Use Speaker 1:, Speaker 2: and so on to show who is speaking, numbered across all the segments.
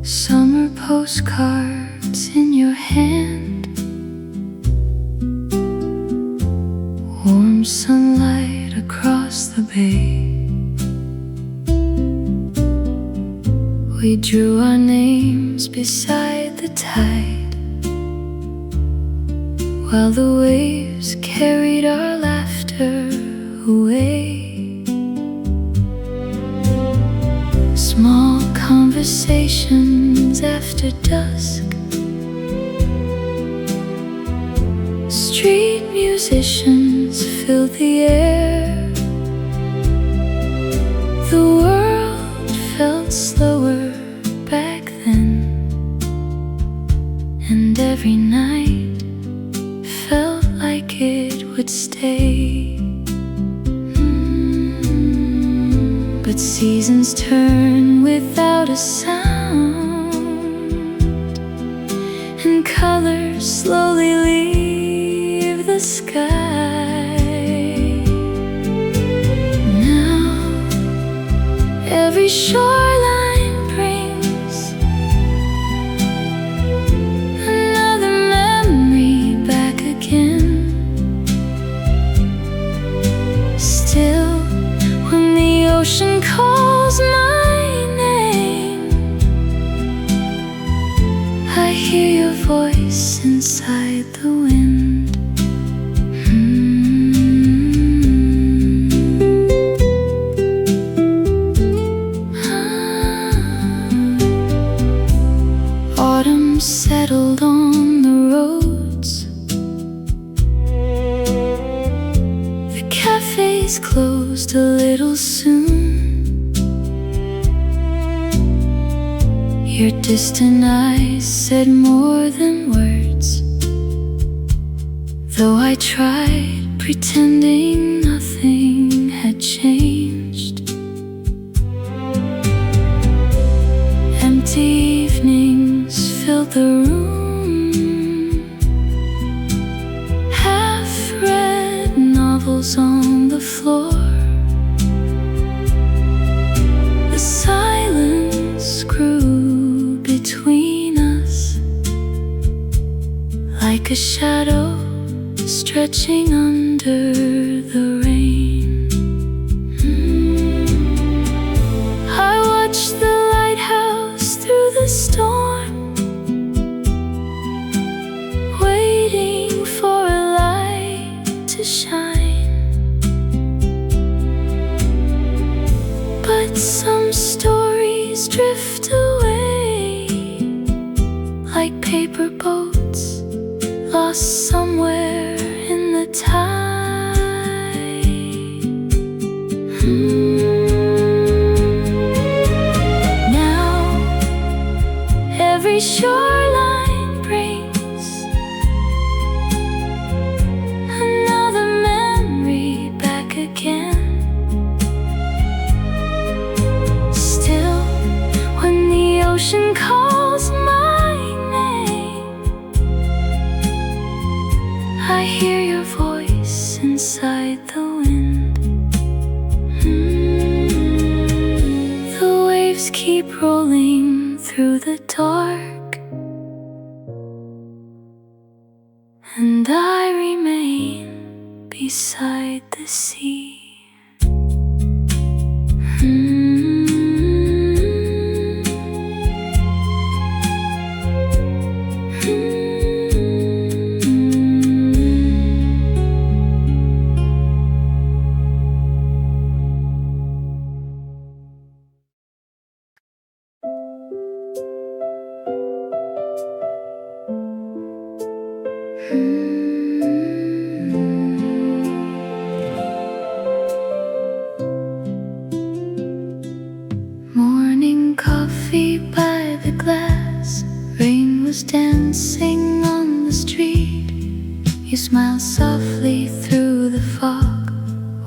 Speaker 1: Summer postcards in your hand, warm sunlight across the bay. We drew our names beside the tide, while the waves carried our laughter away. Small conversations after dusk, street musicians filled the air. The world felt slower back then, and every night felt like it would stay. But seasons turn without a sound, and colors slowly leave the sky. Now every shoreline brings another memory back again. Still, when the ocean calls my name, I hear your voice inside the wind. Autumn settled on the roads, the cafes closed a little soon. Your distant eyes said more than words, though I tried pretending nothing had changed. Empty evenings filled the room, half-read novels on the floor. The silence grew between us, like a shadow stretching under the rain. I watched the lighthouse through the storm, waiting for a light to shine. But some stories drift away like paper boats lost somewhere in the tide. Now every shoreline brings another memory back again. Still, when the ocean calls my name, I hear your voice inside the wind. The waves keep rolling through the dark, and I remain beside the sea. Morning coffee by the glass, rain was dancing on the street. You smiled softly through the fog,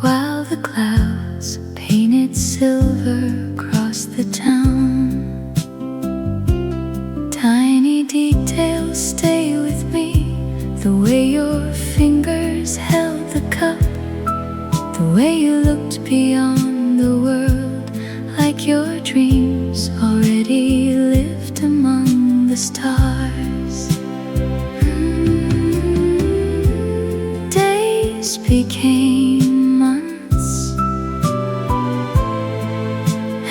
Speaker 1: while the clouds painted silver across the town. Tiny details stay with me, the way your fingers held the cup, the way you looked beyond the world, like your dreams already lived a the stars. Days became months,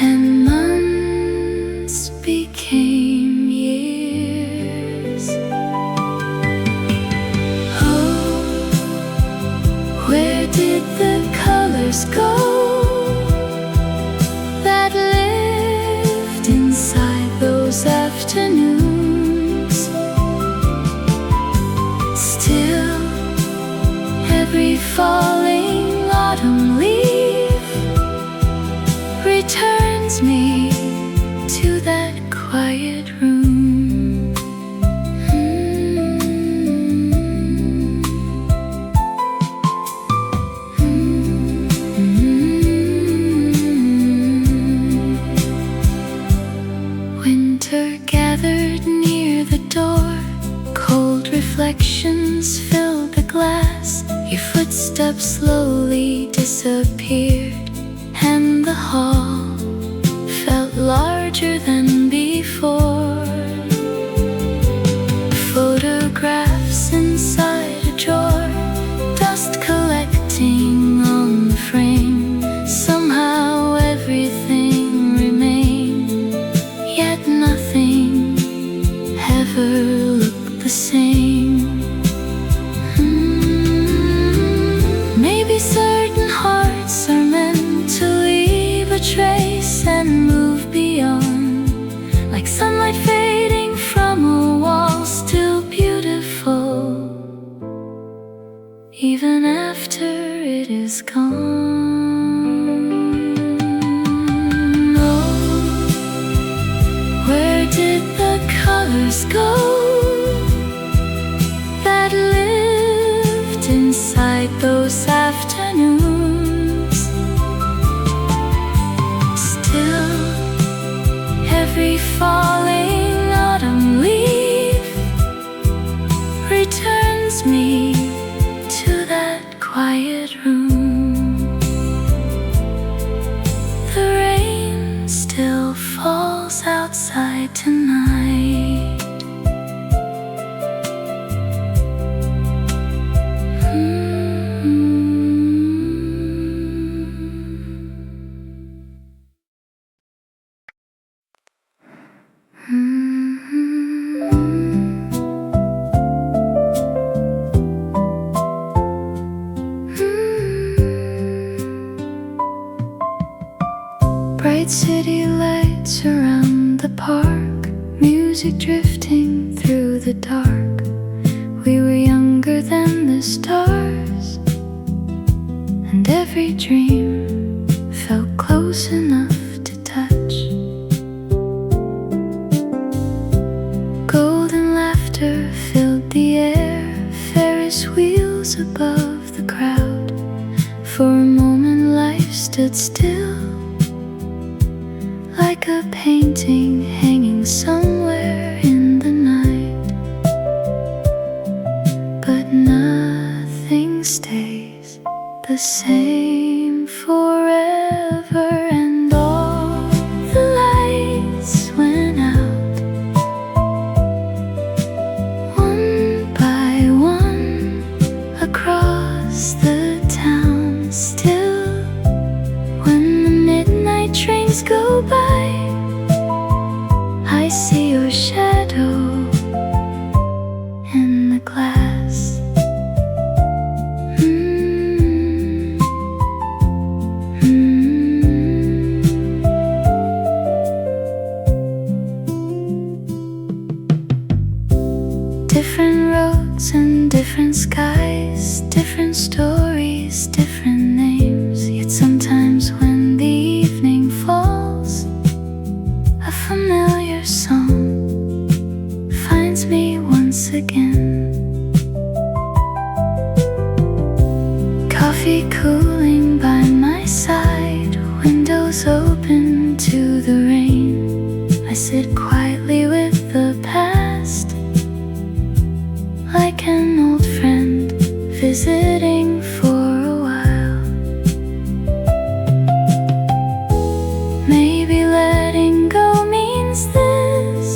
Speaker 1: and months became years. Oh, where did the colors go that lived inside those afternoons? Still, every falling autumn leaf returns me to that quiet room. Winter gathered near the door. Cold reflections filled the glass. Your footsteps slowly disappeared, and the hall felt larger than before. Photographs inside a drawer, dust collecting on the frame. Somehow everything remained, yet nothing ever looked the same. Maybe certain hearts are meant to leave a trace and move beyond, like sunlight fading from a wall, still beautiful even after it is gone. Oh, where did the colors go that lived inside those afternoons? Still, every falling autumn leaf returns me to that quiet room. The rain still falls outside tonight. Bright city lights around the park, music drifting through the dark. We were younger than the stars, and every dream felt close enough to touch. Golden laughter filled the air, Ferris wheels above the crowd. For a moment life stood still, like a painting hanging somewhere in the night. But nothing stays the same forever, and all the lights went out, one by one, across the town. Still, when the midnight trains go by, I see your shadow in the glass. Different roads and different skies, different stories, different names. Yet sometimes when the evening falls, a familiar song finds me once again. Coffee cooling by my side, windows open to the rain. I sit quietly with the past, like an old friend visiting for a while. Maybe letting go means this,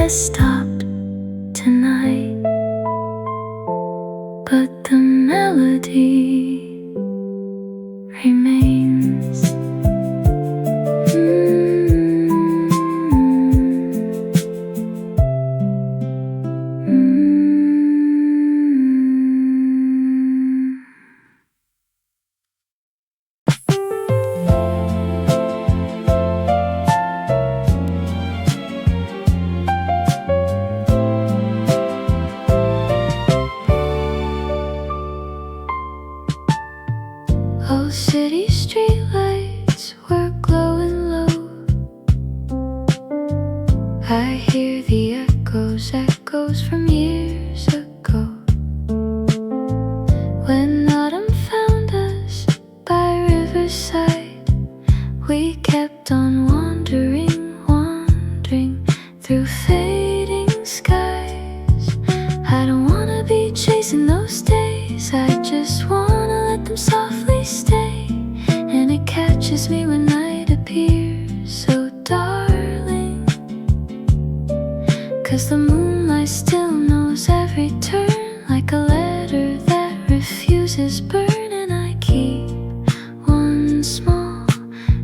Speaker 1: has stopped tonight, but the melody remains. Old city streetlights were glowing low. I hear the echoes from years ago. When autumn found us by riverside, we kept on wandering through fading skies. I don't wanna be chasing those days, I just wanna let them softly stay. And it catches me when night appears so darling, 'cause the moonlight still knows every turn, like a letter that refuses burn. And I keep one small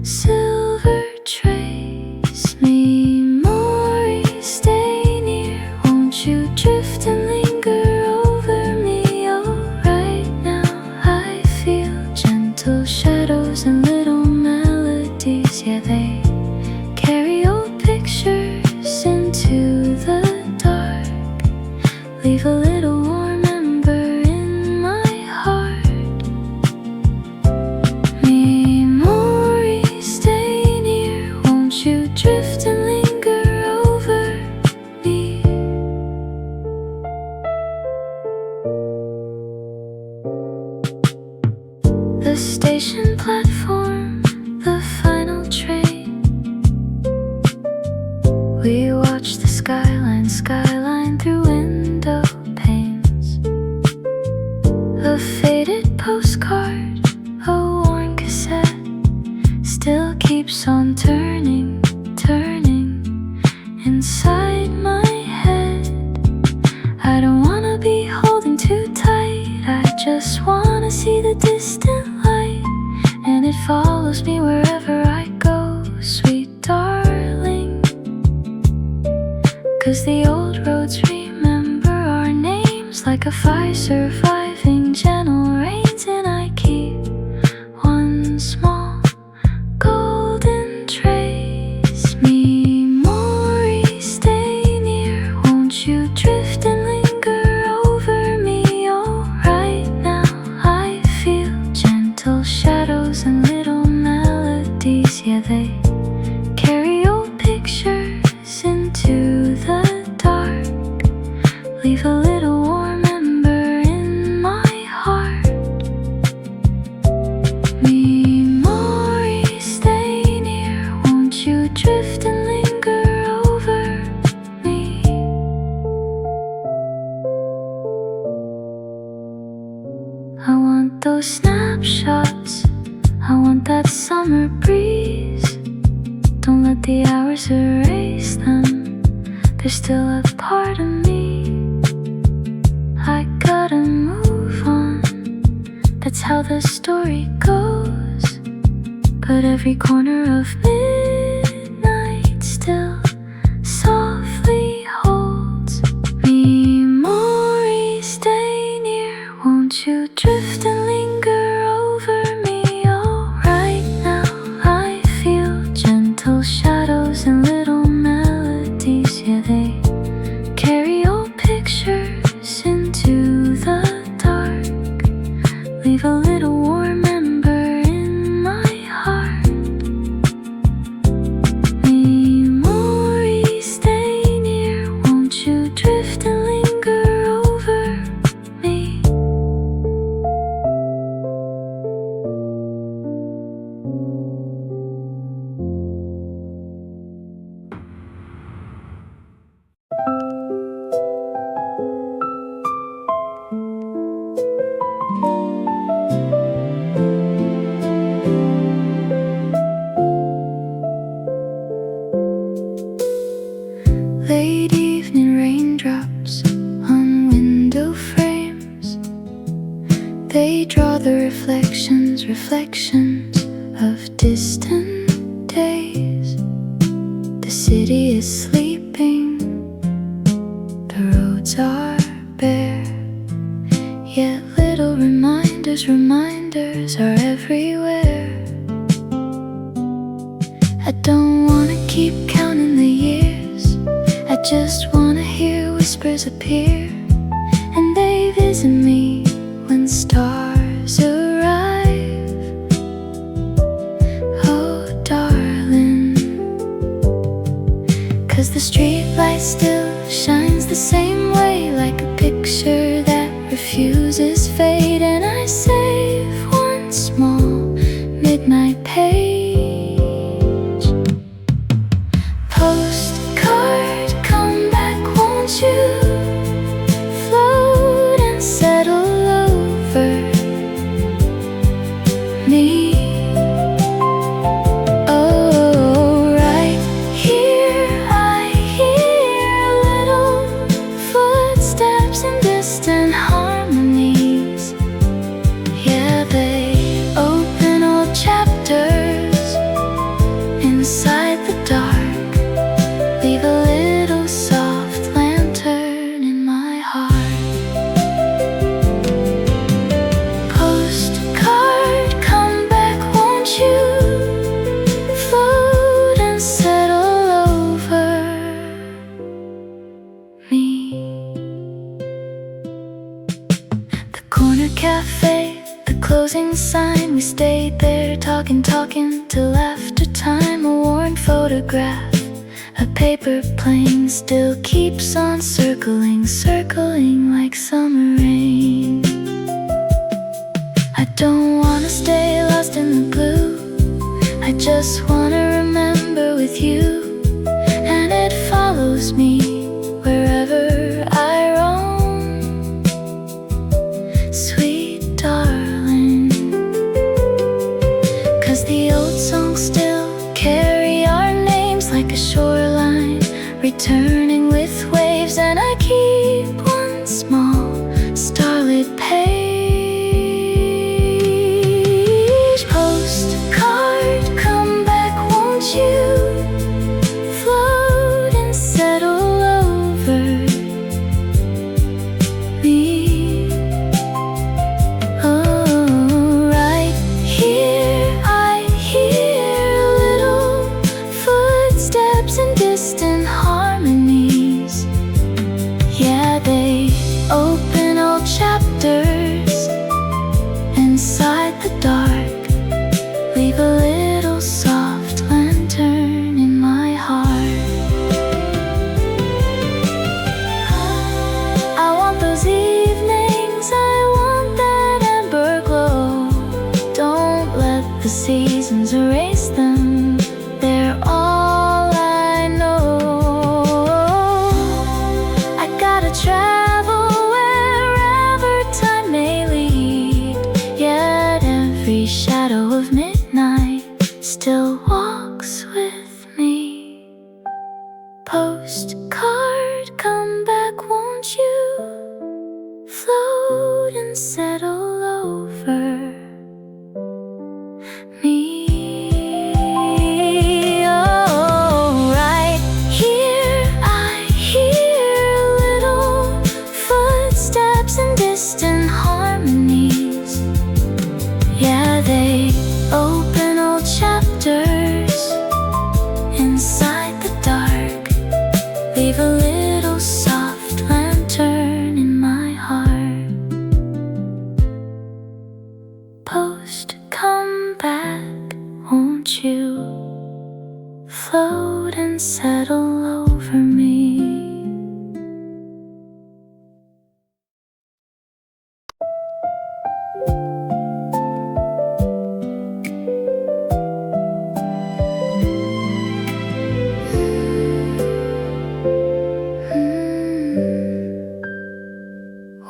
Speaker 1: silver trace. Memories stay near, won't you drift and linger over me? Oh, right now I feel gentle shadows and little melodies. Yeah, they carry old pictures into the dark, leave a little warm ember in my heart. Memories stay near, won't you drift and linger over me? The station platform, the final train. We watch the skyline through window panes. A faded postcard, a worn cassette, still keeps on turning inside my head. I don't wanna be holding too tight, I just wanna see the distant light, and it follows me wherever I go, sweet darling. 'Cause the old roads remember our names like a fire surviving gentle rains. And I keep one small golden trace. Memories stay near, won't you drift and linger over me? Oh, right now I feel gentle shadows and little melodies. Yeah, they carry old pictures into the dark, leave a little warm ember in my heart. Memories stay near, won't you drift and linger over me? I want those snapshots, I want that summer breeze. Don't let the hours erase them, they're still a part of me. I gotta move on, that's how the story goes. But every corner of midnight still softly holds. Memories stay near, won't you drift and linger over me? Oh, right now I feel gentle shadows and little melodies. Yeah, they carry old pictures into the dark, leave a little warm ember in my heart. of distant days. The city is sleeping, the roads are bare, yet little reminders are everywhere. I don't wanna keep counting the years, I just wanna hear whispers appear, and they visit me when stars arrive. Oh darling, 'cause the street light still shines the same way, like a picture that refuses fade. And I save one small midnight page. Postcard, come back, won't you? Float and settle over me. Oh, right here I hear little footsteps in distant harmonies. Yeah, they open old chapters inside the dark, leave a little soft lantern in my heart. Postcard, come back, won't you? Float and settle over me. The corner cafe, the closing sign, we stayed there talking till after time. A worn photograph, a paper plane still keeps on circling like summer rain. I don't wanna stay lost in the blue, I just wanna remember with you, and it follows me wherever I roam. Sweet darling, 'cause the old songs still carry our names like a shoreline, returning with waves. And I keep one small starlit page. Postcard, come back, won't you? Float and settle over me. Oh, right here I hear little footsteps in distant harmonies. Yeah, they open old chapters inside the dark, leave a little soft lantern in my heart. I want those evenings, I want that amber glow. Don't let the seasons erase them, they're all I know. I gotta travel wherever time may lead, yet every shadow of midnight still walks with me. Postcard, come back, won't you? Float and settle over me. Oh, right here I hear little footsteps in distant harmonies. Yeah, they open old chapters inside the dark, leave a little soft lantern in my heart. Post, come back, won't you? Float and settle over me.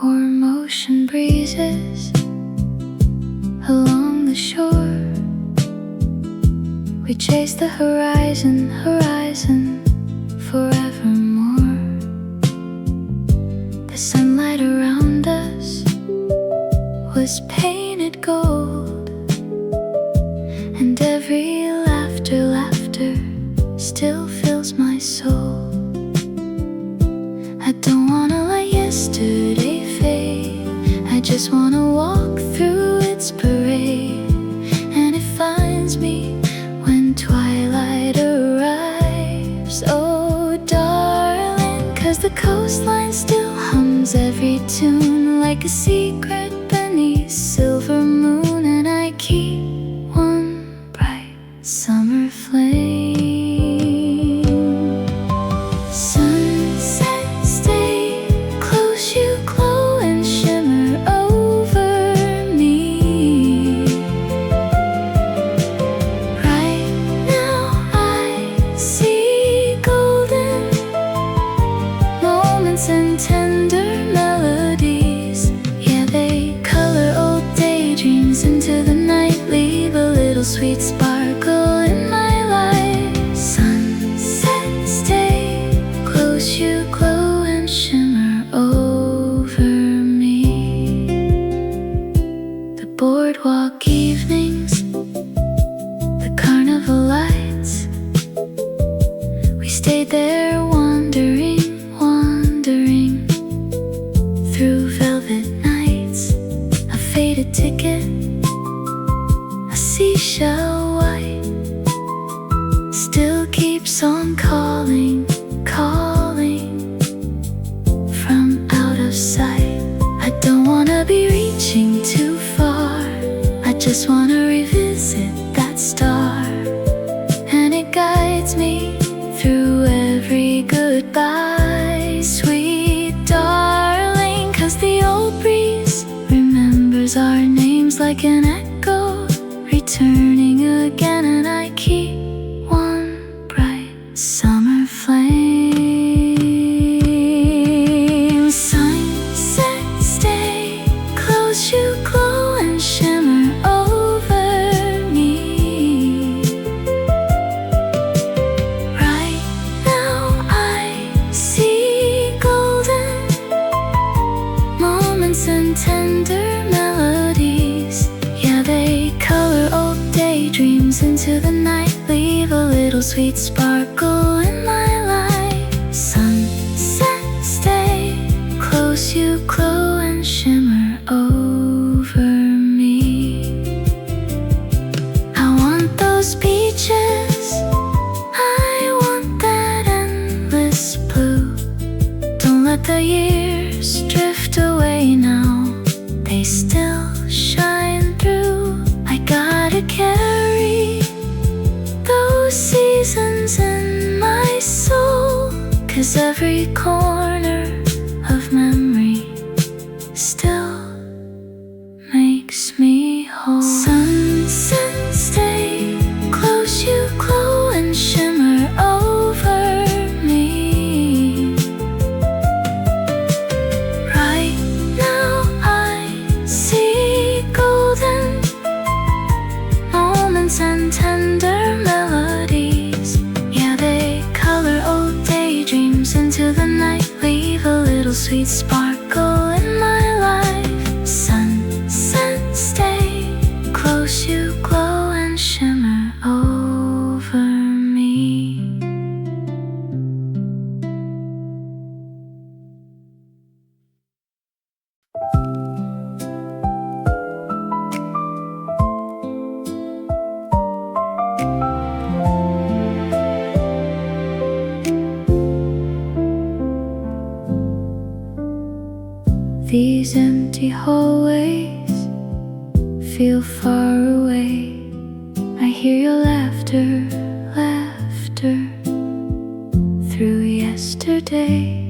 Speaker 1: Warm ocean breezes along the shore, we chase the horizon forevermore. The sunlight around us was painted gold, and every laughter still fills my soul. I don't wanna let yesterday fade, I just wanna walk through its parade, and it finds me when twilight arrives. Oh darling, 'cause the coastline still hums every tune like a secret beneath silver moon, and I keep one bright summer flame. Sunset, stay close, you glow and shimmer over me. Right now I see golden moments and tender melodies. Yeah, they color old daydreams into the night, leave a little sweet sparkle in my life. Sunset, stay close, you glow and shimmer over me. The boardwalk evenings, the carnival lights, we stayed there wandering through velvet nights. A faded ticket, a seashell white, still keeps on calling from out of sight. I don't wanna be reaching too far, I just wanna revisit that star, and it guides me through every goodbye. Sweet darling, 'cause the old breeze remembers our names like an echo, returning again, and I keep one bright summer flame. Sunset, stay close, you glow and shimmer over me. Right now I see golden moments and tender melodies. Yeah, they color old daydreams into the night, leave a little sweet sparkle in my life. Sunset, stay close, you glow and shimmer over me. I want those beaches, I want that endless blue. Don't let the years drift away now, they still shine through. I gotta carry those seasons in my soul, 'cause every corner of memory still makes me whole. Sunset, stay close, you glow and shimmer over me. Right now I see golden moments and tender melodies. Yeah, they color old daydreams into the night, leave a little sweet sparkle in my life. Sunset, stay close, you glow and shimmer over me. These empty hallways feel far away. I hear your laughter through yesterday.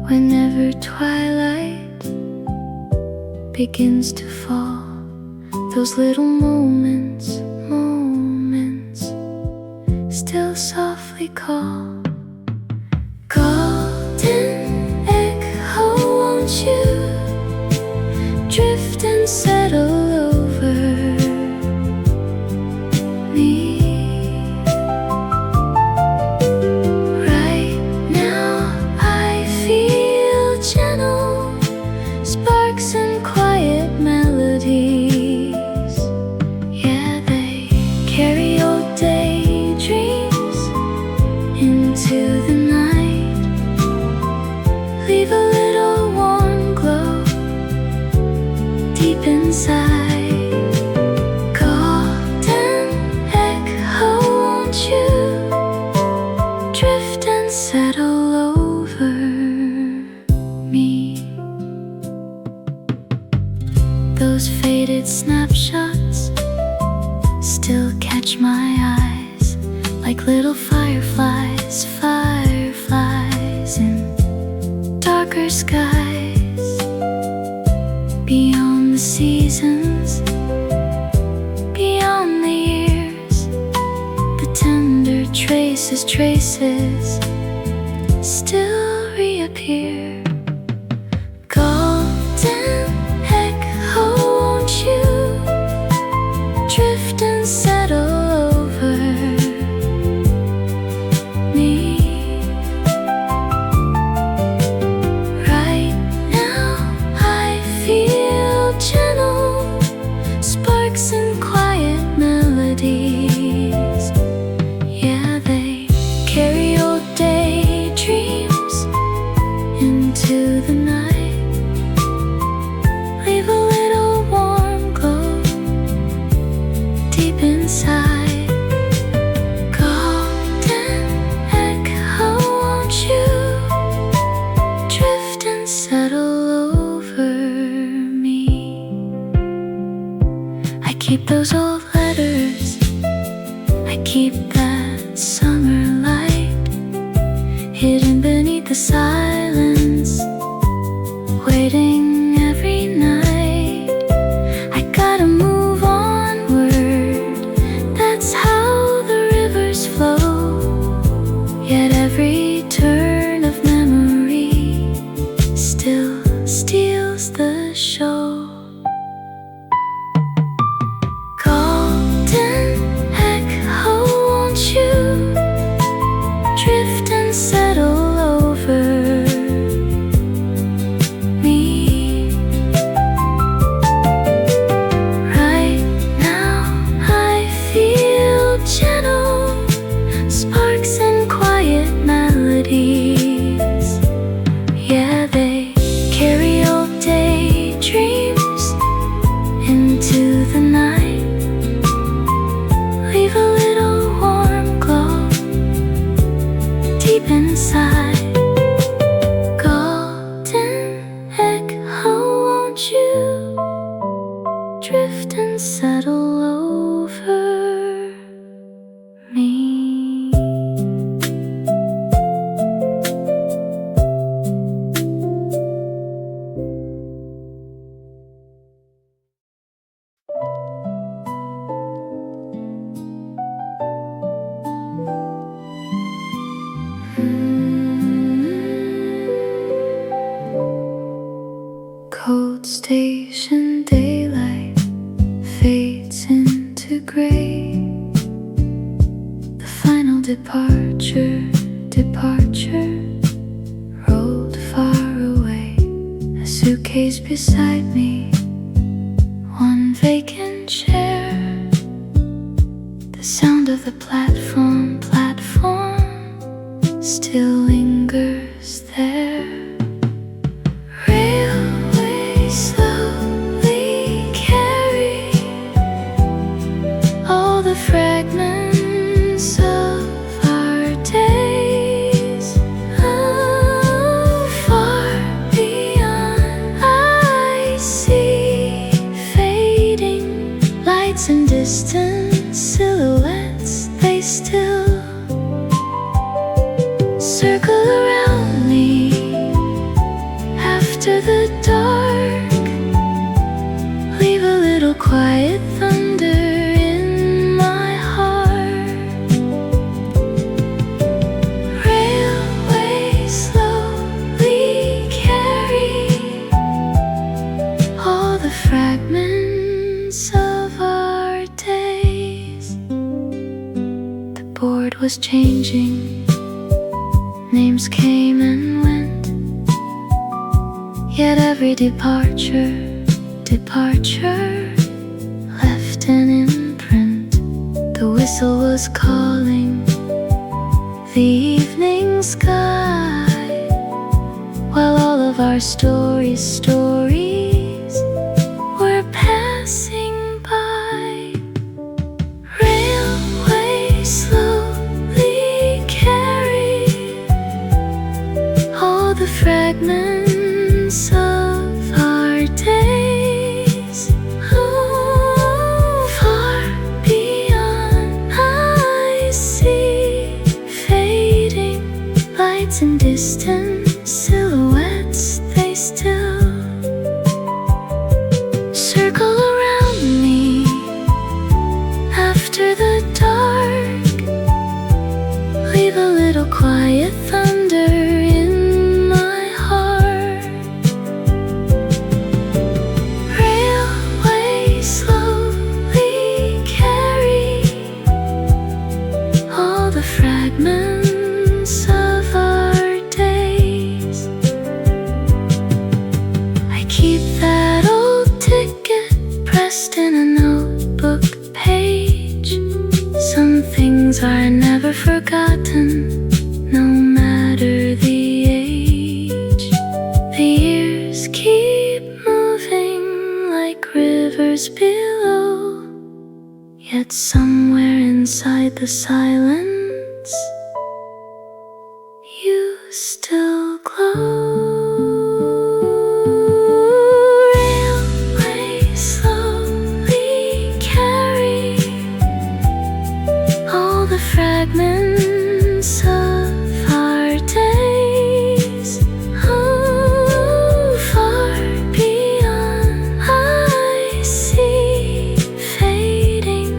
Speaker 1: Whenever twilight begins to fall, those little moments still softly call. Golden echo, won't you drift and settle over me? Right now I feel gentle sparks and quiet melodies. Yeah, still catch my eyes like little fireflies, fireflies in darker skies. Beyond the seasons, beyond the years, the tender traces, traces still reappear. Golden echo, won't you drift and settle over me? Right now I feel gentle sparks and quiet melodies. Yeah, they carry old daydreams into the night. Leave a little warm glow deep inside. Golden echo, won't you drift and settle over me? I keep those old letters, I keep that summer light hidden beneath the silence, waiting every night. I gotta move onward, that's how the rivers flow. Yet every turn of memory still steals the show. Golden echo, won't you drift and settle over me? Right now I feel gentle sparks and quiet melodies. Yeah, they carry old daydreams into the night. Leave a little warm glow deep inside. Golden echo, won't you drift and settle over me? Cold station daylight fades into gray. The final departure, departure rolled far away. A suitcase beside me, one vacant chair. The sound of the platform, platform still lingers there. Railway slowly carry all the fragments of our days. Oh, far beyond I see fading lights and distant silhouettes. They still circle around me after the dark. Leave a little quiet thunder in my heart. Railway slowly carry all the fragments of our days. The board was changing, names came and went, yet every departure, departure left an imprint. The whistle was calling the evening sky, while all of our stories, stories were passing by. Railway slowly carry all the fragments of our days. Oh, far beyond lights and distant silhouettes, they still circle around me after the dark. Leave a little quiet thunder in my heart. Railways slowly carry all the fragments of our days. I keep that old ticket pressed in a notebook page. Some things are never forgotten, no matter the age. The years keep moving like rivers below, yet somewhere inside the silence, you still glow. Railways slowly carry all the fragments of our days. Oh, far beyond I see fading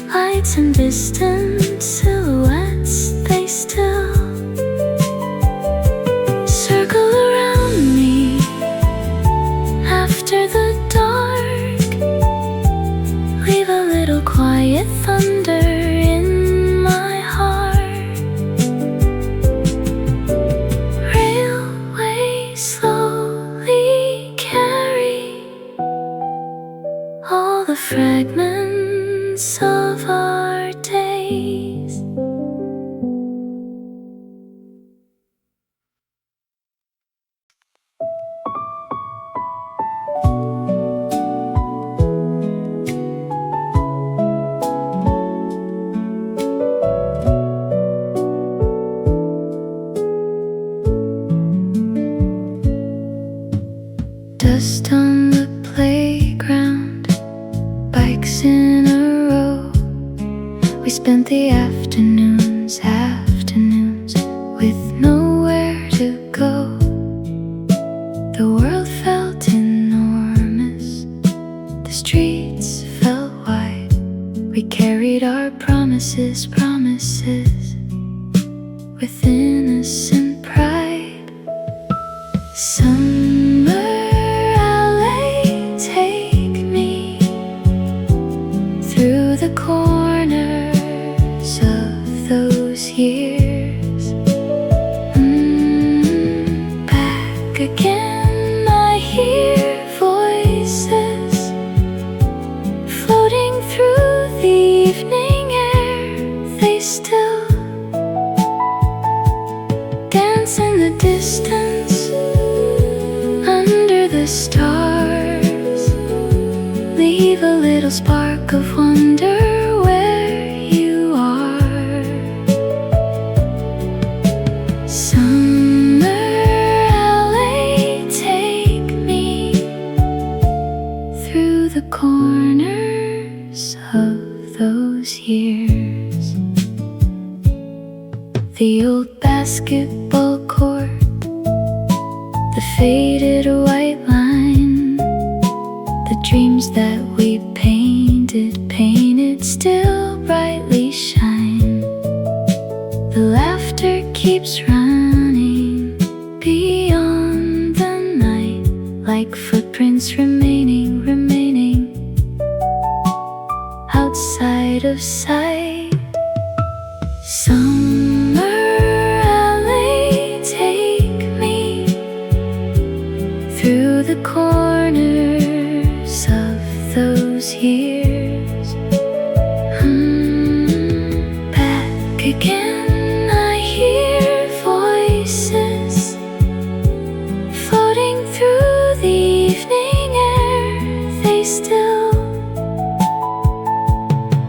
Speaker 1: lights and distant silhouettes, they still circle around me after the dark. Leave a little quiet thunder in my heart. Railways slowly carry all the fragments of our days. Dust on the playground, bikes in a row. We spent the afternoons with nowhere to go. The world felt enormous, the streets felt wide. We carried our promises with innocent pride. Summer alley, take me through the corners of those years. Back again, I hear voices floating through the evening air. They still dance in the distance under the stars. Leave a little spark of wonder where you are. Summer alley, take me through the corners of those years. The old basketball court, the faded white line, the dreams that we painted still brightly shine. The laughter keeps running beyond the night, like footprints remaining outside of sight. Summer alley, take me through the corners of those years. Back again, I hear voices floating through the evening air. They still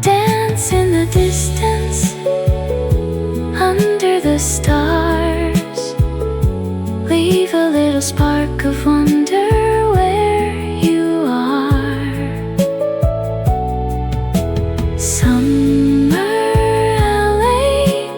Speaker 1: dance in the distance under the stars. Leave a little spark of wonder where you are. Summer alley,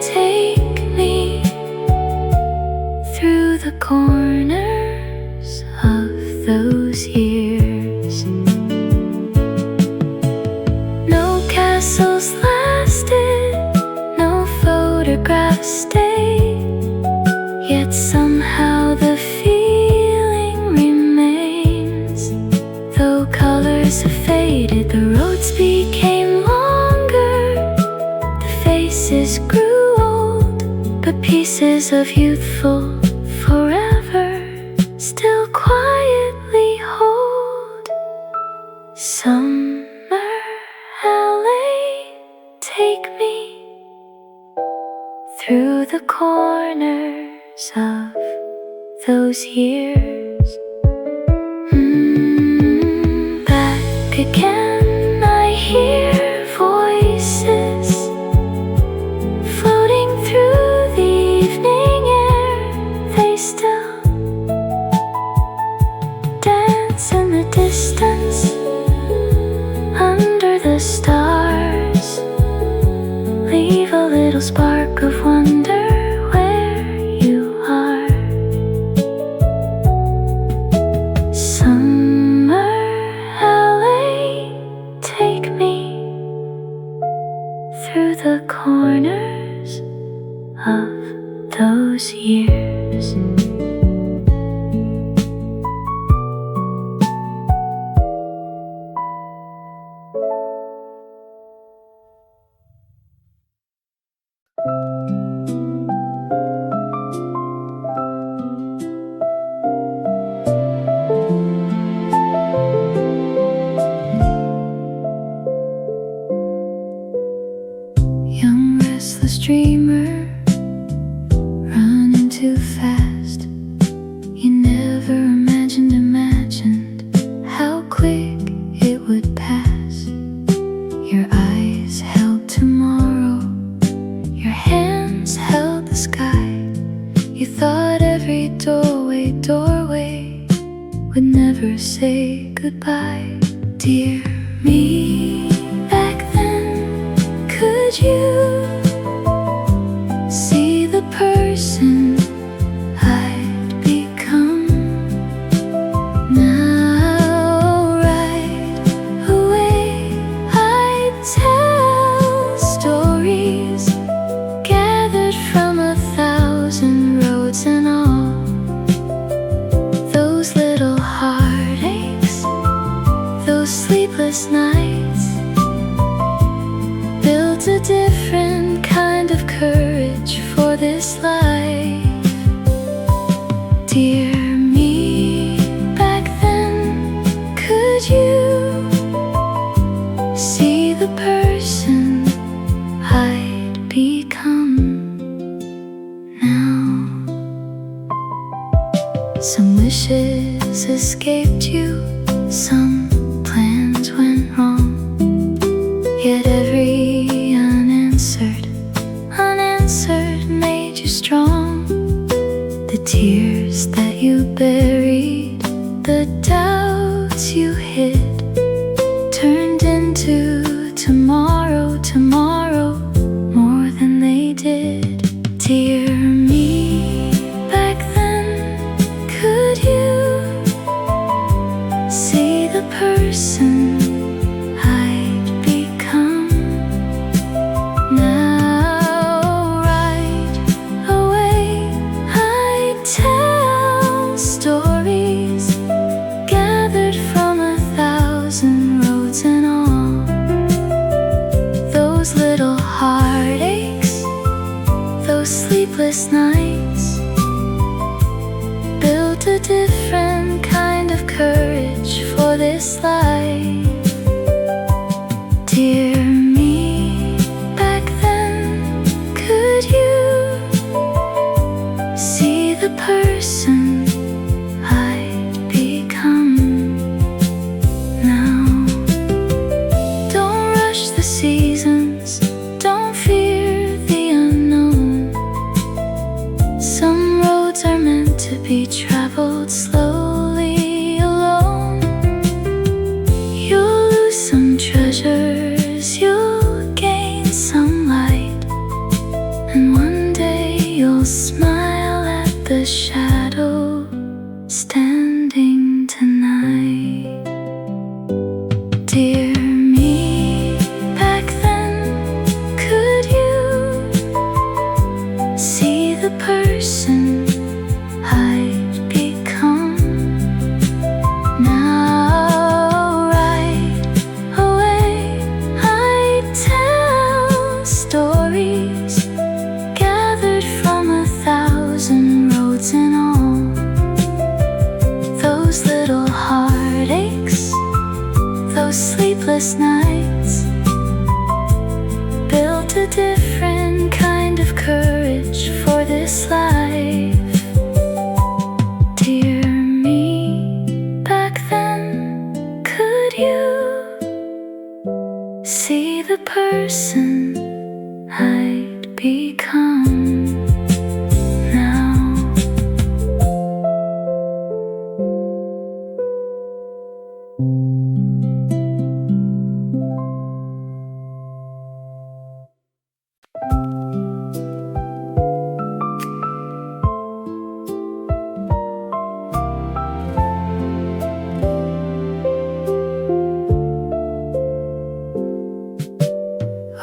Speaker 1: photographs stay, yet somehow the feeling remains. Though colors have faded, the roads became longer, the faces grew old, but pieces of youthful forever still quietly hold. Summer LA, take me through the corners of those years. Back again, I hear voices floating through the evening air. They still dance in the distance under the stars. Leave a little spark of wonder where you are. Summer LA, take me through the corners of those years. Young restless dreamer, running too fast. You never imagined how quick it would pass. Your eyes held tomorrow, your hands held the sky. You thought every doorway would never say goodbye. Dear me, back then, could you see the person I'd become? Now right away I'd tell stories gathered from 1,000 roads and all. Those little heartaches, those sleepless nights, built a different kind of courage for this life. Dear me, back then, could you see the person I'd become now? Some wishes escaped you, some plans went wrong, yet every unanswered made you strong. The tears that you buried, the doubts you hid, turned into tomorrow, more than they did. Dear me, back then, could you see the person I'd become? Now right away I'd tell stories gathered from 1,000 roads and all. Those little heartaches, those sleepless nights, built a different kind of courage for this life. Dear me, back then, could you see the person I'd become now? Don't rush the seasons, don't fear the unknown. Some roads are meant to be traveled slowly alone. You'll lose some treasures, you'll gain some light, and one day you'll smile at the shadow standing tonight. Dear me, back then, could you want a different kind of courage for this life. Dear me, back then, could you see the person I'd become now?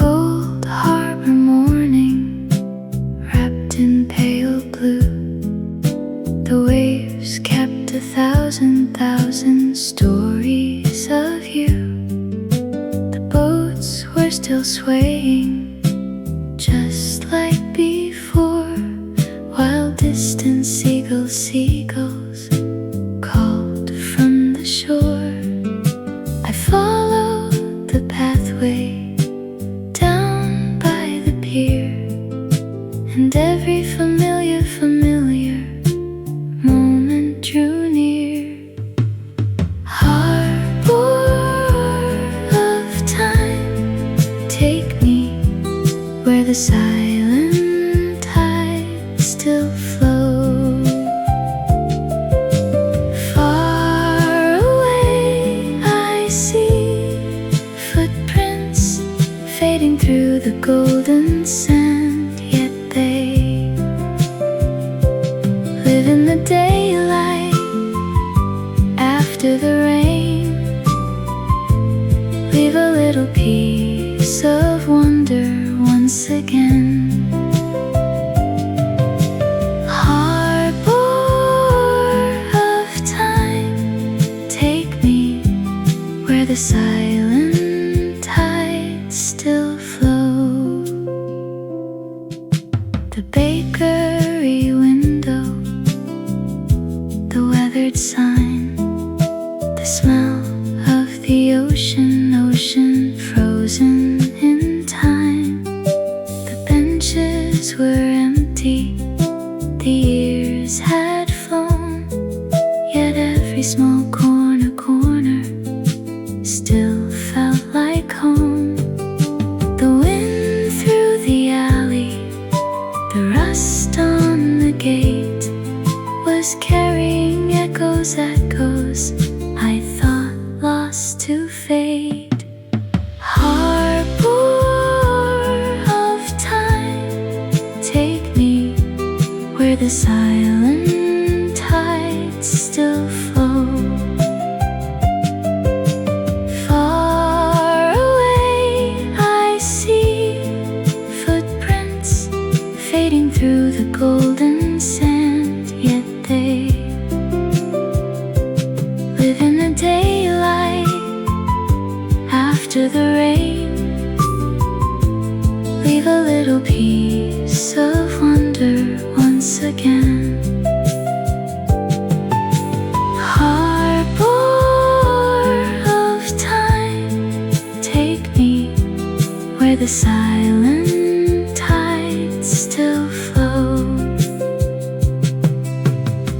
Speaker 1: Old harbor morning, wrapped in pale blue. The waves kept 1,000 stories of you. The boats were still swaying, just like before, while distant seagulls called from the shore. I followed the pathway down by the pier, and every familiar moment drew near. Harbor of time, take me where the silent tide still flows. Far away I see footprints fading through the golden sand, yet they live in the daylight after the rain. Leave a little piece of wonder once again. Harbor of time, take me where the silent tides still flow. The bakery window, the weathered sign, the smell of the ocean frozen in time. The benches were empty, the years had flown, yet every small corner still felt like home. The wind through the alley, the rust on the gate, was carrying echoes I thought lost to fate. Harbor of time, take me where the silent tides still flow. Far away I see footprints fading through the golden sand, yet they live in the daylight after the rain. Leave a little piece of wonder once again. Harbor of time, take me where the silent tides still flow.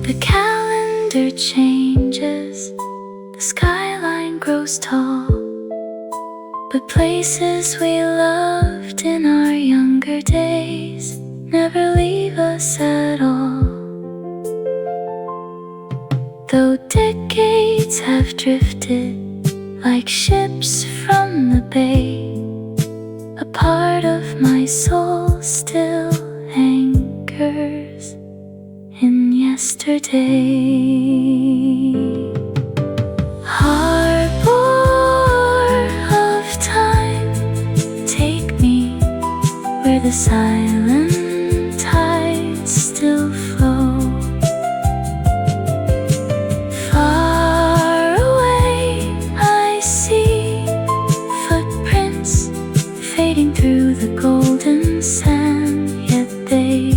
Speaker 1: The calendar changes, the skyline grows tall, but places we loved in our younger days never leave us at all. Though decades have drifted like ships from the bay, a part of my soul still anchors in yesterday. Harbor of time, take me where the silent tides still flow. Far away I see footprints fading through the golden sand, yet they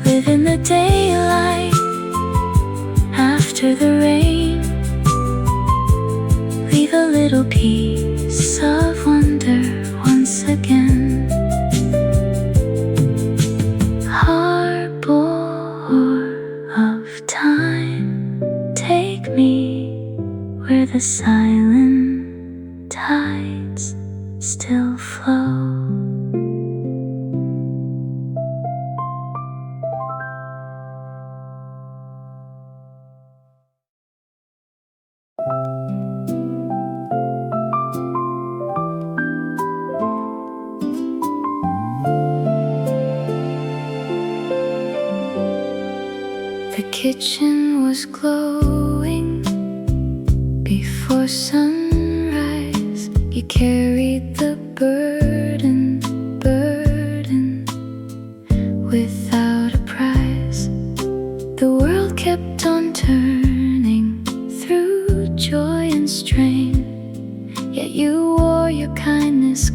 Speaker 1: live in the daylight after the rain. Leave a little piece of wonder will flow. The kitchen was glowing before sunrise. You carried the burden without a prize. The world kept on turning through joy and strain, yet you wore your kindness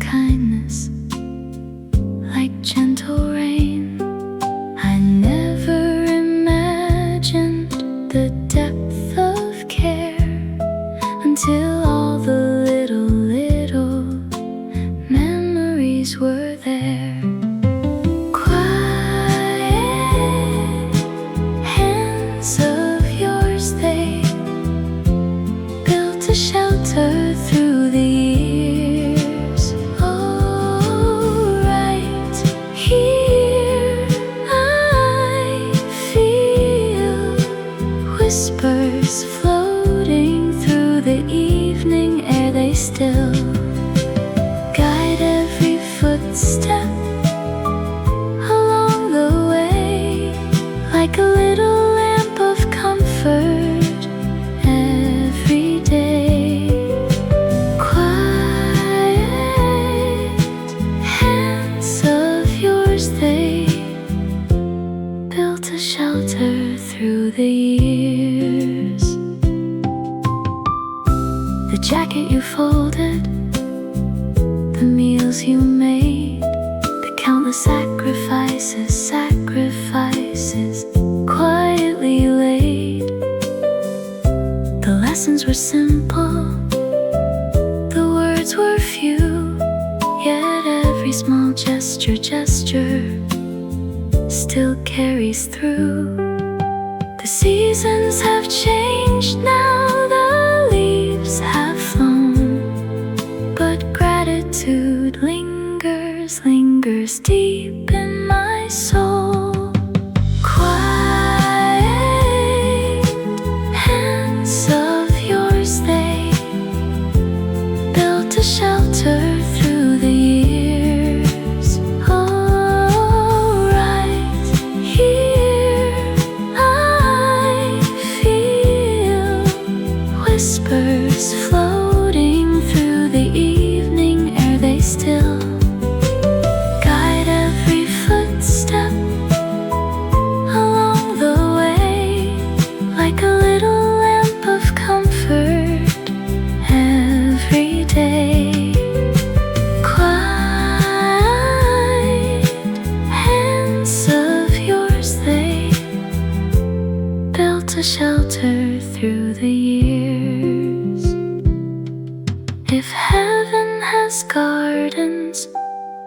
Speaker 1: like gentle rain. I never imagined the depth of care until all the little memories were there. Quiet hands of yours, they built a shelter through the years. Oh, right here I feel whispers floating through the evening air. They still guide every footstep along the way, like a little lamp of comfort every day. Quiet hands of yours, they built a shelter through the years. The jacket you folded, the meals you made, the countless sacrifices quietly laid. The lessons were simple, the words were few, yet every small gesture still carries through. The seasons have changed now, the leaves have flown, but gratitude lingers deep in my soul. Quiet hands of yours, they built a shelter through the years. Oh, right here I feel whispers floating through the evening air. They still guide every footstep along the way, like a little lamp of comfort every day. Quiet hands of yours, they built a shelter through the years. If heaven has gardens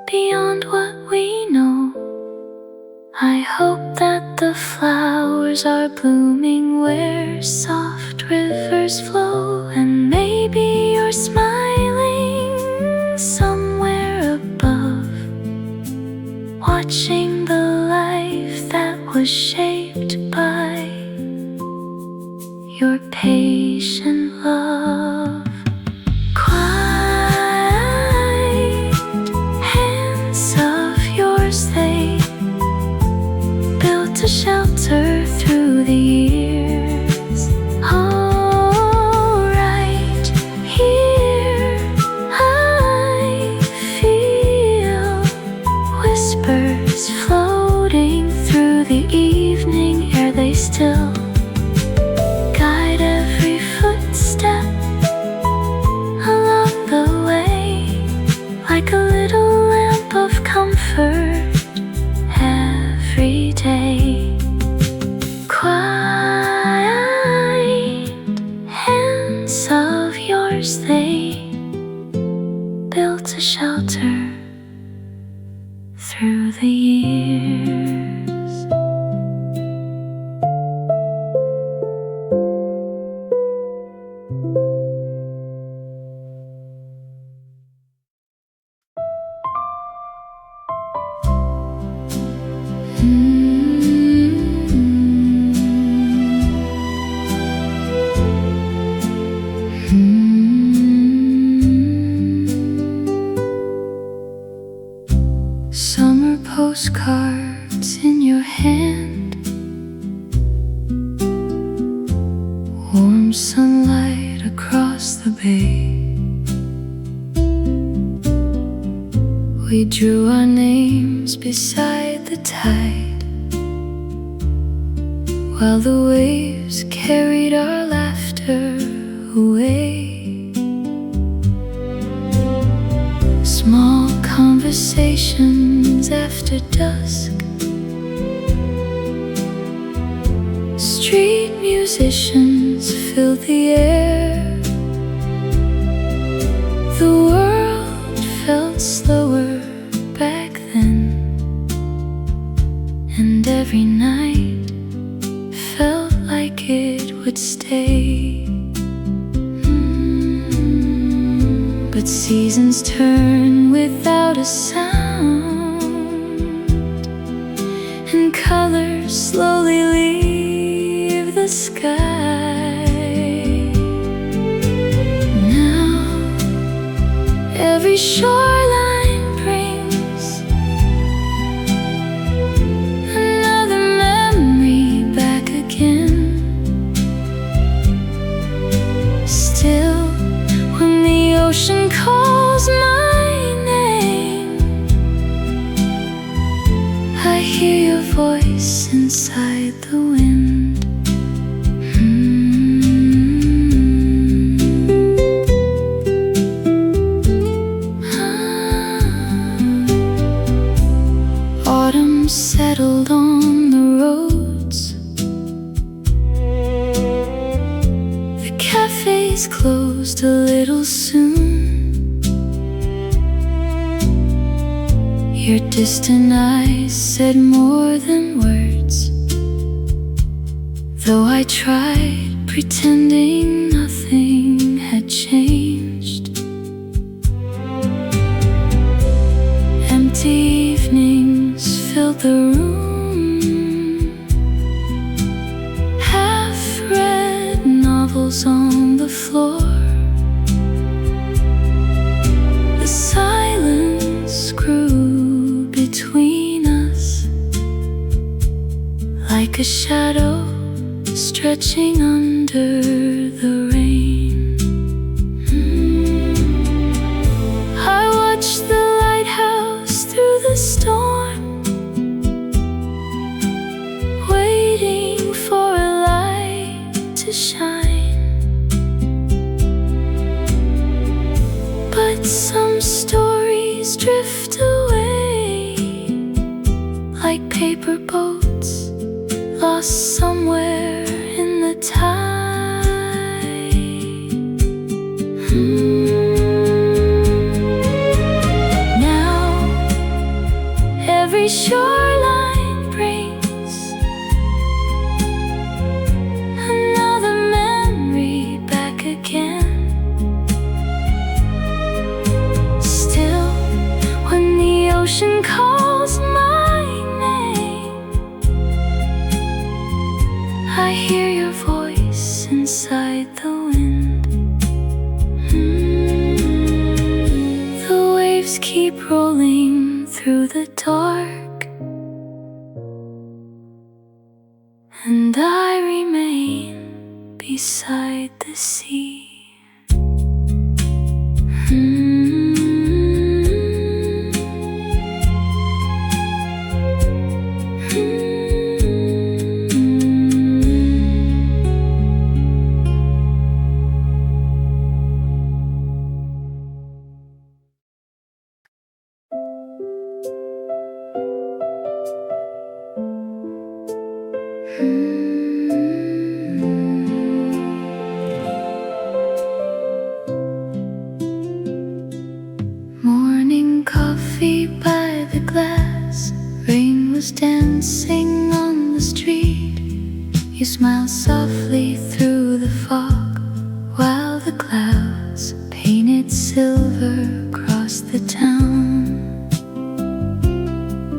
Speaker 1: beyond what we know, I hope that the flowers are blooming where soft rivers flow. And maybe you're smiling somewhere above, watching the life that was shaped by your patient love. Quiet hands of yours, they built a shelter through the years. Oh, right here I feel whispers floating through the evening air. They still guide every footstep along the way, like a little lamp of comfort every day. Quiet hands of yours, they built a shelter through the years. Summer postcards in your hand, warm sunlight across the bay. We drew our names beside the tide, while the waves carried our laughter away. Small conversations after dusk, street musicians filled the air. The world felt slower back then, and every night felt like it would stay. But seasons turn without a sound, and colors slowly leave the sky. Now every shoreline brings another memory back again. Still, when the ocean calls my name, I hear your voice inside the wind. Autumn settled on the roads, the cafes closed a little soon. Your distant eyes said more than words, though I tried pretending nothing had changed. Empty evenings filled the room, half-read novels on the floor. The silence grew between us, like a shadow stretching under the rain. I watched the lighthouse through the storm, waiting for a light to shine. But some stories drift away like paper boats lost somewhere in the tide. Now every shoreline brings another memory back again. Still, when the ocean calls my name, I hear your voice inside the wind. The waves keep rolling through the dark, and I remain beside the sea. Morning coffee by the glass, rain was dancing on the street. You smiled softly through the fog, while the clouds painted silver across the town.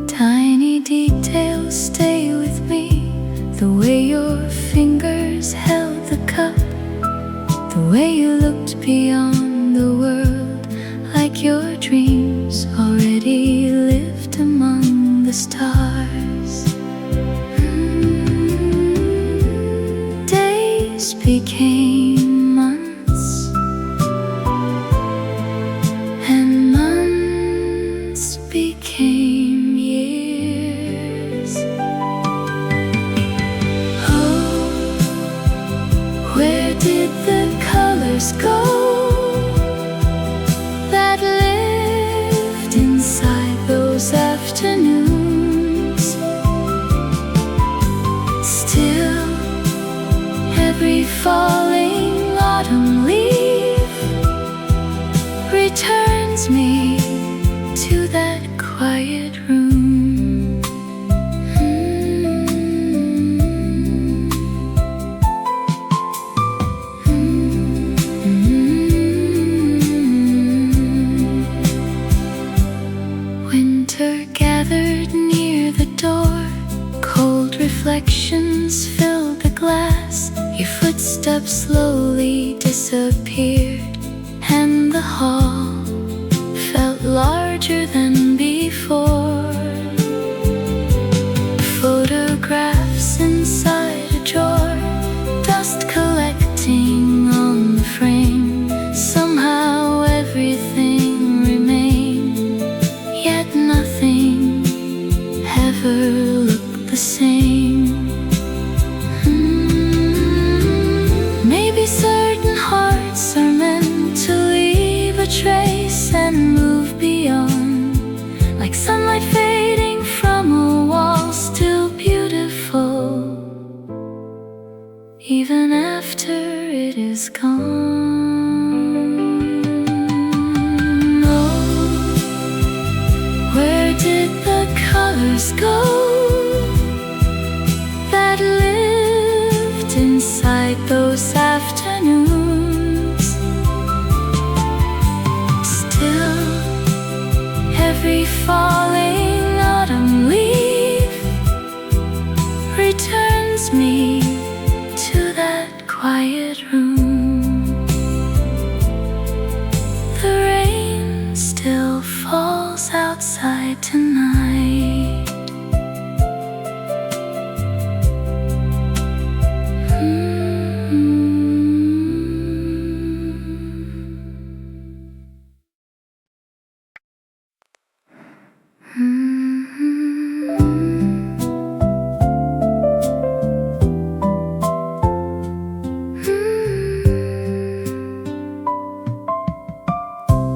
Speaker 1: Tiny details stay with me, the way your fingers held the cup, the way you looked beyond the world, like your dreams already lived a laughter gathered near the door. Cold reflections filled the glass. Your footsteps slowly disappeared, and the hall felt larger than before. Photographs inside a drawer, dust collecting on the frame. Somehow everything remained, yet nothing ever looked the same. Maybe certain hearts are meant to leave a trace and move beyond, like sunlight fading from a wall, still beautiful even after it is gone. Oh, where did the colors go that lived inside those afternoons? Still, every falling autumn leaf returns me to that quiet room. The rain still falls outside tonight.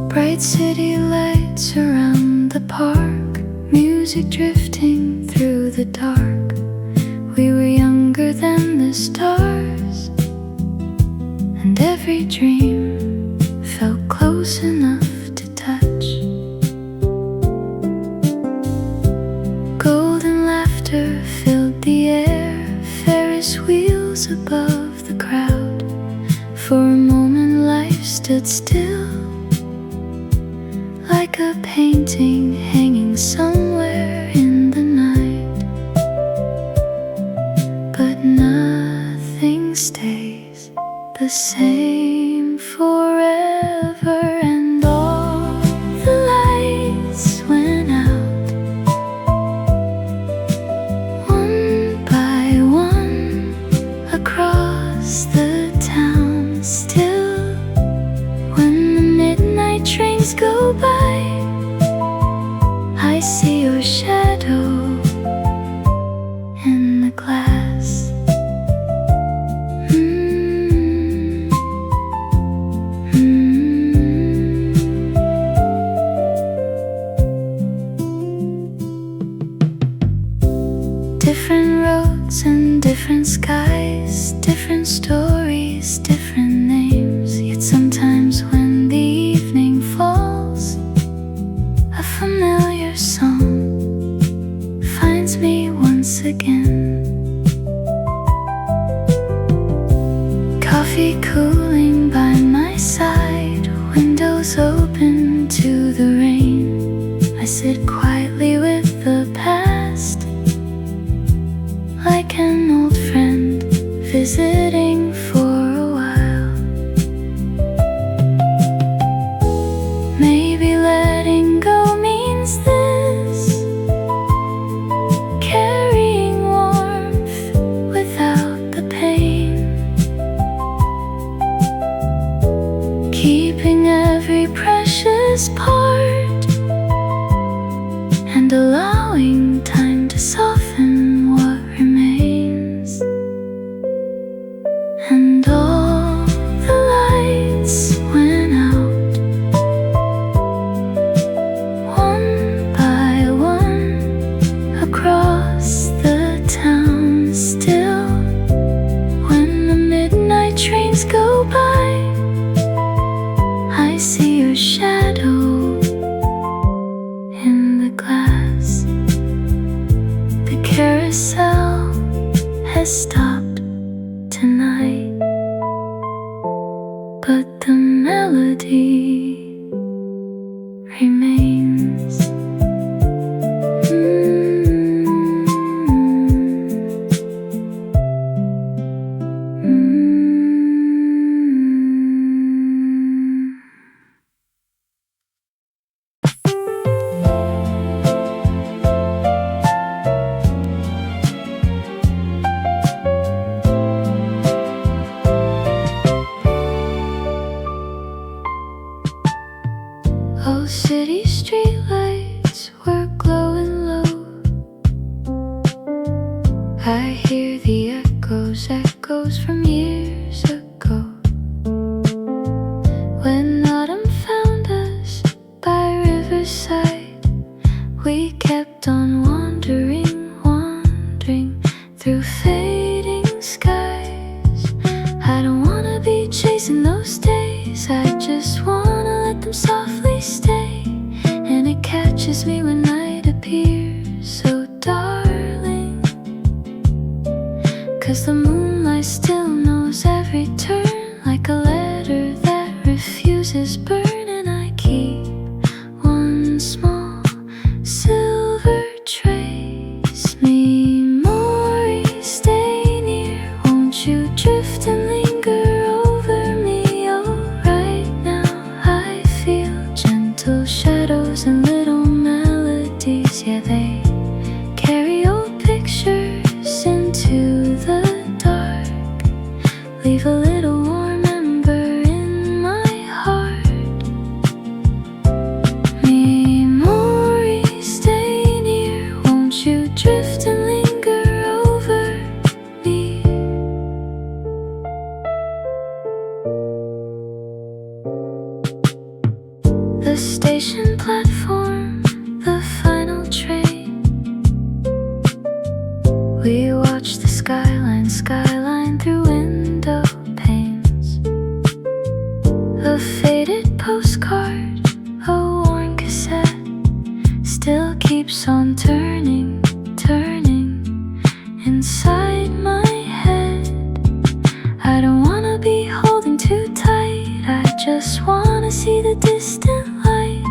Speaker 1: Bright city lights around the park, music drifting through the dark. We were younger than the stars, and every dream felt close enough to touch. Golden laughter filled the air, Ferris wheels above the crowd. For a moment life stood still, like a painting hanging somewhere in the night. But nothing stays the same forever, and all the lights went out, one by one, across the town. Still, when the midnight trains go by, I see your shadow in the glass. Different roads and different skies, different stories, different names. Yet sometimes when the evening falls, a familiar song finds me once again. Coffee cooling by my side, windows open to the rain. I sit quietly with the past, like an old friend visiting for a while. Maybe letting go means this, carrying warmth without the pain, keeping every precious part, and allowing time to soften what remains. And all the lights went out, one by one, across the town. Still, when the midnight trains go by, I see your shadow in the glass. The carousel has stopped tonight, but the melody remains. We kept on wandering, wandering through fading skies. I don't wanna be chasing those days, I just wanna let them softly stay. And it catches me when night appears so darling, 'cause the moonlight still knows every turn, like a letter that refuses burn. And I keep one small silver trace. Memories stay near, won't you drift and linger over me? Oh, right now I feel gentle shadows and little melodies. Yeah, they carry old pictures into the dark, leave a little warm ember in my heart. Memories stay near, won't you drift and linger over me? The station platform, the final train. We watch the skyline, skyline through window panes. A faded postcard, a worn cassette, still keeps on turning, turning inside my head. I don't wanna be holding too tight, I just wanna see the distant light,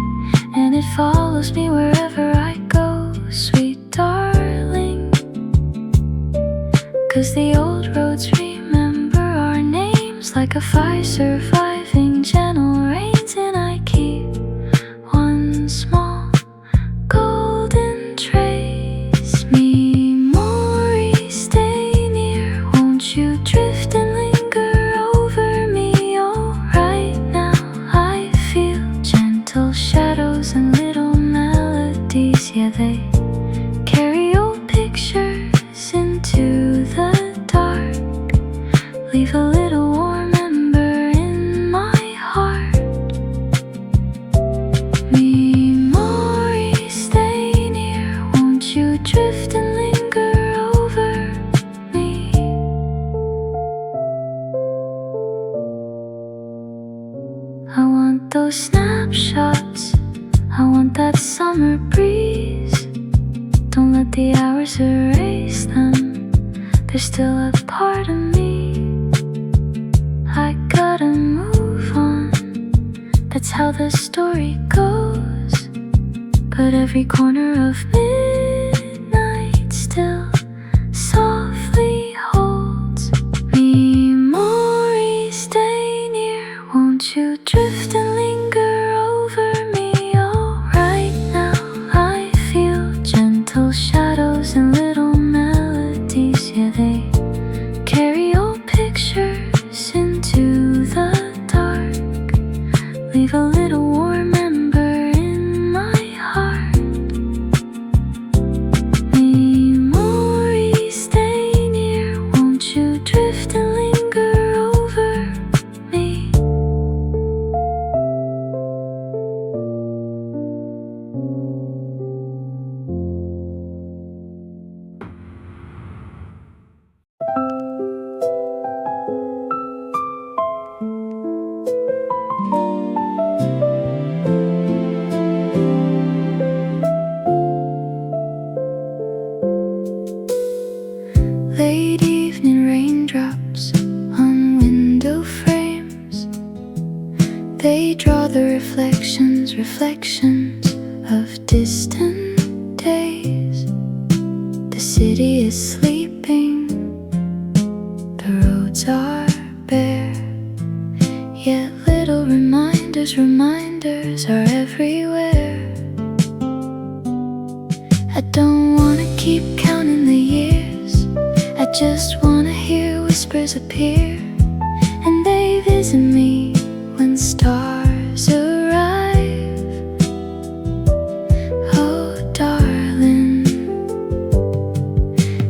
Speaker 1: and it follows me wherever I go, sweet darling. 'Cause the old roads remember our names, like a fire surviving gentle rains. And I keep one small golden trace. Memories stay near, won't you drift and linger over me? Oh, right now I feel gentle shadows and little melodies. Yeah, they carry old pictures into the dark, leave a little warm ember in my heart. Memories stay near, won't you drift and linger over me? I want those snapshots, I want that summer breeze. Don't let the hours erase them, there's still a part of me. I gotta move on, that's how the story goes. But every corner of midnight still softly holds. Memories stay near, won't you drift and linger over me? Oh, right now I feel gentle shadows and little melodies. Yeah, they carry old pictures into the dark, leave a little warm ember in my heart. Memories stay near, won't you drift and linger over me? Late evening raindrops on window frames, they draw the reflections, reflections of distant days. The city is sleeping, the roads are bare, yet little reminders, reminders are everywhere. I don't wanna keep counting the years, I just wanna hear whispers appear, and they visit me when stars arrive. Oh, darling,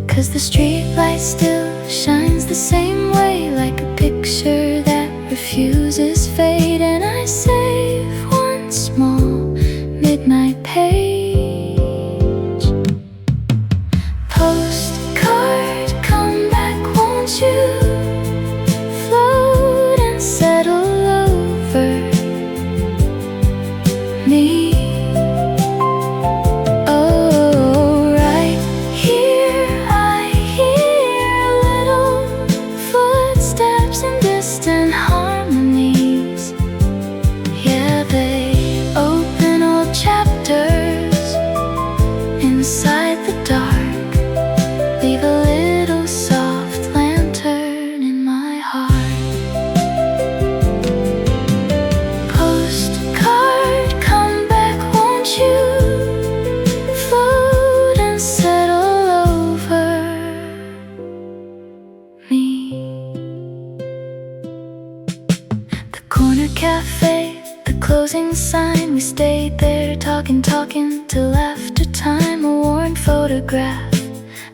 Speaker 1: 'cause the streetlight still shines the same way, like a picture that refuses fade. And I save one small midnight page talking till after time. A worn photograph,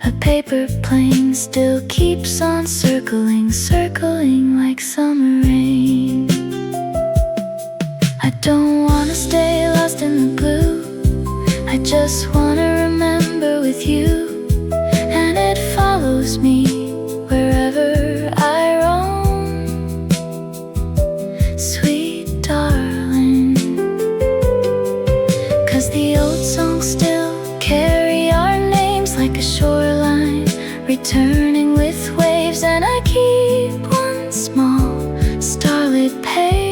Speaker 1: a paper plane still keeps on circling like summer rain. I don't wanna stay lost in the blue, I just wanna remember with you. And it follows me wherever I roam, sweet darling. 'Cause the old songs still carry our names like a shoreline, returning with waves. And I keep one small starlit page.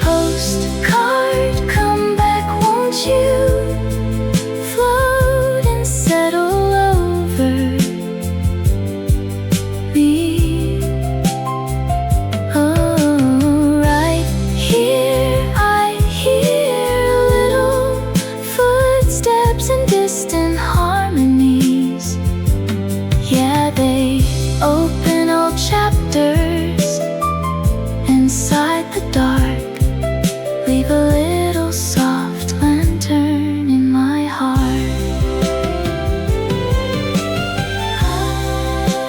Speaker 1: Postcard, come back, won't you? Float and settle over me. Oh, right here I hear little footsteps and distant harmonies. Yeah, they open old chapters inside the dark, leave a little soft lantern in my heart.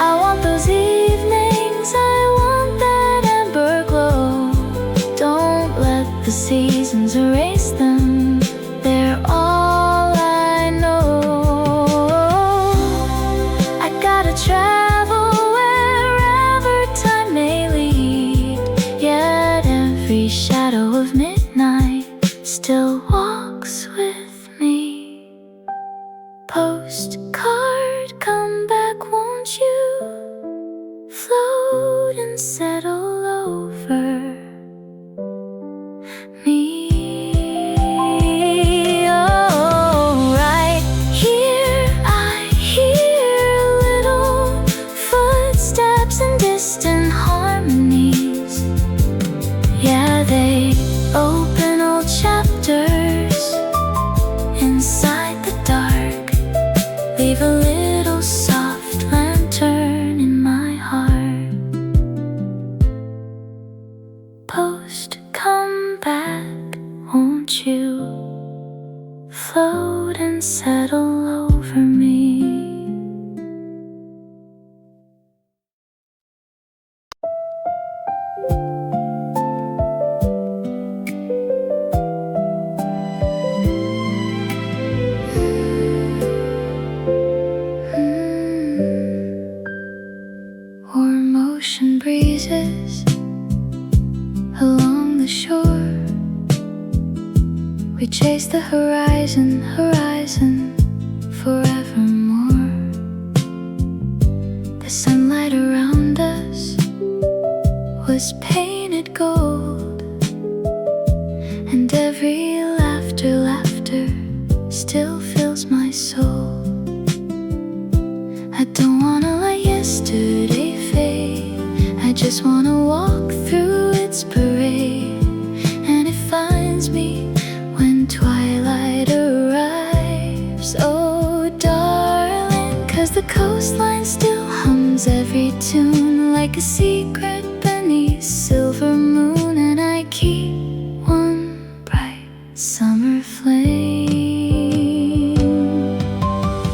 Speaker 1: I want those evenings, I want that amber glow. Don't let the seasons erase them, they're all I know. I gotta travel wherever time may lead, yet every shadow of midnight still walks with me. Postcard, come back, won't you? Float and settle over me. Oh, right here I hear little footsteps and distant harmonies. Yeah, they open old chapters inside the dark, leave a little soft lantern in my heart. Post, come back, won't you? Float and settle over me. Warm ocean breezes along the shore, we chase the horizon forevermore. The sunlight around us was painted gold, and every laughter still fills my soul. I don't wanna let yesterday fade, I just wanna walk through its parade. And it finds me when twilight arrives, oh darling. 'Cause the coastline still hums every tune like a secret beneath silver moon. And I keep one bright summer flame.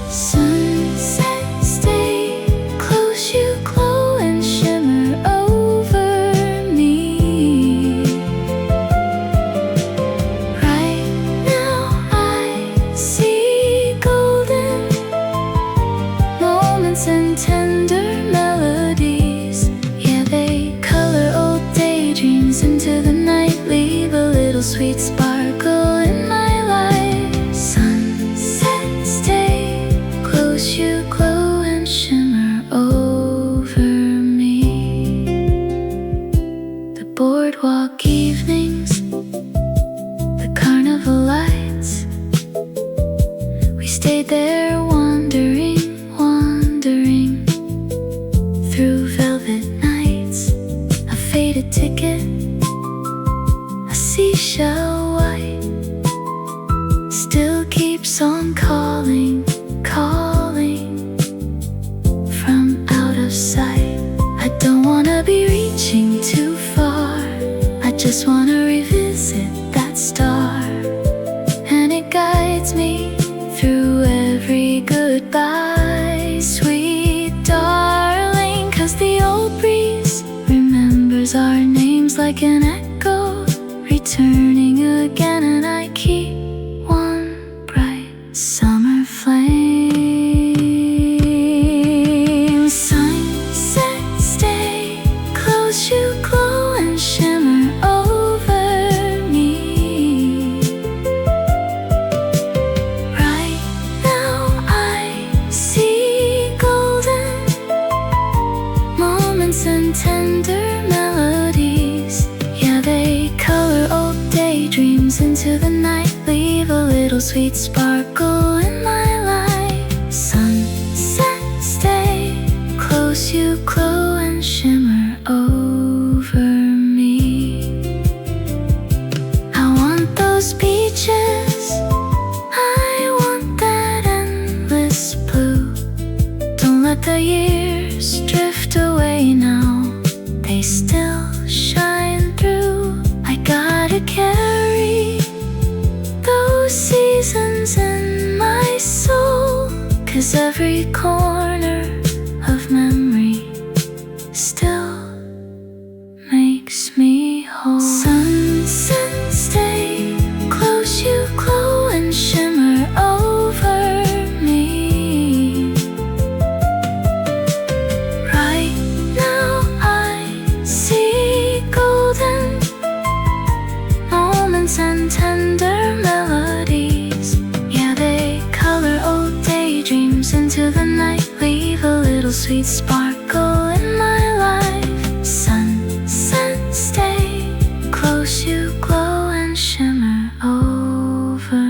Speaker 1: Sunsets stay close, you glow and shimmer over me. Right now I see golden moments and tender melodies. Yeah, they color old daydreams into the night, leave a little sweet sparkle in my life. tender melodies. Yeah, they color old daydreams into the night, leave a little sweet sparkle in my life. Sunsets stay close, you glow and shimmer over me. I want those beaches, I want that endless blue. Don't let the years drift away now, they still shine through. I gotta carry those seasons in my soul, 'cause every corner of memory still makes me whole. Sunsets stay close, you glow and shimmer over me. Right now I see golden moments and tender melodies. Yeah, they color old daydreams into the night, leave a little sweet sparkle in my life. Sunsets stay close, you glow and shimmer over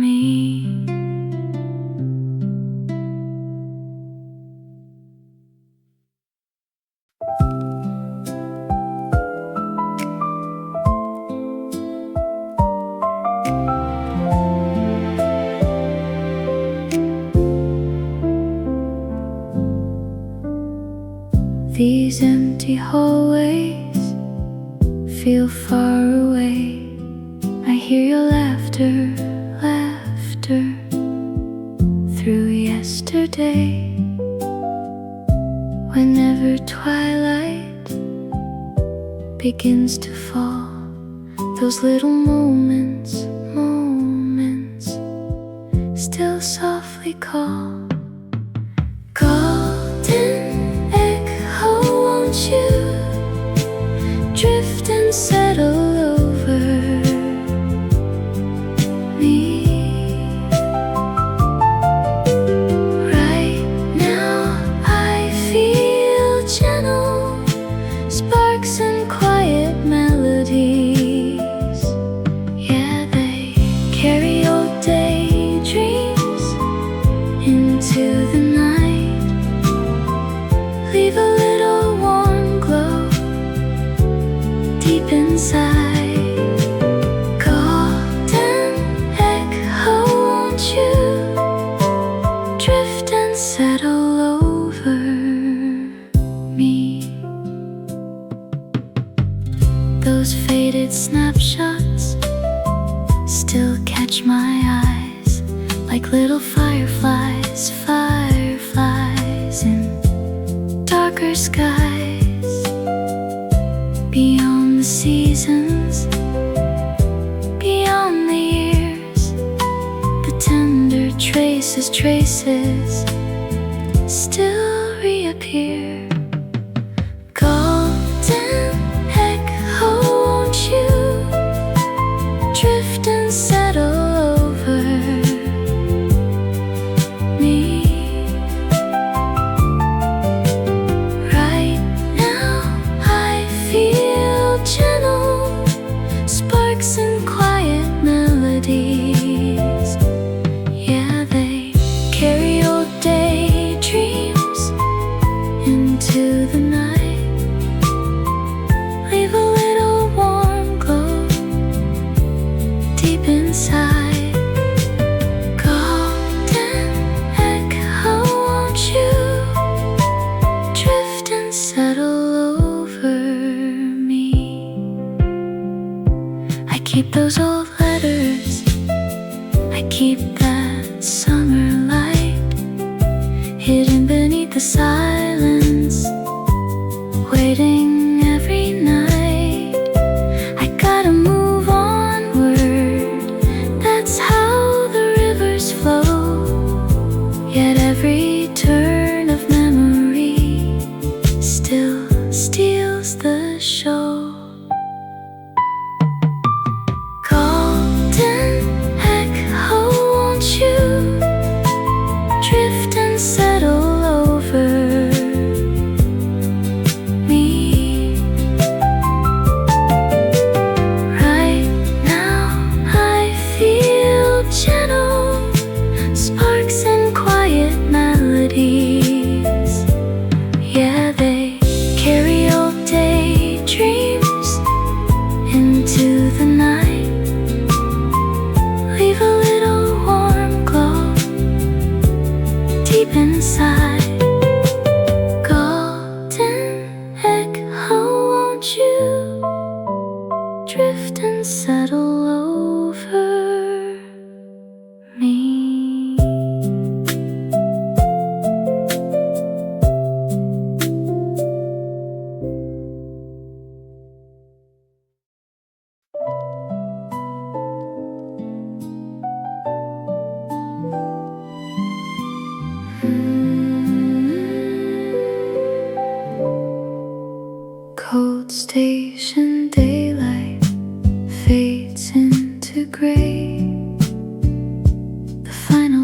Speaker 1: me. These empty hallways feel far away. I hear your laughter, laughter through yesterday. Whenever twilight begins to fall, those little moments, moments still softly call. Golden echo, won't you drift and settle over me? Right now I feel gentle sparks and quiet melodies. Yeah, they carry old daydreams into the night, leave a little warm glow deep inside. Golden echo, won't you drift and settle over me? Those faded snapshots still catch my eyes, like little fireflies, fireflies in darker skies. Beyond the seasons, beyond the years, the tender traces, traces still reappear. Golden echo, won't you drift and settle over me? Right now I feel gentle sparks and quiet melodies. Yeah, they carry old daydreams into the night, leave a little warm glow deep inside. Golden echo, won't you drift and settle over me? I keep those old letters, I keep that summer light hidden beneath the silence, waiting every night. I gotta move onward, that's how the rivers flow. Yet every turn of memory still steals the show. Golden echo, won't you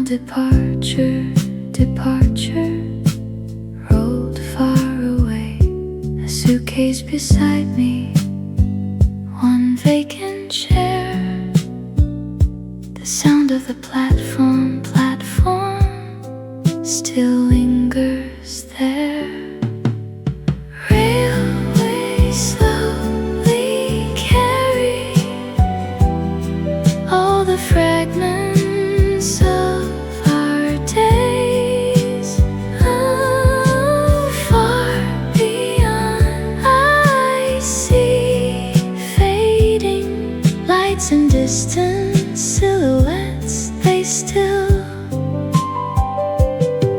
Speaker 1: departure, departure rolled far away. A suitcase beside me, one vacant chair. The sound of the platform, platform still lingers there. Railway slowly carry all the fragments of our days. Oh, far beyond I see fading lights and distant silhouettes. They still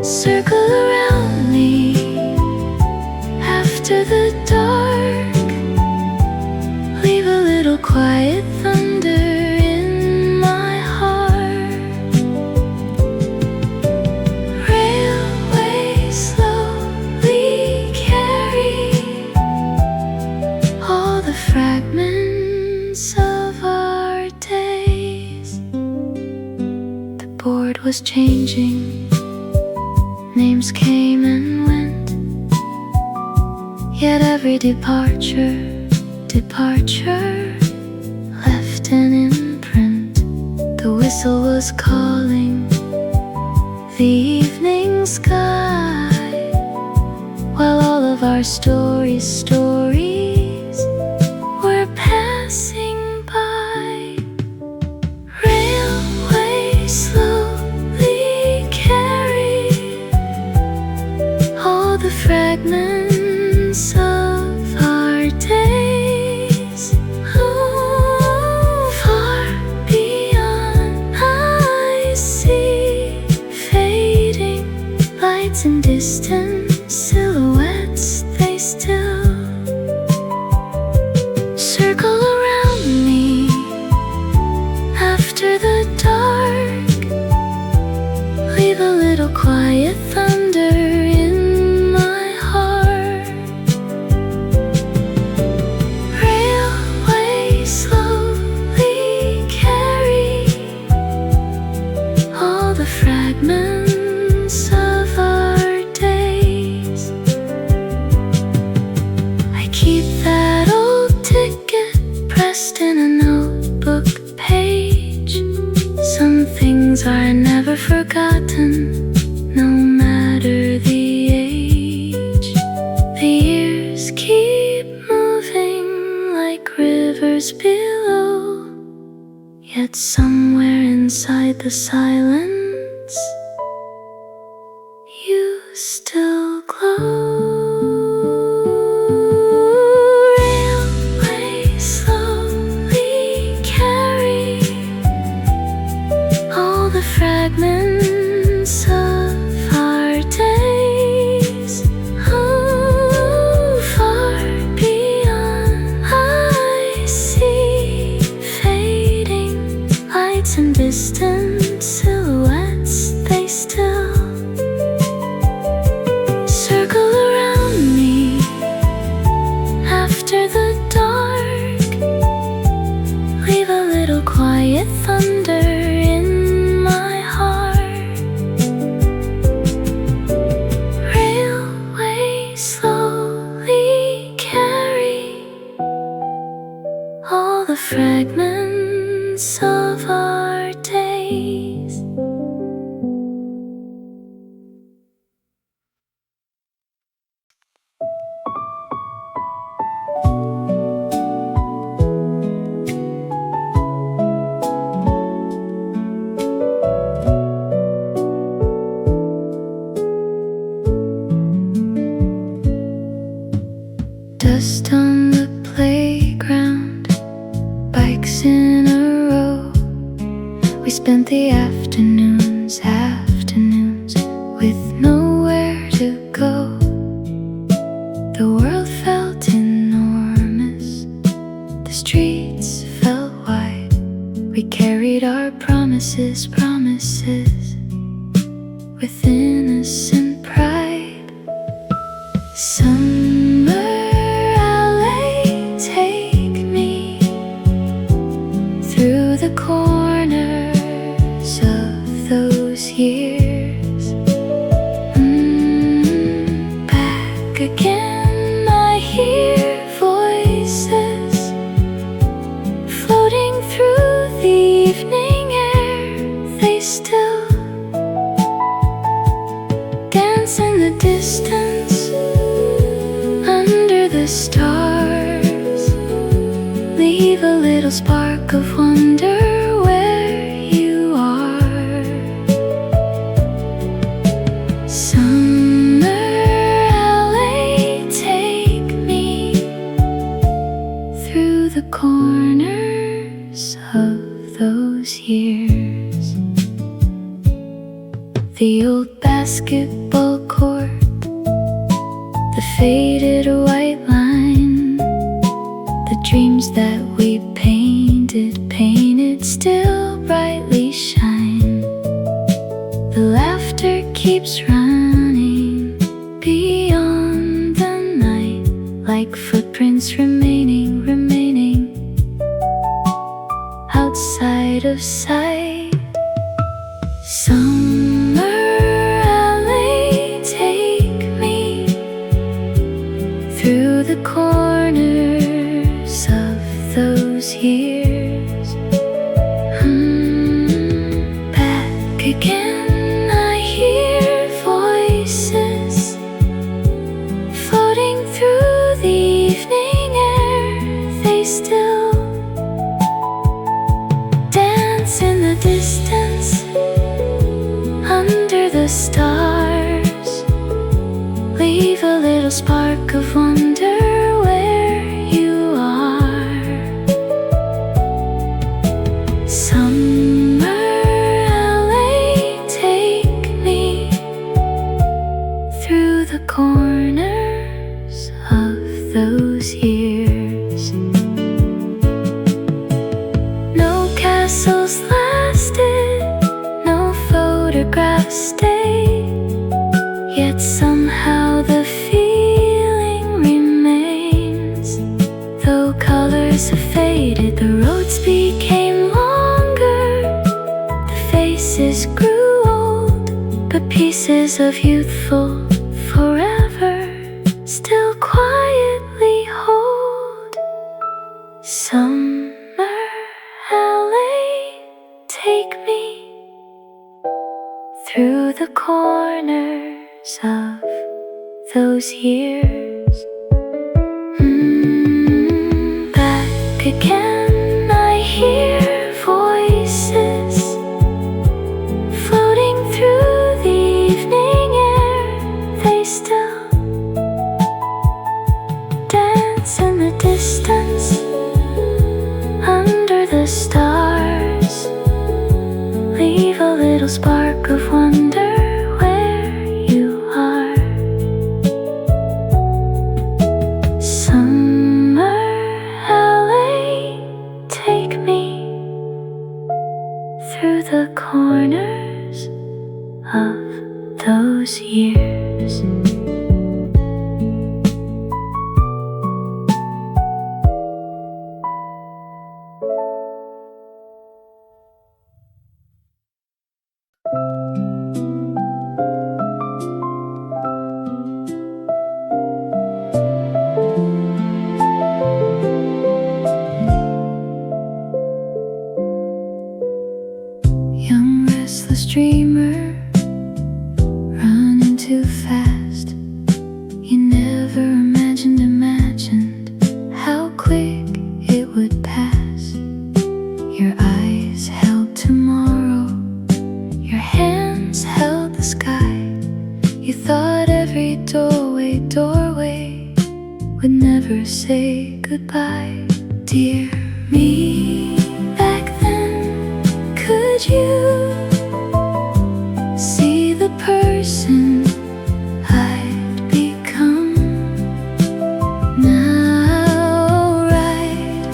Speaker 1: circle around me after the dark. Leave a little quiet thunder in my heart. Railways slowly carry all the fragments of our days. The board was changing, names came and went, yet every departure, departure left an imprint. The whistle was calling the evening sky, while all of our stories, stories were passing by. Railways slowly carry all the fragments of our days. Oh, far beyond I see fading lights and distant silhouettes. They still circle around me after the dark. Leave a little quiet thunder in my heart. Railways slowly carry all the fragments of our days. I keep that old ticket pressed in a notebook page. Some things are never forgotten, no matter the age. The years keep moving like rivers below, yet somewhere inside the silence you still glow. Railways slowly carry all the fragments of our days. Oh, far beyond I see fading lights and distant silhouettes. They still circle around me after the dark. Leave a little quiet thunder in my heart. Railways slowly carry all the fragments of our days. Dust on the playground, bikes in a row. We spent the afternoons, afternoons with nowhere to go. The world felt enormous, the streets felt wide. We carried our promises, promises with innocent pride. Summer alley, take me through the corners of those years. they still dance in the distance under the stars. Leave a little spark of wonder where you are. Summer LA, take me through the corners of those years. The old basketball court, the faded white line, the dreams that we painted still brightly shine. The laughter keeps running beyond the night, like footprints remaining outside of sight. Summer LA, take me through the corners of those years. Back again, I hear voices floating through the evening air. They still dance in the distance under the stars. Leave a little spark of wonder where you are. Summer LA, take me through the corners of those years. No castles lasted, no photographs stayed, yet somehow the feeling remains. Though colors have faded, the roads became longer, the faces grew old, but pieces of youthful forever still quietly hold. Summer LA, take me through the corners of those years. Back again, I hear voices floating through the evening air. They still dance in the distance under the stars. Leave a little spark of wonder where you are. Summer LA, take me through the corners of those years. Young restless dreamer, running too fast. You never imagined how quick it would pass. Your eyes held tomorrow, your hands held the sky. You thought every doorway would never say goodbye. Dear me, back then, could you see the person I'd become? Now right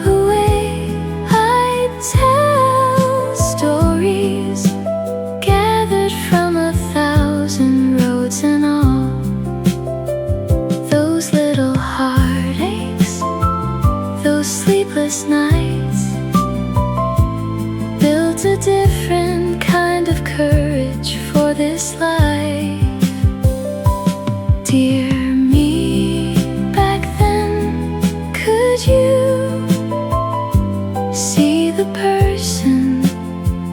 Speaker 1: away I'd tell stories gathered from 1,000 roads and all. Those little heartaches, those sleepless nights, built a different kind of courage for this life. Dear me, back then, could you see the person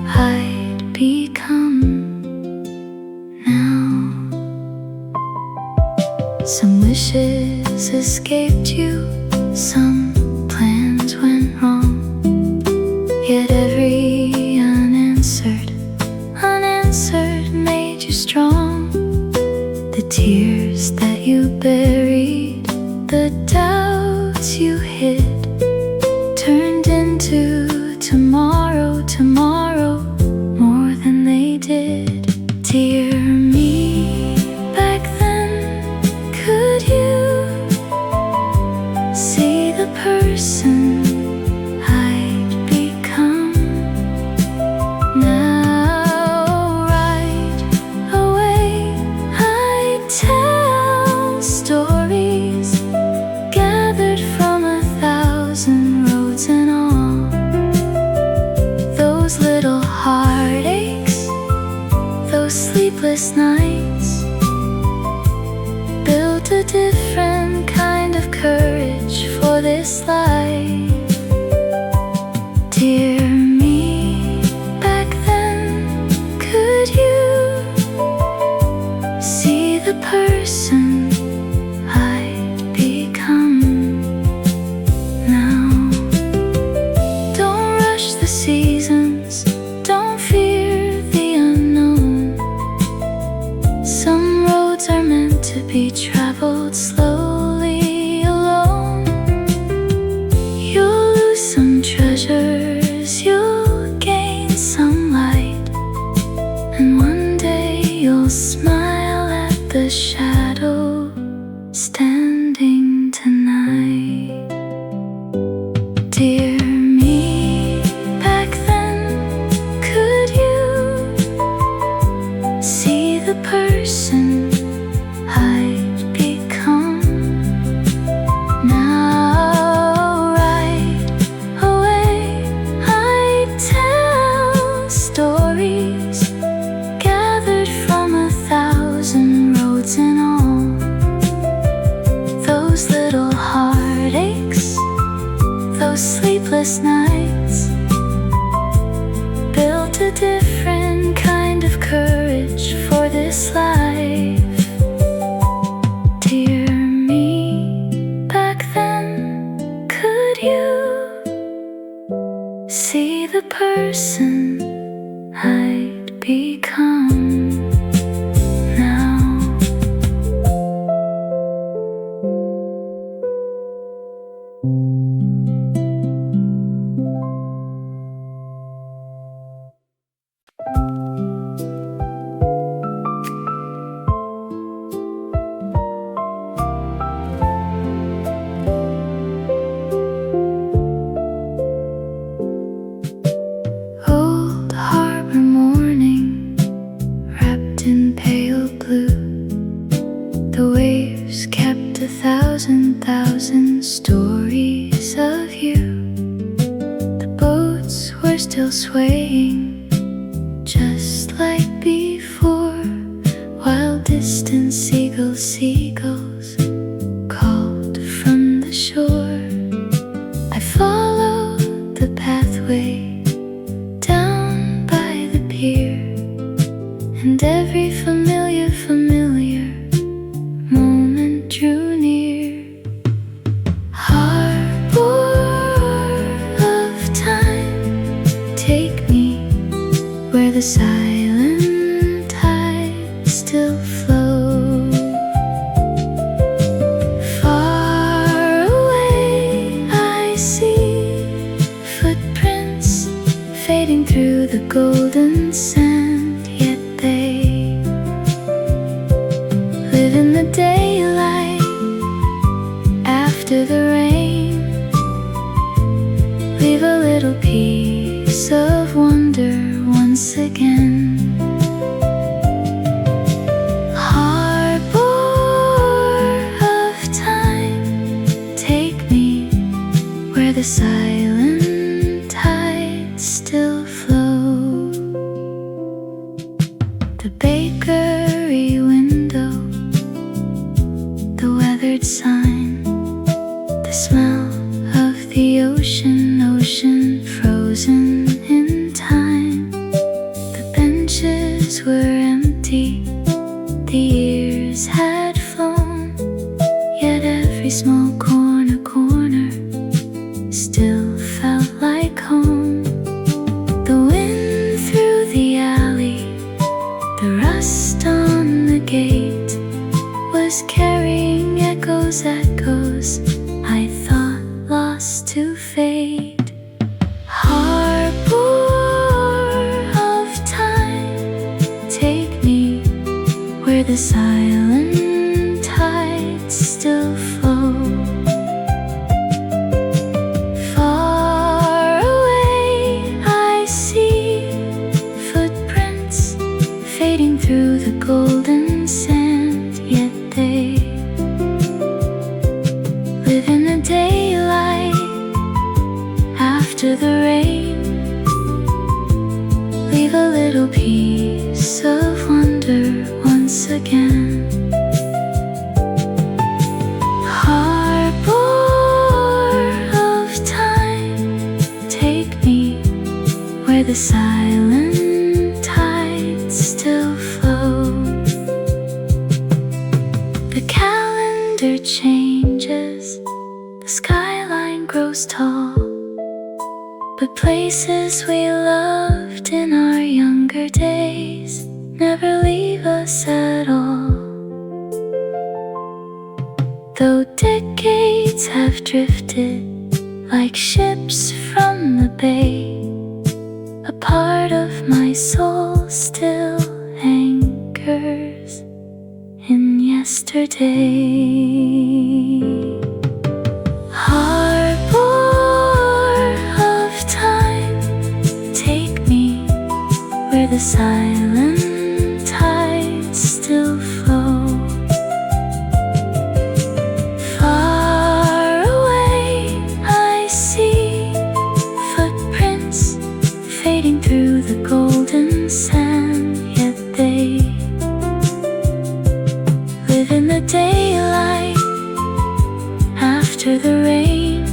Speaker 1: I'd wishes escaped you. Some plans went wrong, yet every unanswered made you strong. The tears that you buried, the doubts you hid, turned into tomorrow, more than they did. Dear me, back then, could you see the person I'd become? Now right away I tell stories gathered from 1,000 roads and all. Those little heartaches, those sleepless nights, built a different kind of courage for this life. Dear me, back then, could you see the person I'd become? Now, don't rush the seasons, don't fear the unknown. Some roads are meant to be traveled slowly alone. You'll lose some treasures, you'll gain some light, and one day you'll smile at the shadow standing tonight. Dear me, back then, could you see the person I'd become? Now right away I tell stories gathered from 1,000 roads and all. Those little heartaches, those sleepless nights, built a different kind of courage for this life. Dear me, back then, could you see the person I'd become? Now, old harbor morning, wrapped in pale blue, the waves kept 1,000 stories of you. The boats were still swaying, just like before, while distant seagulls called from the shore. I followed the pathway down by the pier, and every familiar moment drew near. Harbor of time, take me where the silent tides still flow. Far away I see footprints fading through the golden sand, yet they live in the daylight after the rain. Leave a little piece of wonder once again. Harbor of time, take me where the silent tides still flow. The bakery window, the weathered sign, the smell of the ocean frozen in time. The benches were empty, the years had flown, every small corner still felt like home. The wind through the alley, the rust on the gate was carrying echoes I thought lost to fate. Harbor of time, take me where the silent tides still flow. Far away I see footprints fading through the golden sand, yet they live in the daylight after the rain. Leave a little piece of wonder once again. Harbor of time, take me where the silent tides still flow. The calendar changes, the skyline grows tall, but places we loved in our younger days never leave us at all. Though decades have drifted like ships from the bay, a part of my soul still anchors in yesterday. Harbor of time, take me where the silent tides still flow. Far away I see footprints fading through the golden sand, yet they live in the daylight after the rain.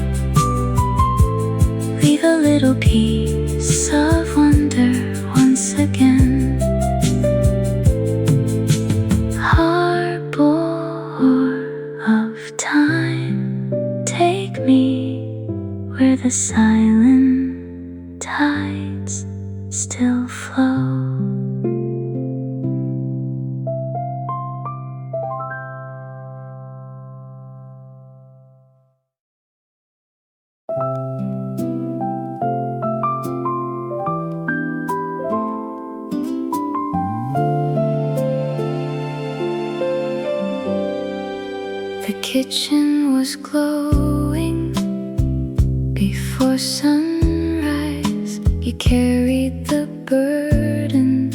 Speaker 1: Leave a little piece of wonder once again. Harbor of time, take me where the silent tides still flow. The kitchen was glowing before sunrise. You carried the burden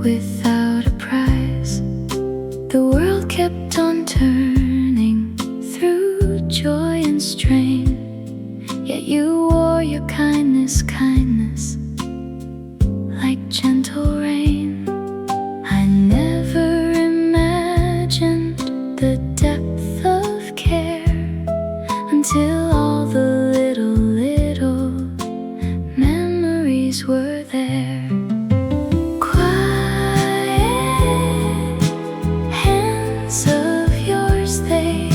Speaker 1: without a prize. The world kept on turning through joy and strain, yet you wore your kindness like gentle rain. I never imagined the depth of care until all the little memories were there. Quiet hands of yours, they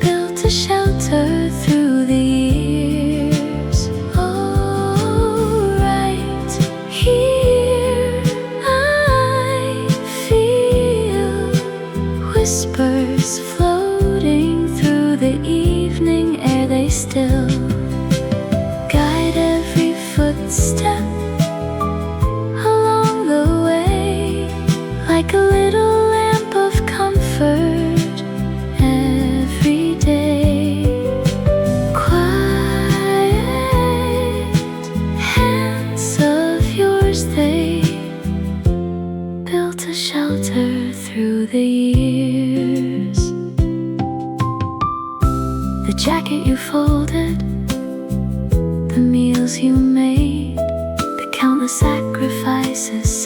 Speaker 1: built a shelter through the years. Oh, right here I feel whispers floating through the evening air. They still guide every footstep along the way, like a little lamp of comfort every day. Quiet hands of yours, they built a shelter through the years. The jacket you folded, the meals you made, the countless sacrifices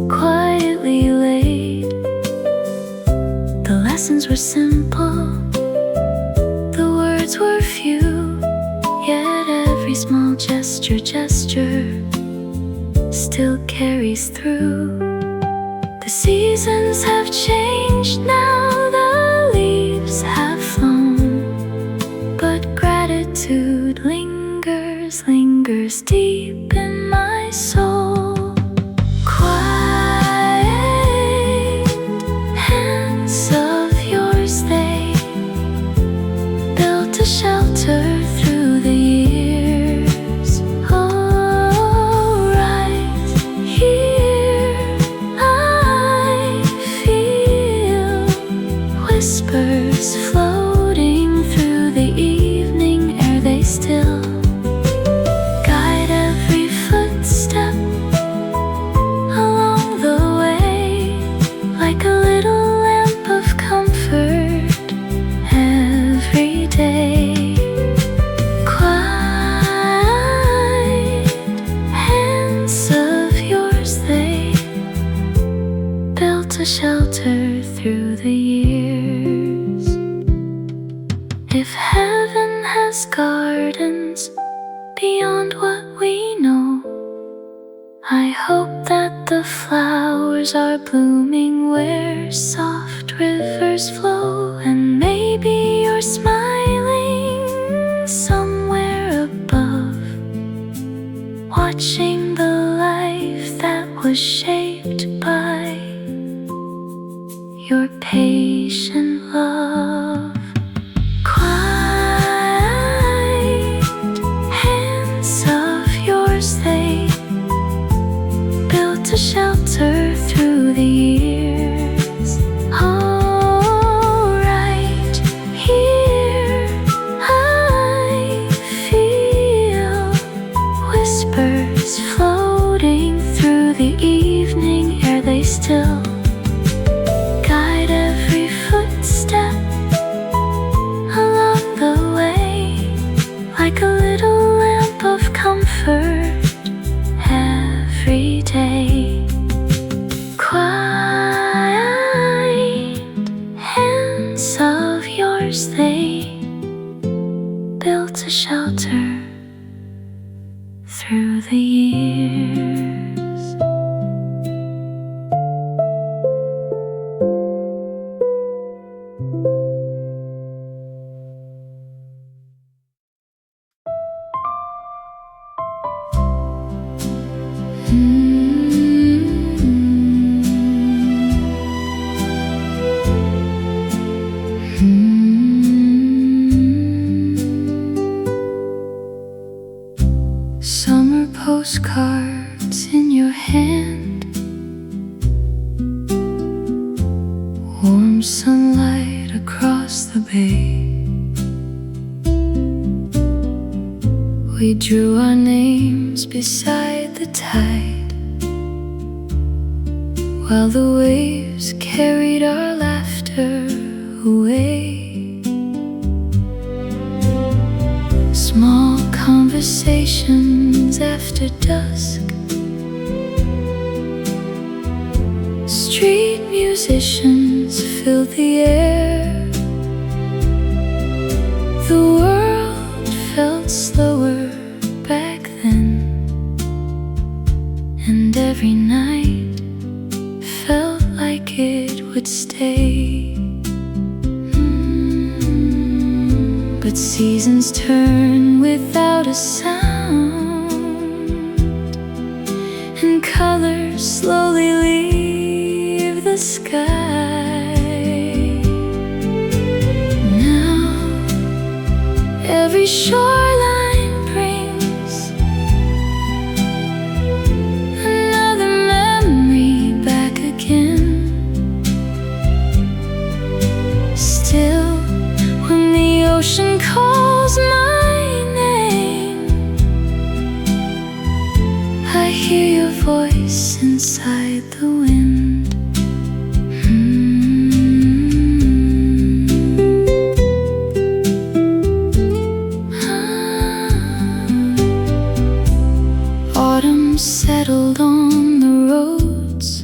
Speaker 1: quietly laid. The lessons were simple, the words were few, yet every small gesture still carries through. The seasons have changed now, the leaves have flown, but gratitude lingers, lingers deep in my soul. Quiet hands of yours, they built a shelter through the years. Oh, right here I feel whispers floating through the evening air. They still guide every footstep along the way, like a little lamp of comfort every day. Quiet hands of yours, they built a shelter through the years. If heaven has gardens beyond what we know, I hope that the flowers are blooming where soft rivers flow, and maybe you're smiling somewhere above, watching the life that was shaped by your patient love. Quiet hands of yours, they built a shelter through the years. Oh, right here I feel whispers floating through the evening air. They still guide every footstep along the way, like a little lamp of comfort every day. Quiet hands of yours, they built a shelter through the years. Summer postcards in your hand, warm sunlight across the bay. We drew our names beside the tide, while the waves carried our laughter away. Small conversations after dusk, street musicians filled the air. The world felt slower back then, and every night felt like it would stay. But seasons turn without a sound, and colors slowly leave the sky. Now every shoreline brings another memory back again. Still, when the ocean calls my name, I hear your voice inside the wind. Autumn settled on the roads,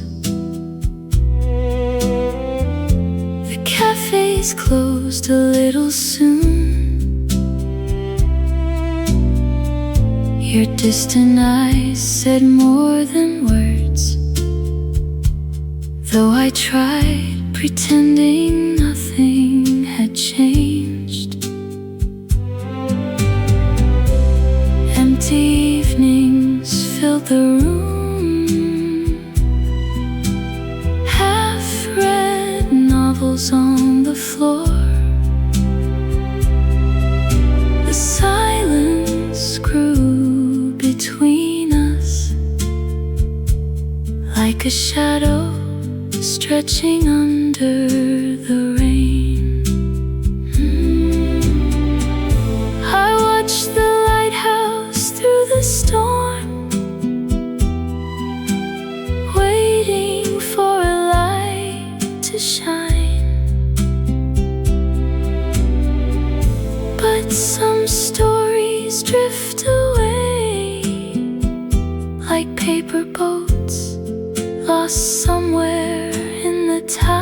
Speaker 1: the cafes closed a little soon. Your distant eyes said more than words. Though I tried pretending nothing had changed. Empty evenings filled the room. Half-read novels on the floor. The silence grew between us like a shadow stretching under the rain. I watched the lighthouse through the storm, waiting for a light to shine. But some stories drift away like paper boats lost somewhere in the tide.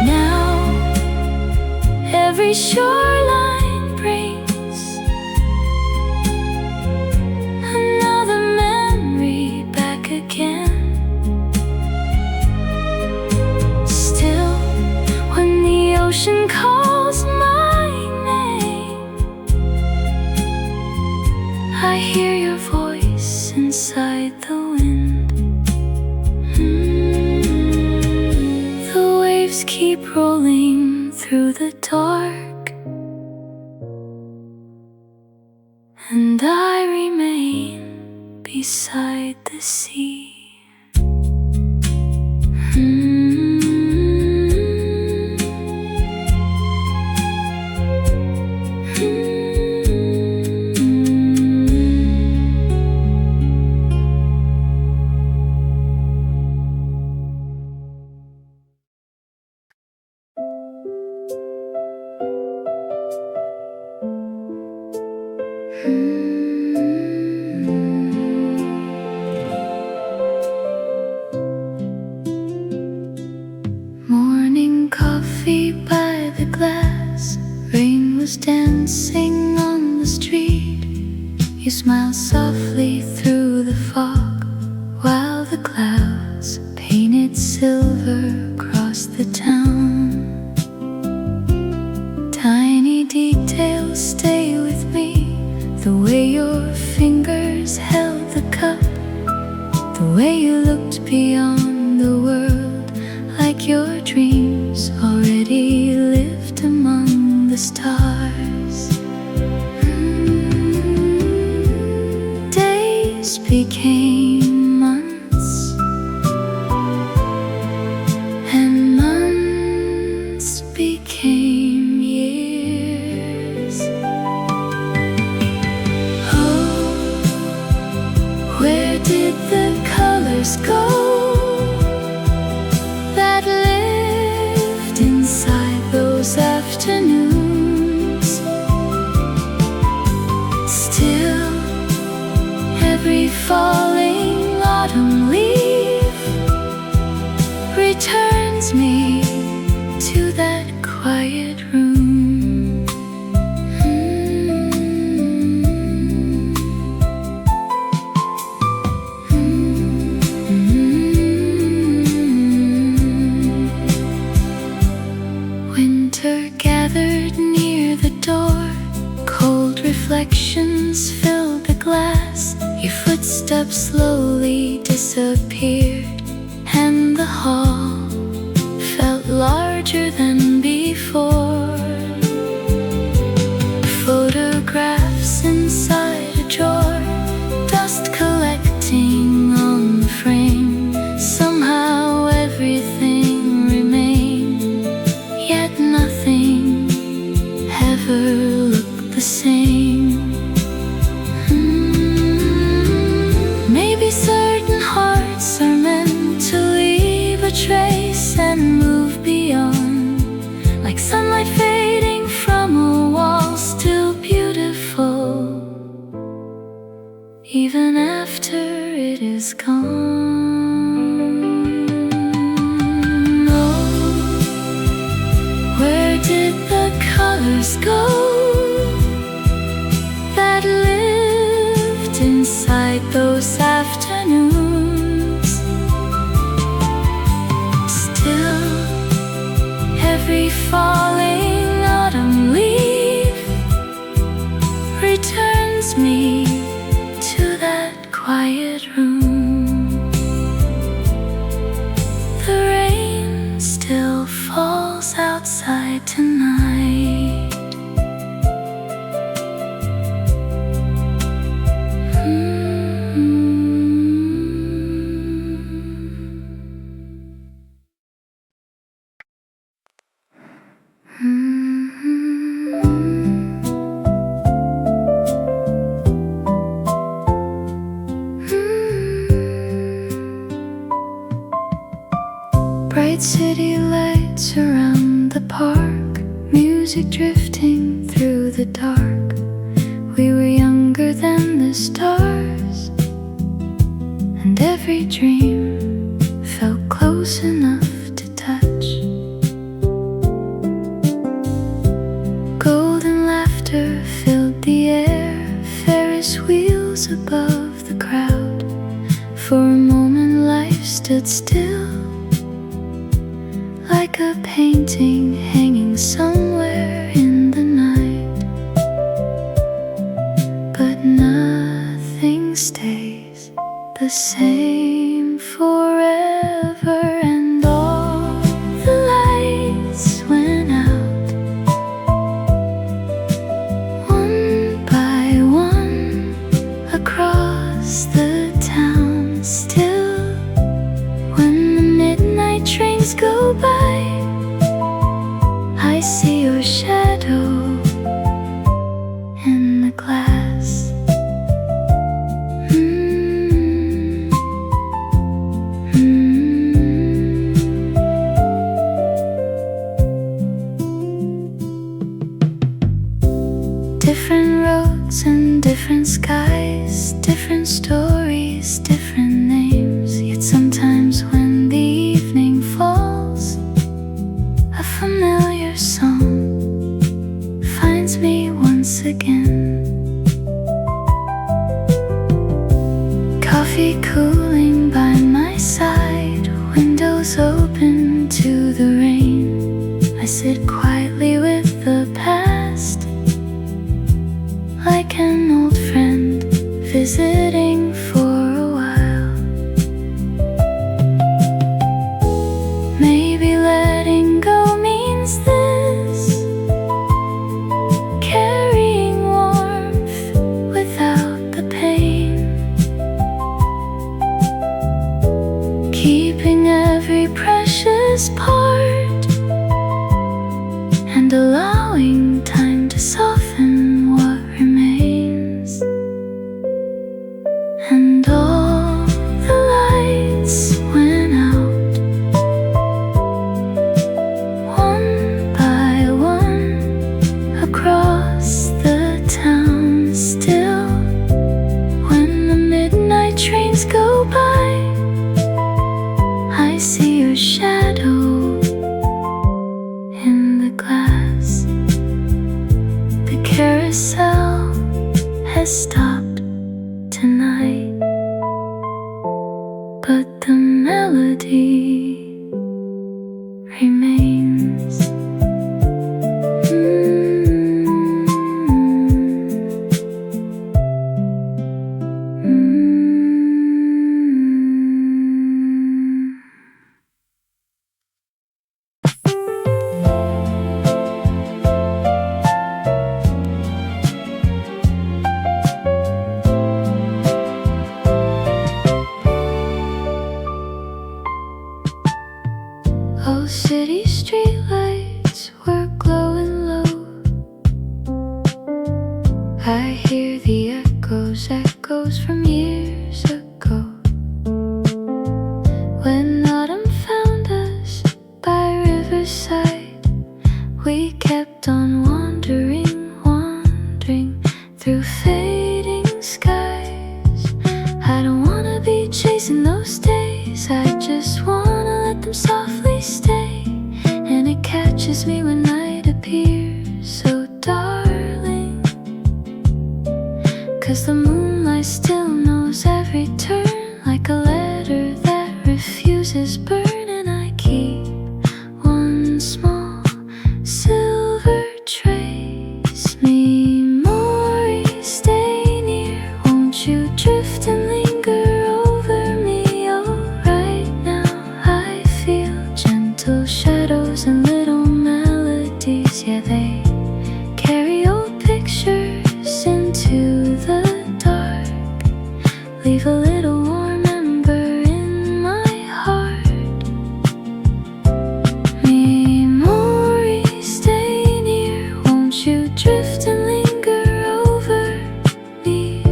Speaker 1: Now every shoreline brings another memory back again. Still, when the ocean calls my name, I hear your voice inside the wind. The waves keep rolling through the dark, and I remain beside the sea. Morning coffee by the glass. Rain was dancing on the street. You smiled softly through the fog while the clouds painted silver across the town. Tiny details stay with me. The way your fingers held the cup, the way you looked beyond the world, like your dreams already lived among the stars. Days became months, and months became years. Oh, where did the colors go that lived inside those afternoons? Still, every falling autumn leaf returns me to that quiet room. Winter gathered near the door. Cold reflections filled the glass. Your footsteps slowly disappeared, and the hall felt larger than before. Photographs inside a drawer, dust collecting on the frame. Somehow everything remained, yet nothing ever looked the same. Maybe certain hearts are meant to leave a trace and move beyond, like sunlight fading from a wall, still beautiful even after it is gone. Oh, where did the colors go that lived falling autumn leaf returns me to that quiet room. The rain still falls outside tonight. Bright city lights around the park, music drifting through the dark. We were younger than the stars, and every dream felt close enough to touch. Golden laughter filled the air, Ferris wheels above the crowd. For a moment life stood still, like a painting hanging somewhere in the night. But nothing stays the same forever, and all the lights went out, one by one, across the town. Still, when the midnight trains go by, I see your shadow in the glass. Different roads and different skies, different stories, different names. Yet sometimes when the evening falls, a familiar song finds me once again. Coffee cooling by my side, windows open to the rain. I sit quietly with the past, like an old friend visiting for a while. Maybe letting go means this, carrying warmth without the pain, keeping every precious part, and allowing time to soften what remains. And all the lights went out, one by one, across the town. Still, when the midnight trains go by, I see your shadow in the glass. The carousel has stopped tonight, but the melody remains. Old city streetlights were glowing low. I hear the echoes from years ago, when autumn found us by riverside. We kept on wandering through fading skies. I don't wanna be chasing those days, I just wanna let them softly stay. And it catches me when night appears, so darling, 'cause the moonlight still knows every turn, like a letter that refuses burn. And I keep one small melodies, yeah, they carry old pictures into the dark, leave a little warm ember in my heart. Memories stay near, won't you drift and linger over me?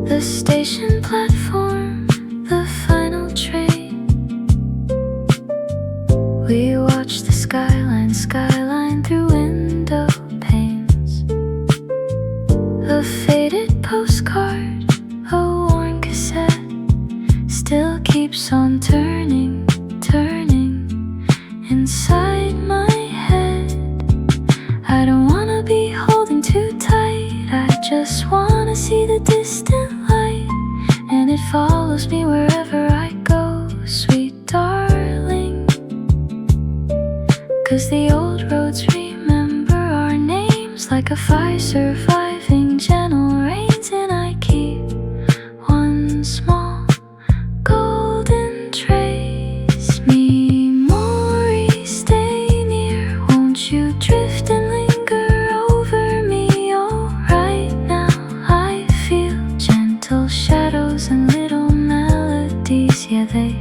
Speaker 1: The station platform, the final train. We watch the skyline through window panes. A faded postcard, a worn cassette, still keeps on turning inside my head. I don't wanna be holding too tight, I just wanna see the distant light, and it follows me wherever I go, sweet darling. 'Cause the old roads remember our names like a fire surviving gentle rains, and I keep one small golden trace. Memories stay near, won't you drift and linger over me? Oh, right now I feel gentle shadows and little melodies, yeah, they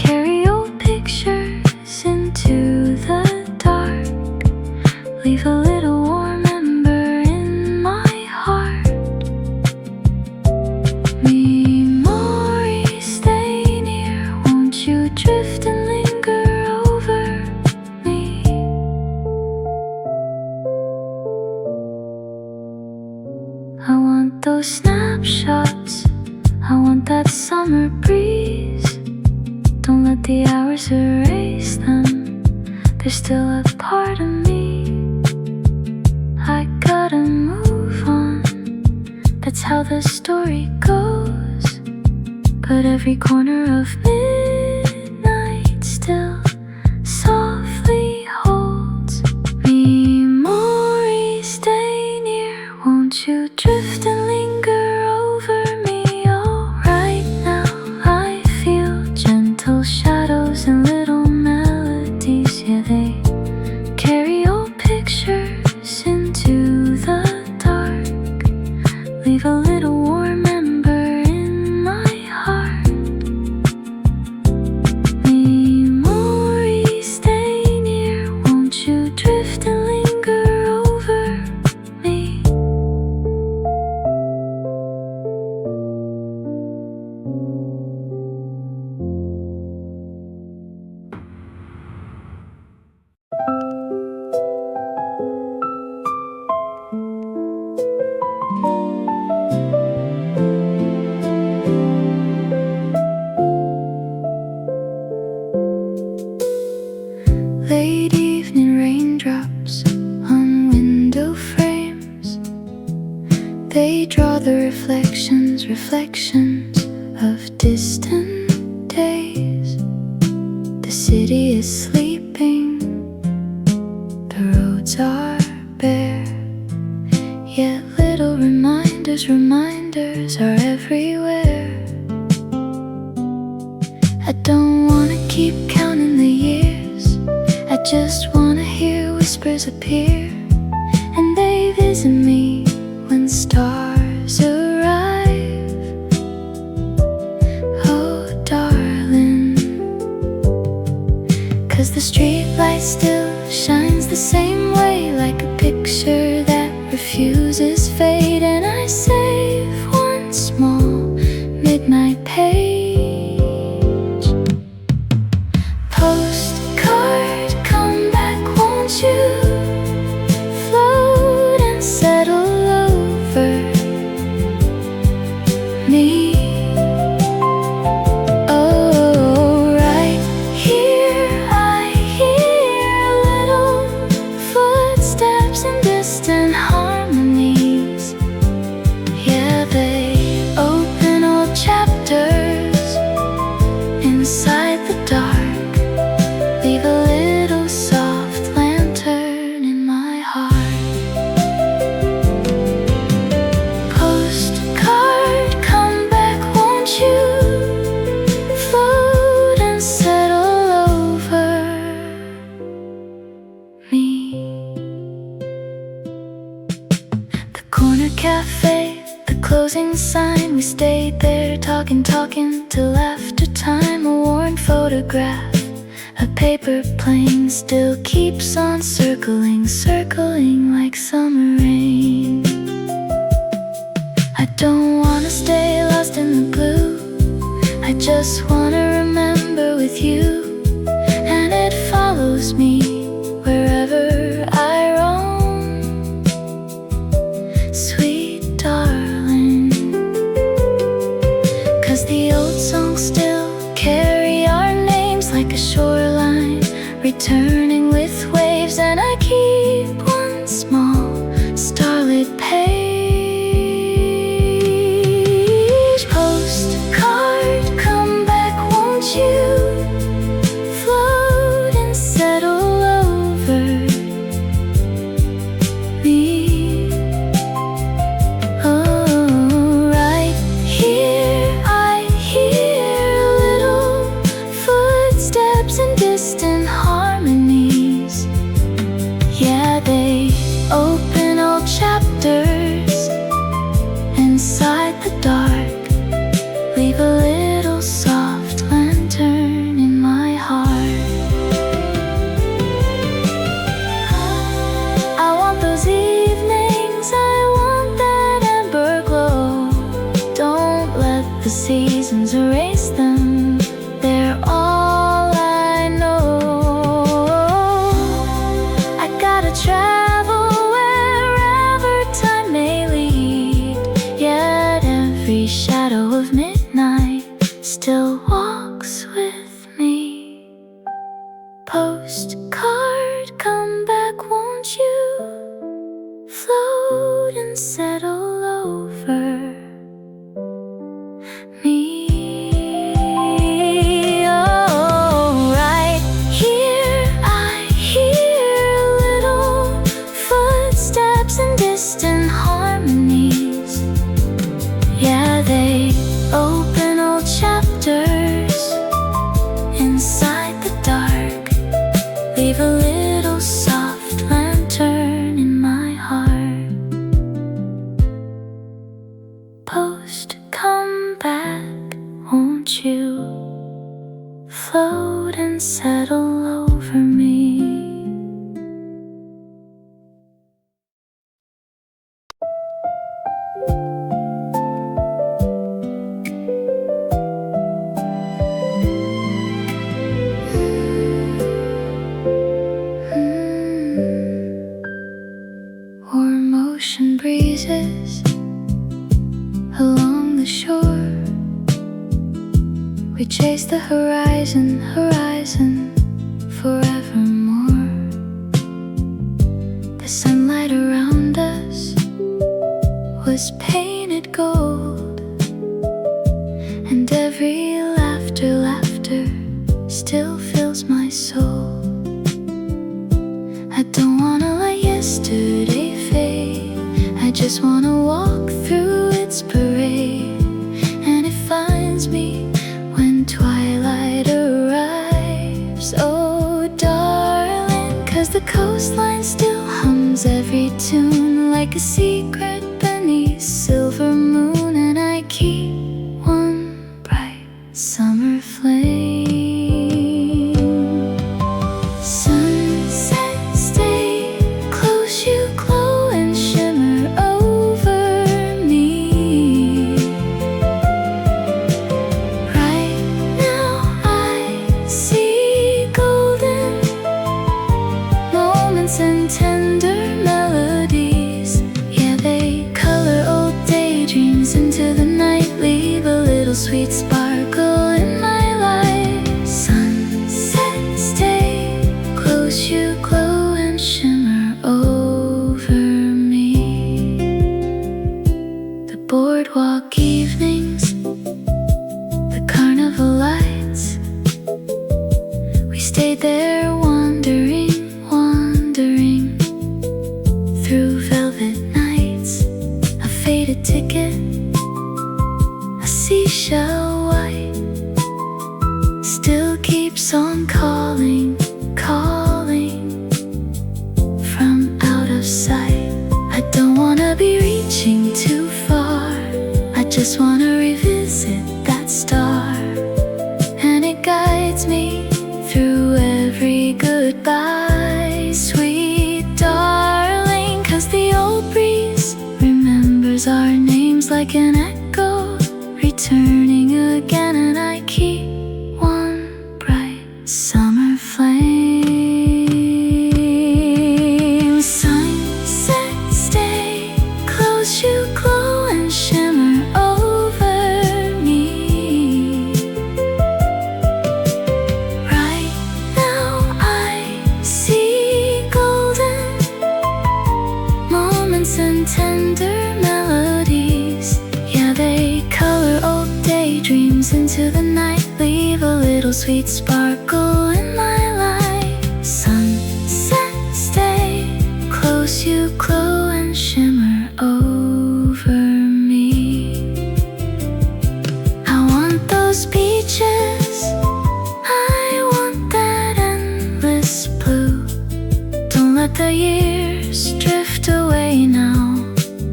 Speaker 1: carry old pictures into the dark, leave a little warm ember in my heart. Memories stay near, won't you drift and linger over me? I want those snapshots, I want that summer breeze. Don't let the hours erase them, there's still a part of me. I gotta move on, that's how the story goes. But every corner of midnight still softly holds. Memories stay near, won't you drift and linger over me? Oh, right now I feel gentle shadows and little melodies, yeah, they carry old pictures into the dark, leave a little warm ember in my heart. Memories stay near, won't you drift and linger over me? Late evening raindrops on window frames, they draw the reflections of distant days. The city is sleeping, the roads are bare, yet little reminders are everywhere. I don't wanna keep counting the years, I just wanna hear whispers appear, and they visit me when stars arrive. Oh, darling, 'cause the streetlight still shines the same way, like a picture that refuses fade, and I save one small midnight page. Postcard, come back, won't you? Float and settle over me. Oh, right here I hear little footsteps and distant harmonies. Yeah, they open old chapters inside the dark, leave a little soft lantern in my heart. Postcard, come back, won't you? after time, a worn photograph, a paper plane still keeps on circling, circling like summer rain. I don't wanna stay lost in the blue, I just wanna remember with you. And it follows me wherever I roam, sweet darling. 'Cause the old songs still carry our names like a shoreline, returning with waves. And I keep one small starlit page. Postcard, come back, won't you? Float and settle over me. Oh, right here I hear little footsteps and distant harmonies. Yeah, they open old chapters inside the dark, leave a little soft lantern in my heart. I want those evenings, I want that amber glow. Don't let the seasons erase them, they're all I know. I gotta travel wherever time may lead, yet every shadow of midnight still walks with me. Postcard, come back, won't you? Float and settle over me. Oh, right here I hear little footsteps and distant harmonies. Yeah, they open old chapters inside the dark, leave a little soft lantern in my heart. Post, come back, won't you? Float and settle over me. Warm ocean breezes along the shore, we chase the horizon, horizon forevermore. The sunlight around us was painted gold, and every laughter, laughter still fills my soul. I don't wanna let yesterday fade, I just wanna walk through its parade. And it finds me when twilight arrives. Oh darling, 'cause the coastline still hums every tune like a secret beneath silver moon. And I keep one bright summer flame. Sunsets stay close, you glow and shimmer over me. Right now I see golden moments and tender melodies. Yeah, they color old daydreams into the night, leave a little sweet sparkle in my life. Sunsets stay close, you glow and shimmer over me. The boardwalk evenings, the carnival lights, we stayed there wandering, wandering through velvet nights. A faded ticket, a seashell white, still keeps on calling, calling from out of sight. I don't wanna be reaching too far, I just wanna revisit that star. night, leave a little sweet sparkle in my life. Sunset, stay close, you glow and shimmer over me. I want those beaches, I want that endless blue. Don't let the years drift away now,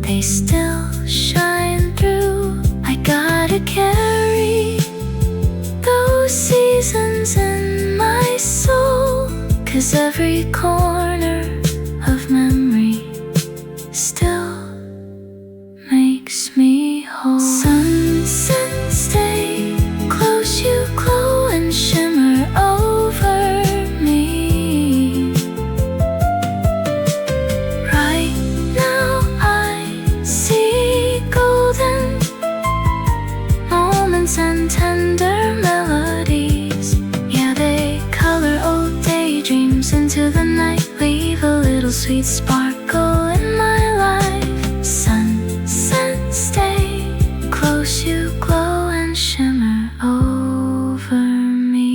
Speaker 1: they still shine through. I gotta carry those seasons in my soul, 'cause every corner of memory still makes me whole. Sunset, stay close, you glow and shimmer over me. Right now I see golden moments and tender melodies. Yeah, they color old daydreams into the night, leave a little sweet sparkle in my life. Sunset, stay close, you glow and shimmer over me.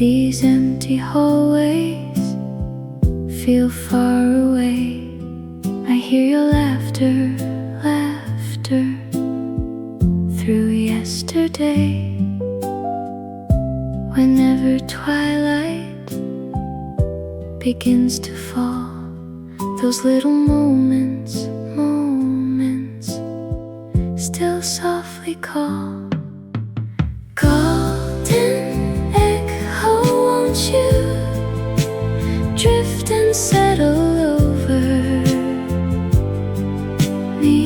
Speaker 1: These empty hallways feel far away. I hear your laughter, laughter through yesterday. Whenever twilight begins to fall, those little moments, moments still softly call. Golden won't you drift and settle over me?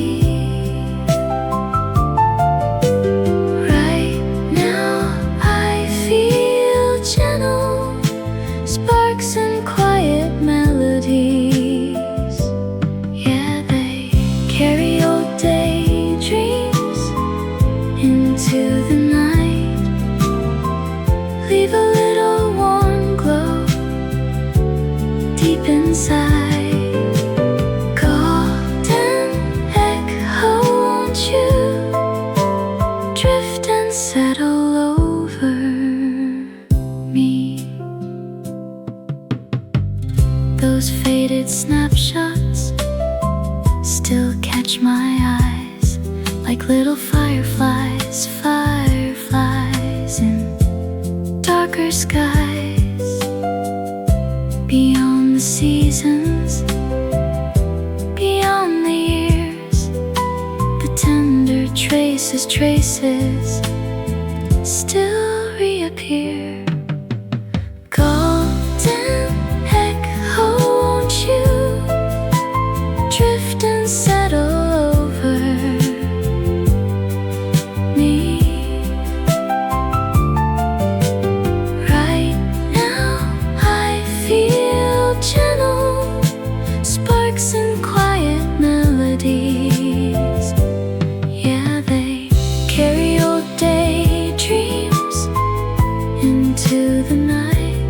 Speaker 1: Right now I feel gentle sparks and quiet melodies. Yeah, they carry old daydreams into the night, leave a little warm glow deep inside. Golden echo, won't you drift and settle over me? Those faded snapshots still catch my eyes, like little fireflies, fireflies in darker skies. Beyond the seasons, beyond the years, the tender traces, traces still reappear. Golden echo, won't you drift and settle over me? Right now I feel gentle sparks and quiet melodies. Yeah, they carry old daydreams into the night,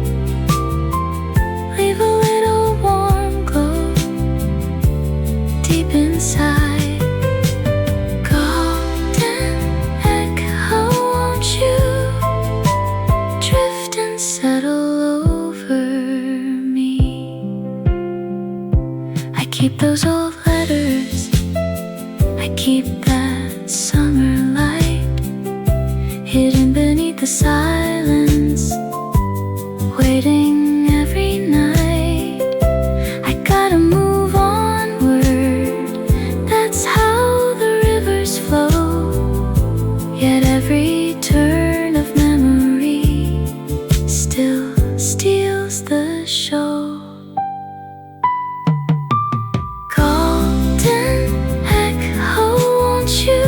Speaker 1: leave a little warm glow deep inside. Golden echo, won't you drift and settle over me? I keep those old letters, I keep that summer light hidden beneath the silence, waiting every night. I gotta move onward, that's how the rivers flow. Yet every turn of memory still steals the show. Golden echo, won't you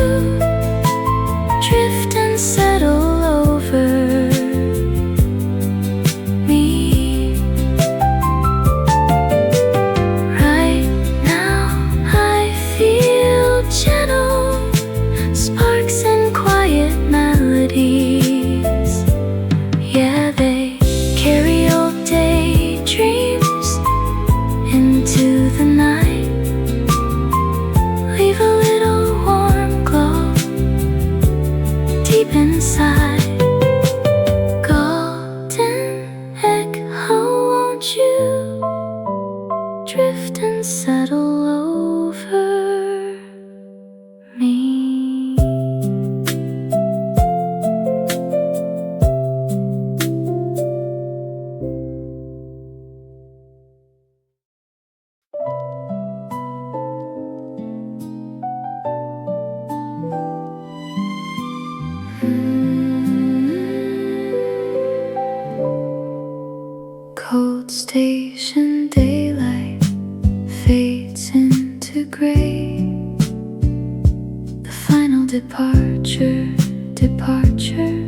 Speaker 1: departure, departure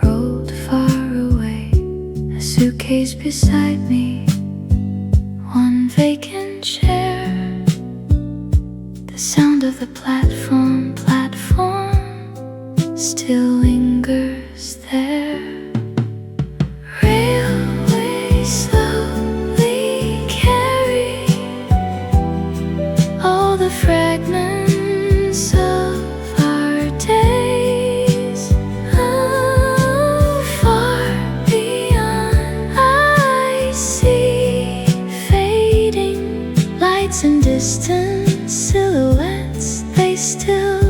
Speaker 1: rolled far away. A suitcase beside me, one vacant chair. The sound of the platform, platform still lingers there. Railway slowly carry all the fragments of our days. Oh, far beyond I see fading lights and distant silhouettes. They still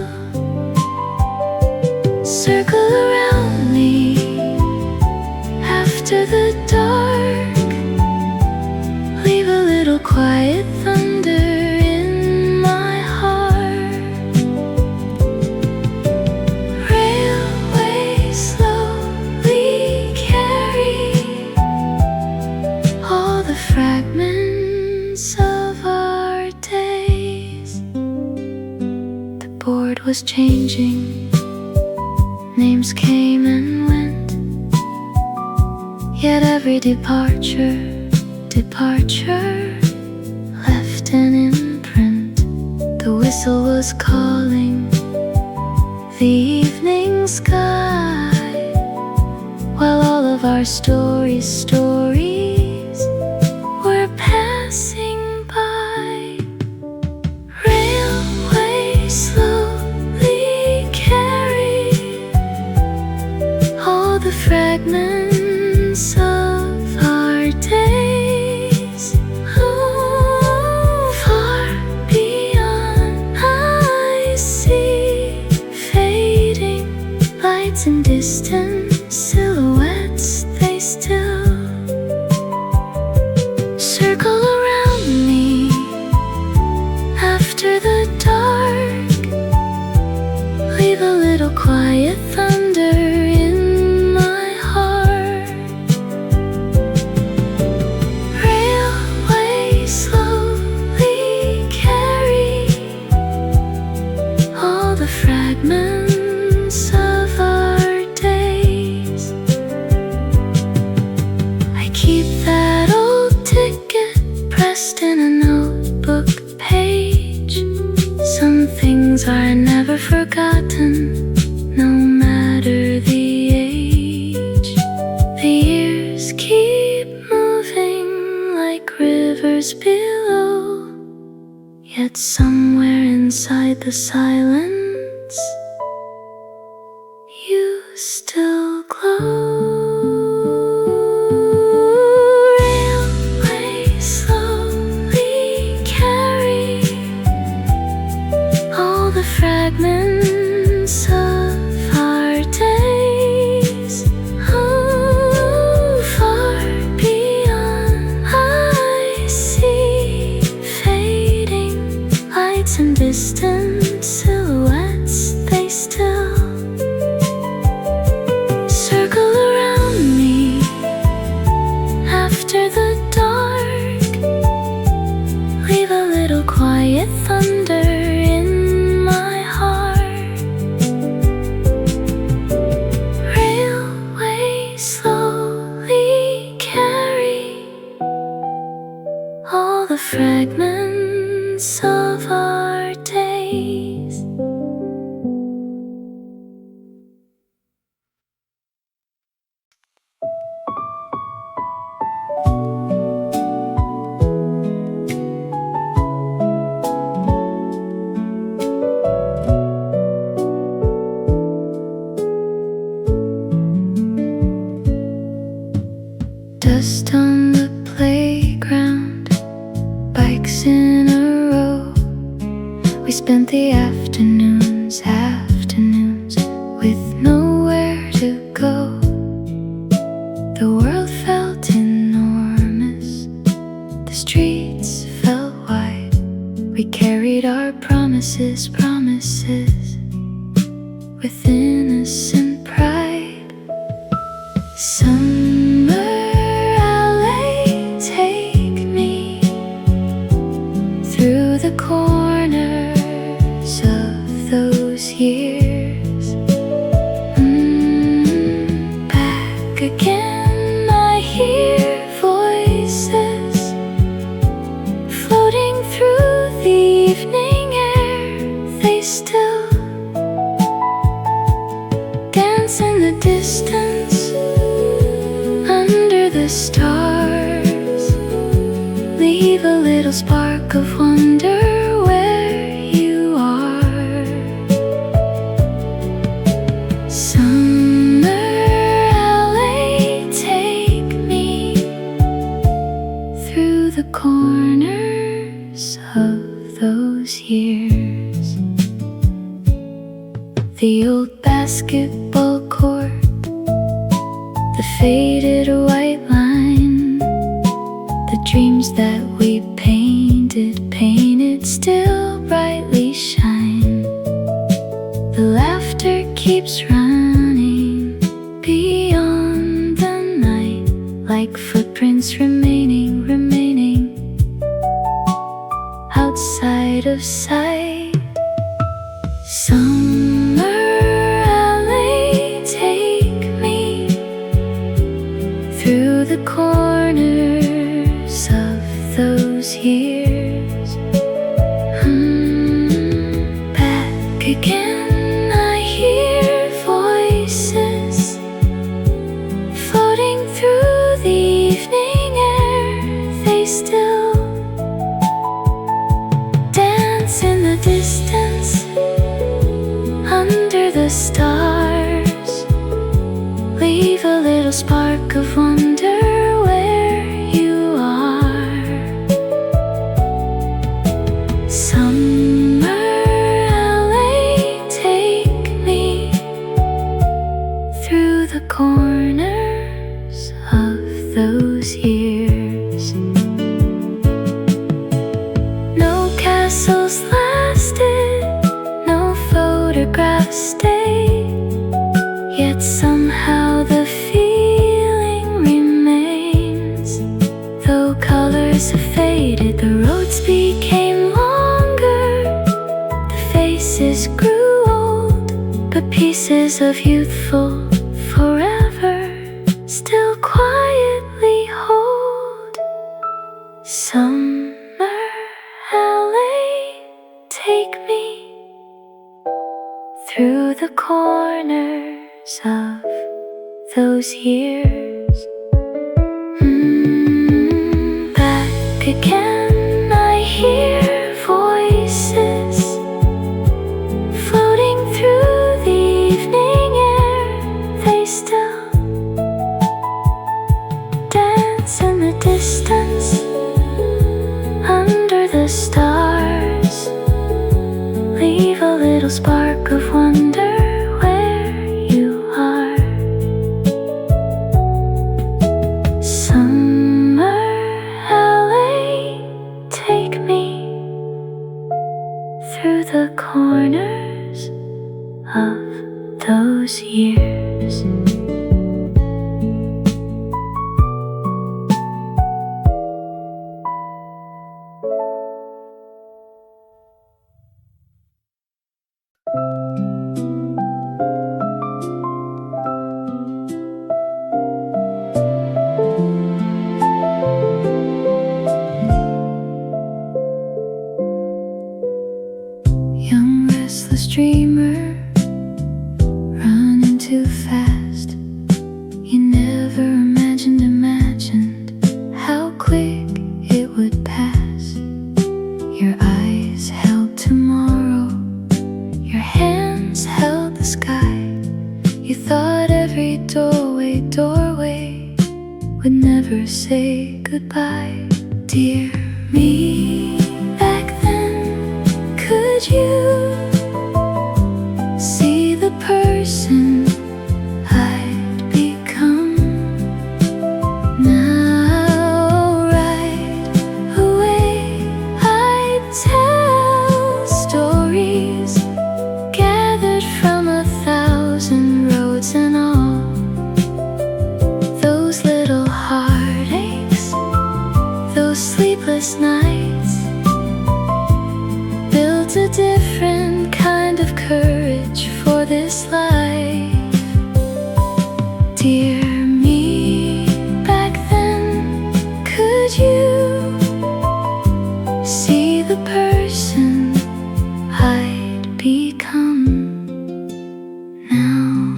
Speaker 1: circle around me after the dark. Leave a little quiet thunder in my heart. Railways slowly carry all the fragments of our days. The board was changing, names came and went, yet every departure, departure left an imprint. The whistle was calling the evening sky, while all of our stories, stories were passing by. Railways slowly carry all the fragments of our days. Oh, far beyond I see fading lights and distant silhouettes. They still circle around me after the dark. Leave a little quiet thunder in my heart. Railways slowly carry all the fragments of our days. I keep that old ticket pressed in a notebook page. Some things are never forgotten, no matter the age. The years keep moving like rivers below, yet somewhere inside the silence you still glow. Railways slowly carry all the fragments of our days. Oh, far beyond I see fading lights and distant silhouettes. They still circle around me after the dark. Leave a little quiet thunder in my heart. Railways slowly carry all the fragments of our days. Dust on the playground, bikes in a row. We spent the afternoons, afternoons with nowhere to go. The world felt enormous, the streets felt wide. We carried our promises, promises with innocent pride. Summer alley, take me through the corners of those years. little spark of wonder where you are. Summer LA, take me through the corners of those years. The old basketball court, the faded white line, the dreams that we painted still brightly shine. The laughter keeps running beyond the night, like footprints remaining outside of sight. Summer LA, take me through the corners of those years. Back again, I hear voices floating through the evening air. They still dance in the distance under the stars. Leave a little spark of wonder where you are. Summer LA, take me through the corners of those years. No castles lasted, no photographs stayed, yet somehow the feeling remains. Though colors have faded, the roads became longer, the faces grew old, but pieces of youthful forever still quietly hold. Summer LA, take me through the corners of those years. Back again, I hear voices floating through the evening air. They still dance in the distance under the stars. Leave a little spark of wonder where you are. Summer LA, take me through the corners of those years. Young restless dreamer, running too fast. You never imagined how quick it would pass. Your eyes held tomorrow, your hands held the sky. You thought every doorway would never say goodbye. Dear me, back then, could you see the person I'd become? Now right away I'd tell stories gathered from 1,000 roads and all. Those little heartaches, those sleepless nights, built a different kind of courage for this life. Dear me, back then, could you see the person I'd become now?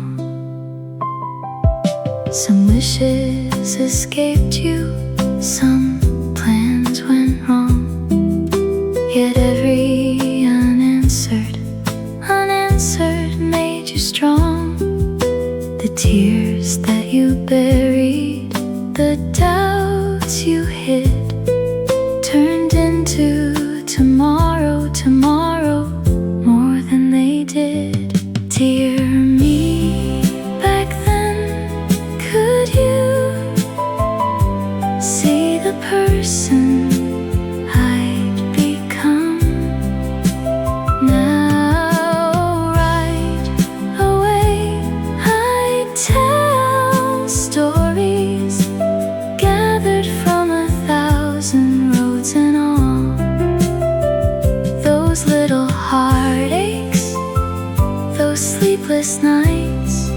Speaker 1: Some wishes escaped you, some plans went wrong. strong. The tears that you buried, the doubts you hid, turned into tomorrow, tomorrow, more than they did. Dear me, back then, could you see the person I'd become? Now right away I tell stories gathered from 1,000 roads and all. Those little heartaches, those sleepless nights,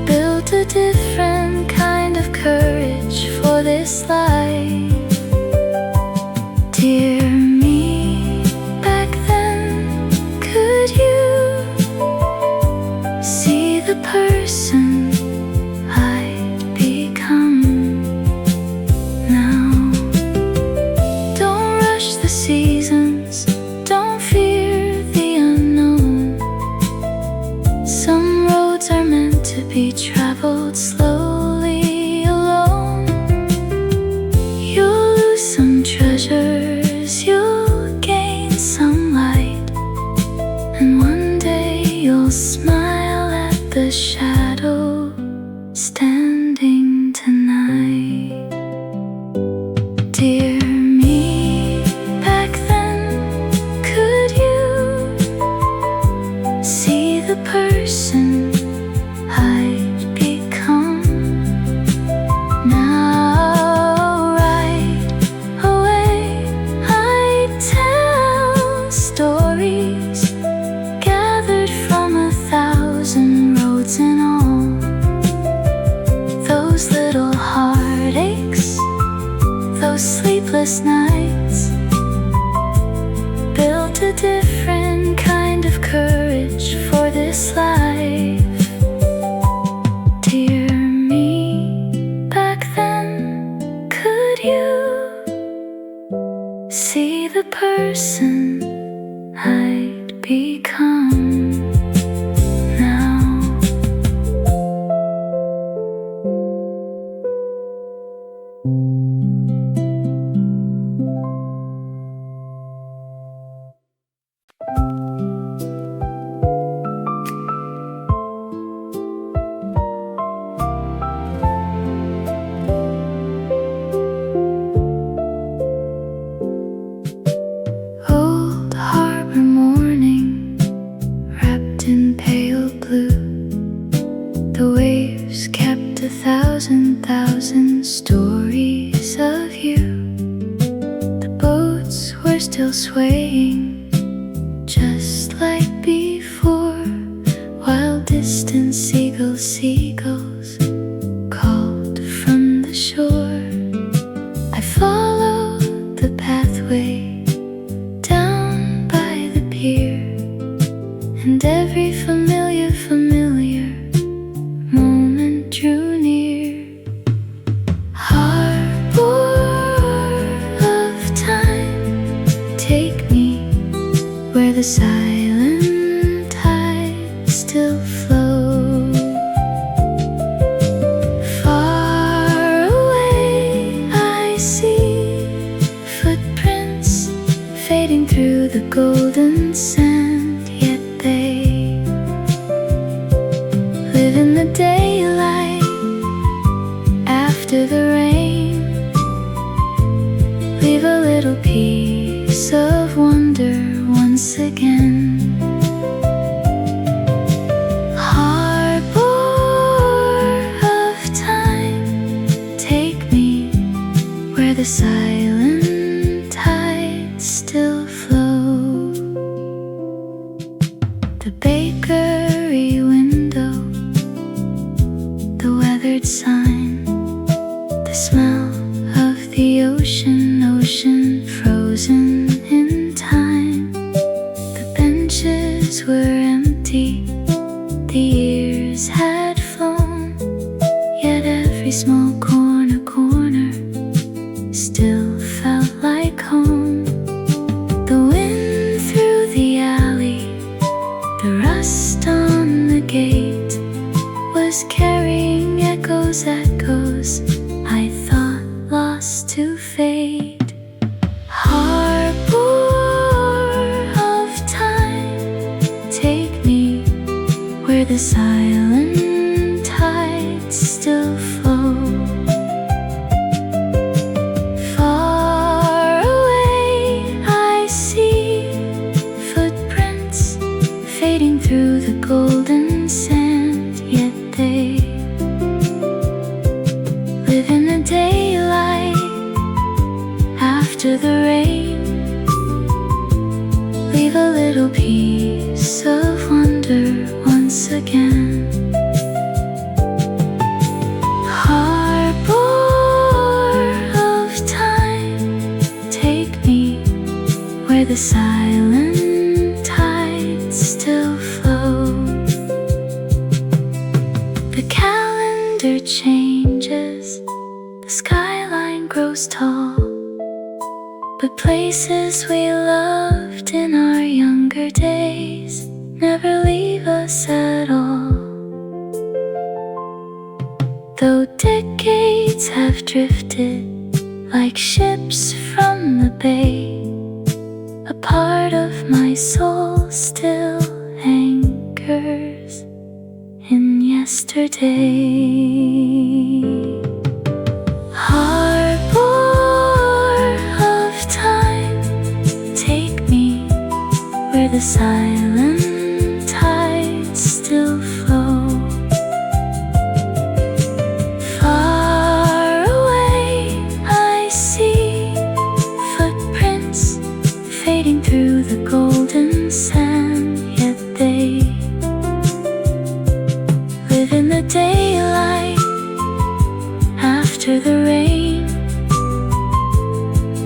Speaker 1: built a different kind of courage for this life. Dear me, back then, could you see the person I'd become? Now, don't rush the seasons, don't fear the unknown. Some roads are meant to be traveled slowly alone. You'll lose some treasures, you'll gain some light, and one day you'll smile at the shadow standing tonight. Dear me, back then, could you see the person I'd become? Now right away I tell stories gathered from 1,000 roads and all. Those little heartaches, those sleepless nights, built a different kind of courage for this life. Dear me, back then, could you see the person I'd become? Now, old harbor morning, wrapped in pale blue, the waves kept 1,000 stories of you. The boats were still swaying, just like before, while distant seagulls called from the shore. I followed the pathway down by the pier, and every familiar moment drew near. Harbor of time, take me where the silent tides still flow. Far away I see footprints fading through the golden sand, yet they live in the daylight after the rain. Leave a little piece of wonder once again. Harbor of time, take me where the silent tides still flow. The bakery window, the weathered sign, the smell of the ocean frozen in time. The benches were empty, the years had flown, yet every small corner still felt like home. The wind through the alley, the rust on the silent tides still flow. Far away I see footprints fading through the golden sand, yet they live in the daylight after the rain. Leave a little piece of wonder once again. Harbor of time, take me where the silent tides still flow. The calendar changes, the skyline grows tall, but places we loved in our younger days never leave us at all. Though decades have drifted like ships from the bay, a part of my soul still anchors in yesterday. Harbor of time, take me where the silent tides still flow. Far away I see footprints fading through the golden sand, yet they live in the daylight after the rain.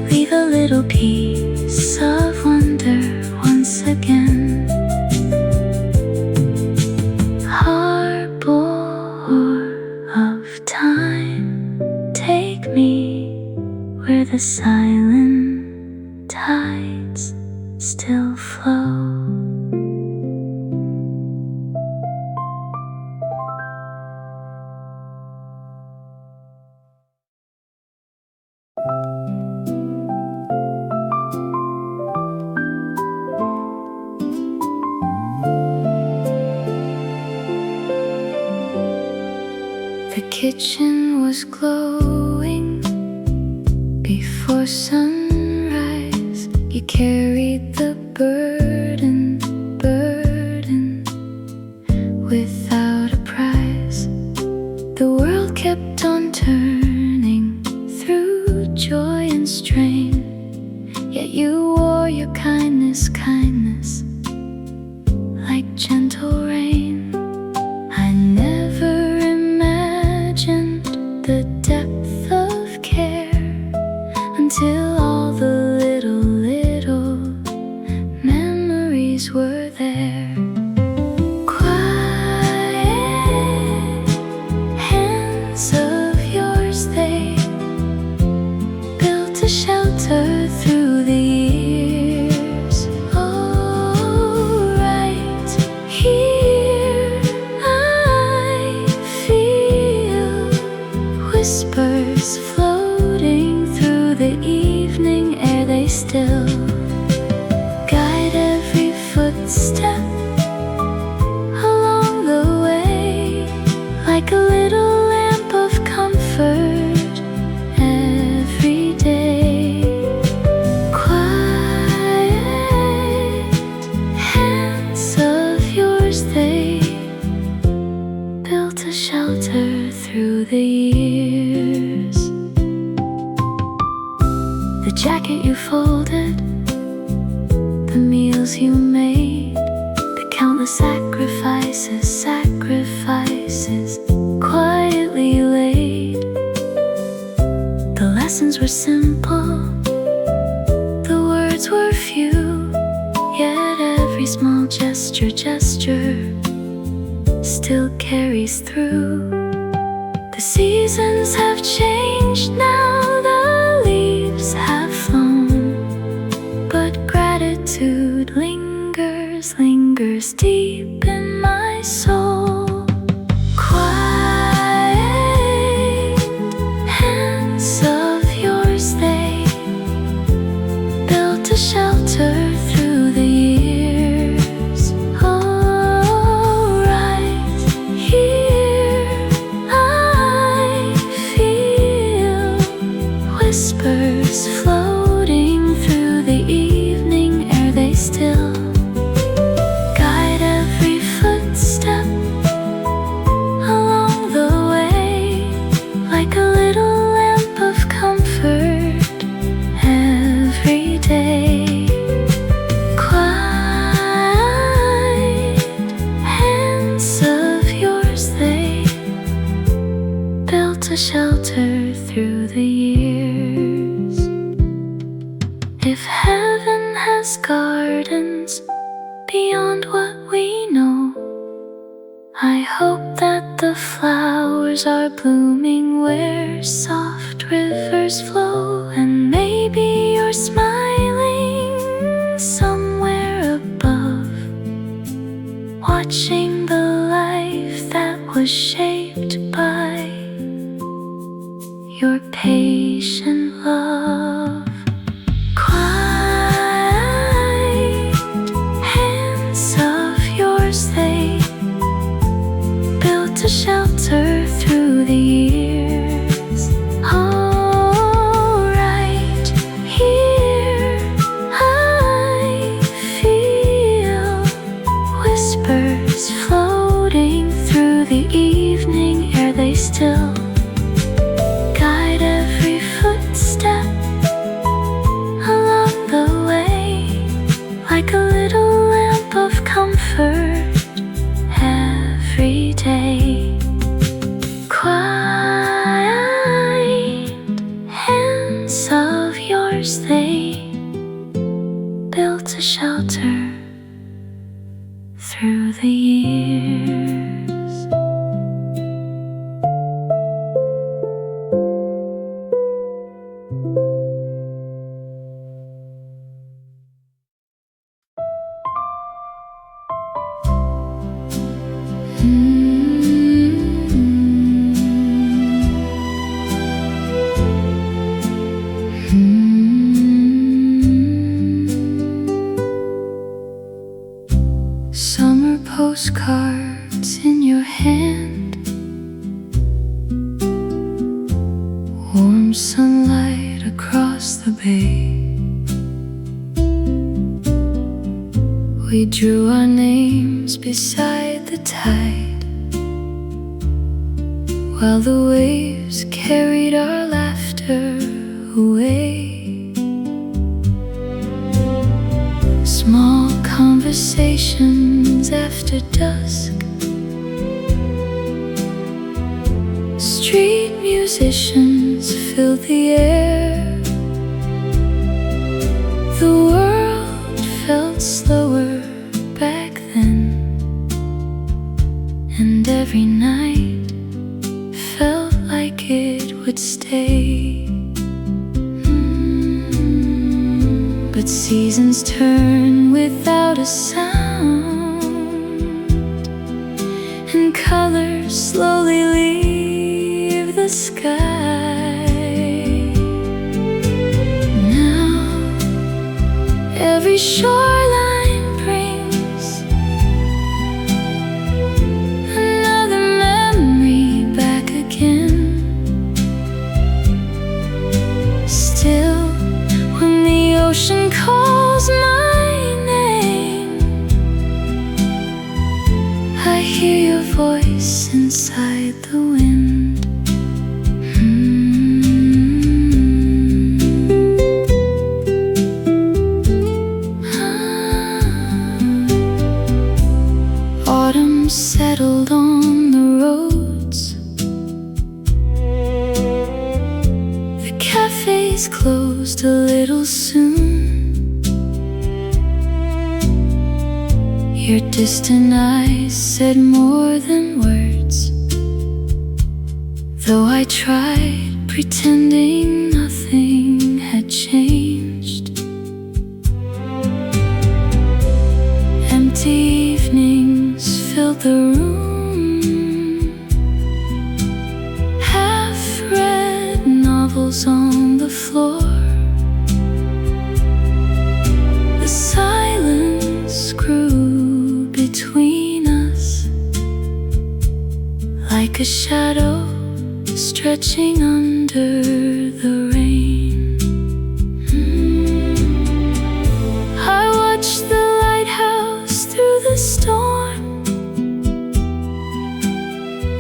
Speaker 1: Leave a little piece of wonder once again. Harbor of time, take me where the silent tides still flow. The kitchen was glowing before sunrise. You carried the burden without a prize. The world kept on turning through joy and strain, yet you wore your kindness like gentle rain. I never imagined the depth of care until all the little memories were there. Quiet hands of yours, they built a shelter through the years. Oh, right here I feel whispers floating through the evening air. They still guide every footstep along the way, like a little lamp of comfort every day. Quiet hands of yours, they built a shelter through the years. The jacket you folded, the meals you made, the countless sacrifices quietly laid. The lessons were simple, the words were few, yet every small gesture still carries through. The seasons have changed now, the leaves have flown, but gratitude lingers deep in my soul. Quiet hands of yours, they built a shelter through the years. Oh, right beyond what we know. I hope that the flowers are blooming where soft rivers flow, and maybe you're smiling somewhere above, watching the life that was shaped by your patient love. Quiet hands of yours, they built a shelter through the years. Oh, right here I feel whispers floating through the evening air. They still guide every footstep along the way, like a little lamp of comfort every day. Quiet hands of yours, they built a shelter through the years. Summer postcards in your hand, warm sunlight across the bay. We drew our names beside the tide, while the waves carried our laughter away. Small conversations after dusk, street musicians filled the air. The world felt slower back then, and every night felt like it would stay. But seasons turn without a sound, and colors slowly leave the sky. Now every shoreline brings another memory back again. Still, when the ocean calls my name, I hear your voice inside the wind. Autumn settled on the roads, the cafes closed a little soon. Your distant eyes said more than words, though I tried pretending nothing had changed. Empty evenings filled the room, half-read novels on the floor. The silence grew between us, like a shadow stretching under the rain. I watched the lighthouse through the storm,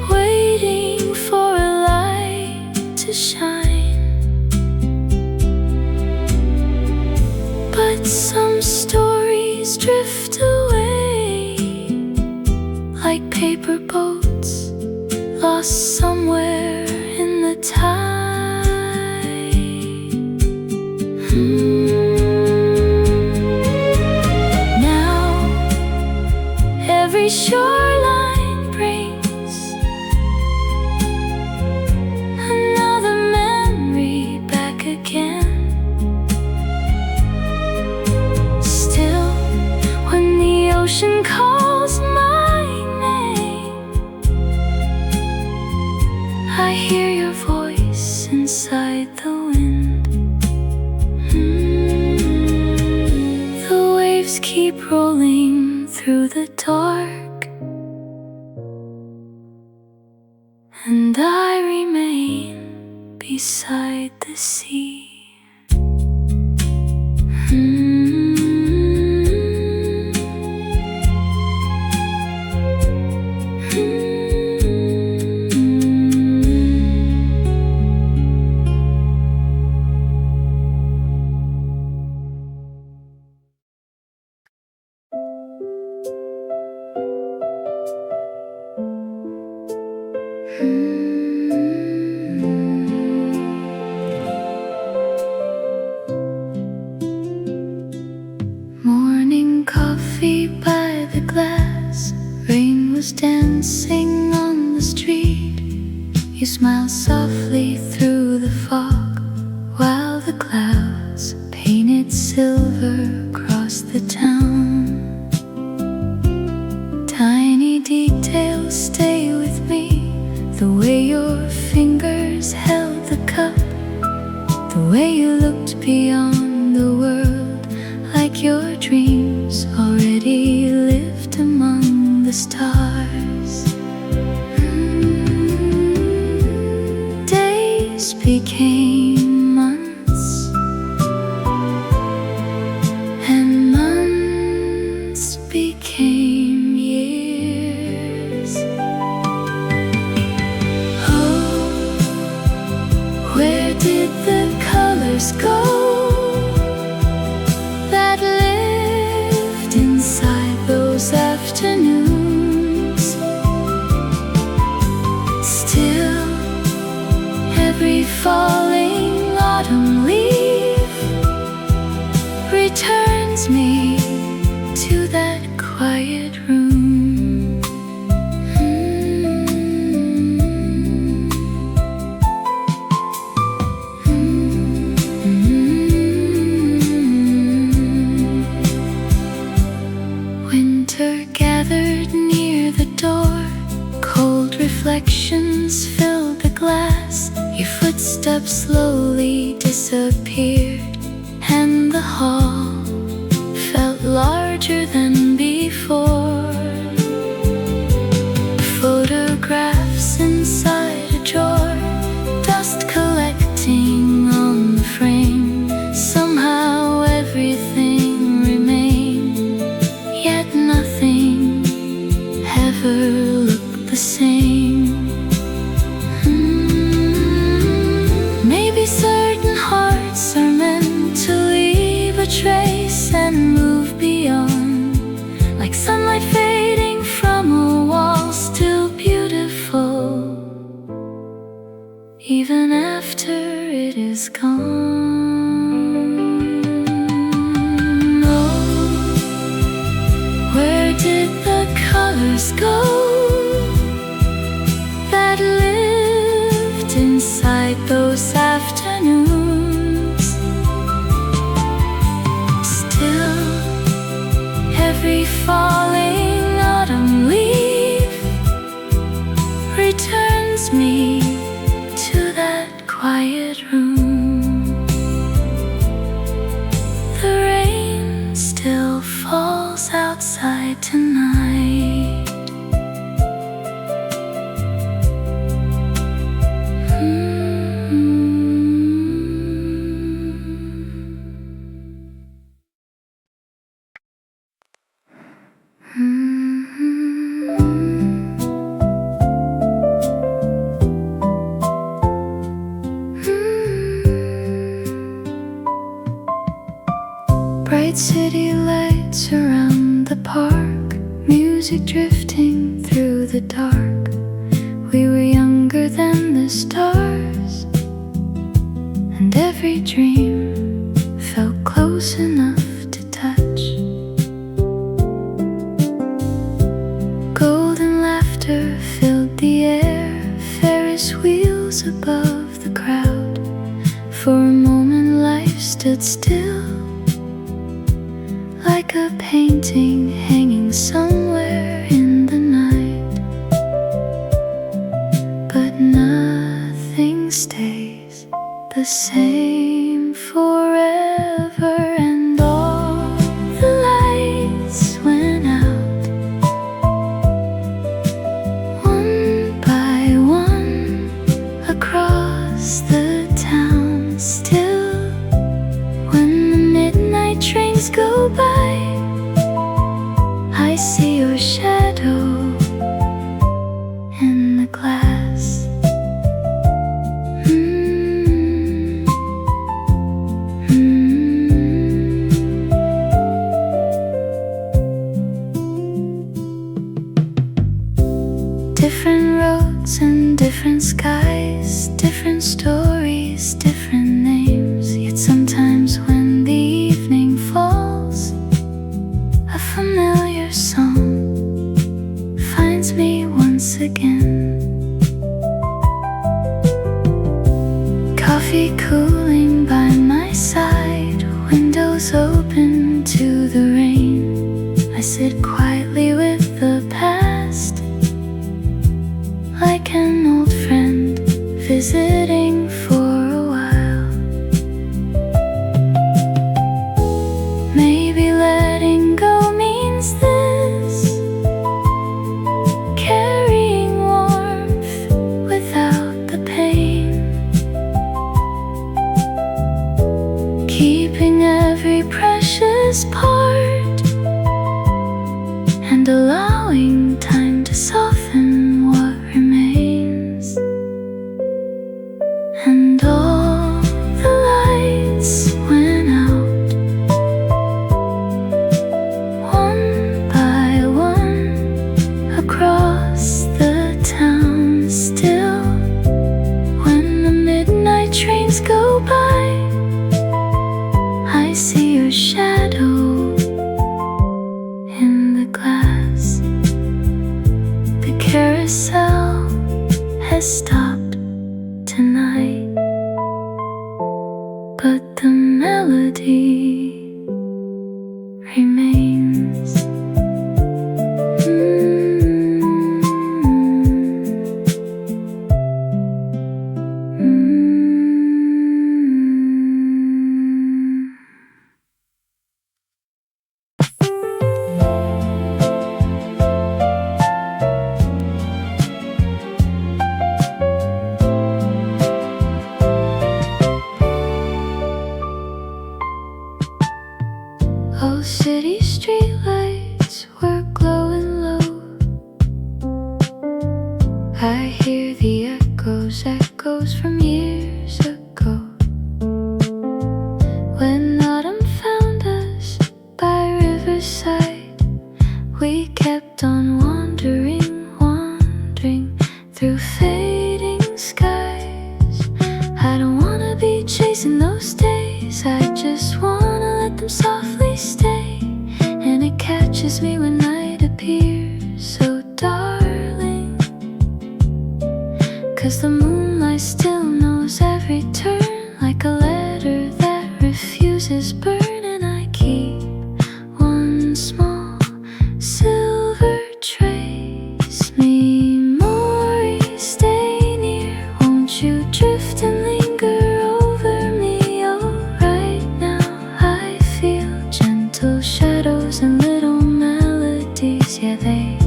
Speaker 1: waiting for a light to shine. But some stories drift away, like paper boats lost somewhere in the tide. Now every shoreline brings another memory back again. Still, when the ocean calls my name, I hear your voice inside the wind. The waves keep rolling through the dark, and I remain beside the sea. Morning coffee by the glass, rain was dancing on the street. You smiled softly through the fog while the clouds painted silver across the town. Tiny details stay with me, the way your fingers held the cup, the way you looked beyond the world, like your dreams already lived among the stars. Days became months, and months became years. Oh, where did the colors go that lived inside those afternoons? Still, every falling autumn leaf returns me to that quiet room. Winter gathered near the door, cold reflections filled the glass. Your footsteps slowly disappeared, and the hall felt larger than before. Photographs inside a drawer, dust collecting on the frame. Somehow everything remained, yet nothing ever looked the same. Maybe certain hearts are meant to leave a trace and move beyond, like sunlight fading from a wall, still beautiful even after it is gone. Oh, where did the colors go that lived inside those afternoons? Still, every falling autumn leaf returns me to that quiet room. The rain still falls outside tonight. Bright city lights around the park, music drifting through the dark. We were younger than the stars, and every dream felt close enough to touch. rose above the crowd. For a moment life stood still, like a painting hanging somewhere in the night. But nothing stays the same forever, and all the lights went out, one by one, across the town. Still, when the midnight trains go by, I see your shadow in the glass. Different roads and different skies, different stories, different names. Yet sometimes when the evening falls, a familiar song finds me once again. Coffee cooling by my side, windows open to the rain. I sit quietly with the past, like an old friend visiting for a while. Maybe letting go means this, carrying warmth without the pain, keeping every precious part, and allowing time to soften what remains. And all the lights went out, one by one, across the town. Still, when the midnight trains go by, I see your shadow in the glass. The carousel has stopped tonight, but the melody remains. Oh, city streetlights were glowing low. I hear the echoes from years ago, when autumn found us by riverside. We kept on wandering through fading skies. I don't wanna be chasing those days, I just wanna let them softly stay. And it catches me when night appears so darling, 'cause the moonlight still knows every turn, like a letter that refuses burn. And I keep one small silver trace. Memories stay near, won't you drift and linger over me? Oh, right now I feel gentle shadows and little melodies. Yeah, they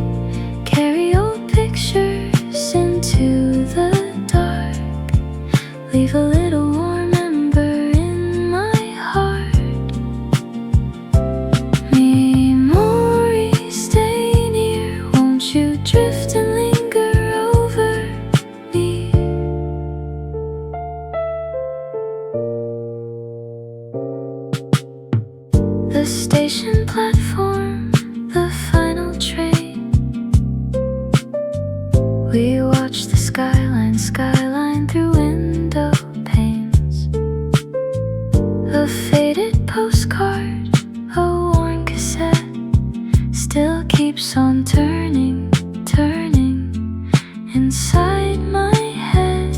Speaker 1: carry old pictures into the dark, leave a little warm ember in my heart. Memories stay near, won't you drift and linger over me? The station platform, the final train. We watch the skyline through window panes. A faded postcard, a worn cassette, still keeps on turning inside my head.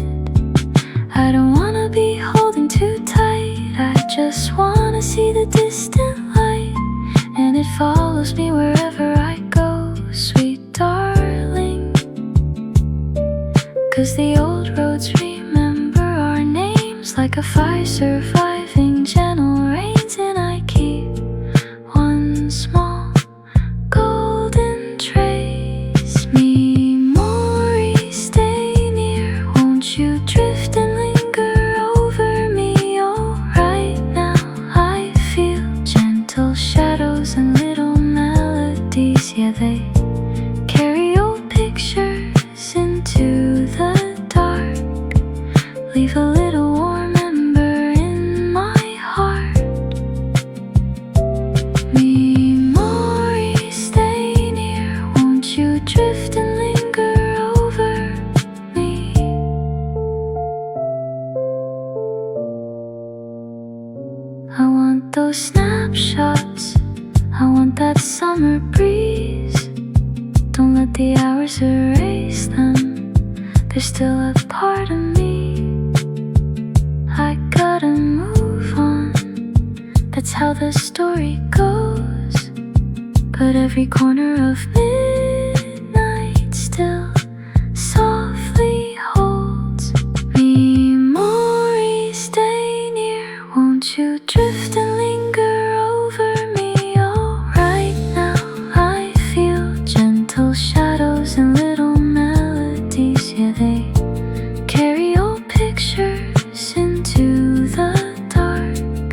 Speaker 1: be holding too tight. I just wanna see the distant light, and it follows me wherever I go, sweet darling. 'Cause the old roads remember our names like a fire surviving gentle rains, and I keep one small golden trace. Memories stay near, won't you drift and linger over me? Oh, right now I feel gentle shadows and little melodies. Yeah, they carry old pictures into the dark, leave a little warm ember in my heart. Memories stay near, won't you drift and linger over me? I want those snapshots, I want that summer breeze. Don't let the hours erase them, there's still a part of me. I gotta move on, that's how the story goes. But every corner of midnight still softly holds. Memories stay near, won't you drift and linger over me? Oh, right now I feel gentle shadows and little melodies. Yeah, they carry old pictures into the dark,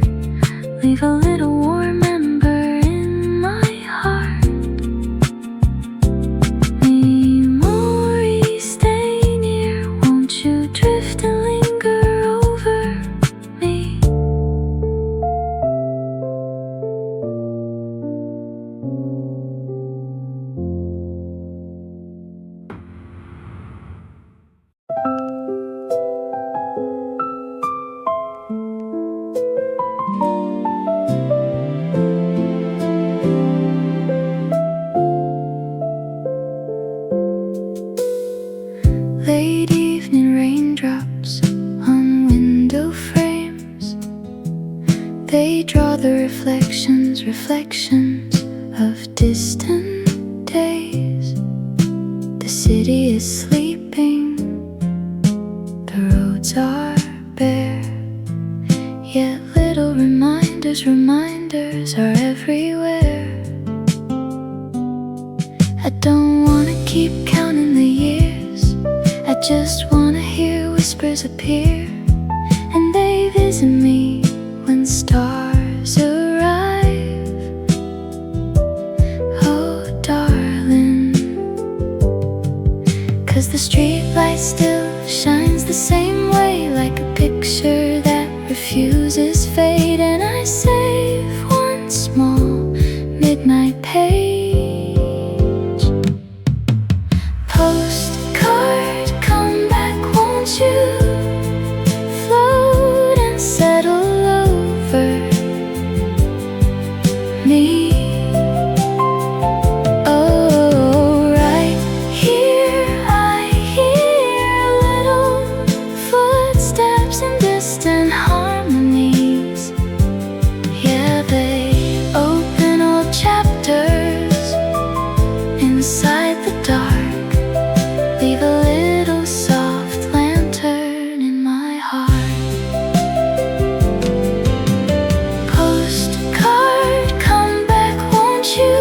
Speaker 1: leave a little warm ember in my heart. Memories stay near, won't you drift and linger over me? Late evening raindrops on window frames, they draw the reflections of distant days. The city is sleeping, the roads are bare, yet little reminders are everywhere. I don't wanna keep counting the years, I just wanna hear whispers appear, and they visit me when stars arrive. Oh, darling, 'cause the streetlight still shines the same way, like a picture that refuses fade. And I save one small midnight page. Postcard, come back, won't you? Float and settle over me. Oh, right here I hear little footsteps and distant harmonies. Yeah, they open old chapters inside the dark, leave a little soft lantern in my heart. Postcard, come back, won't you?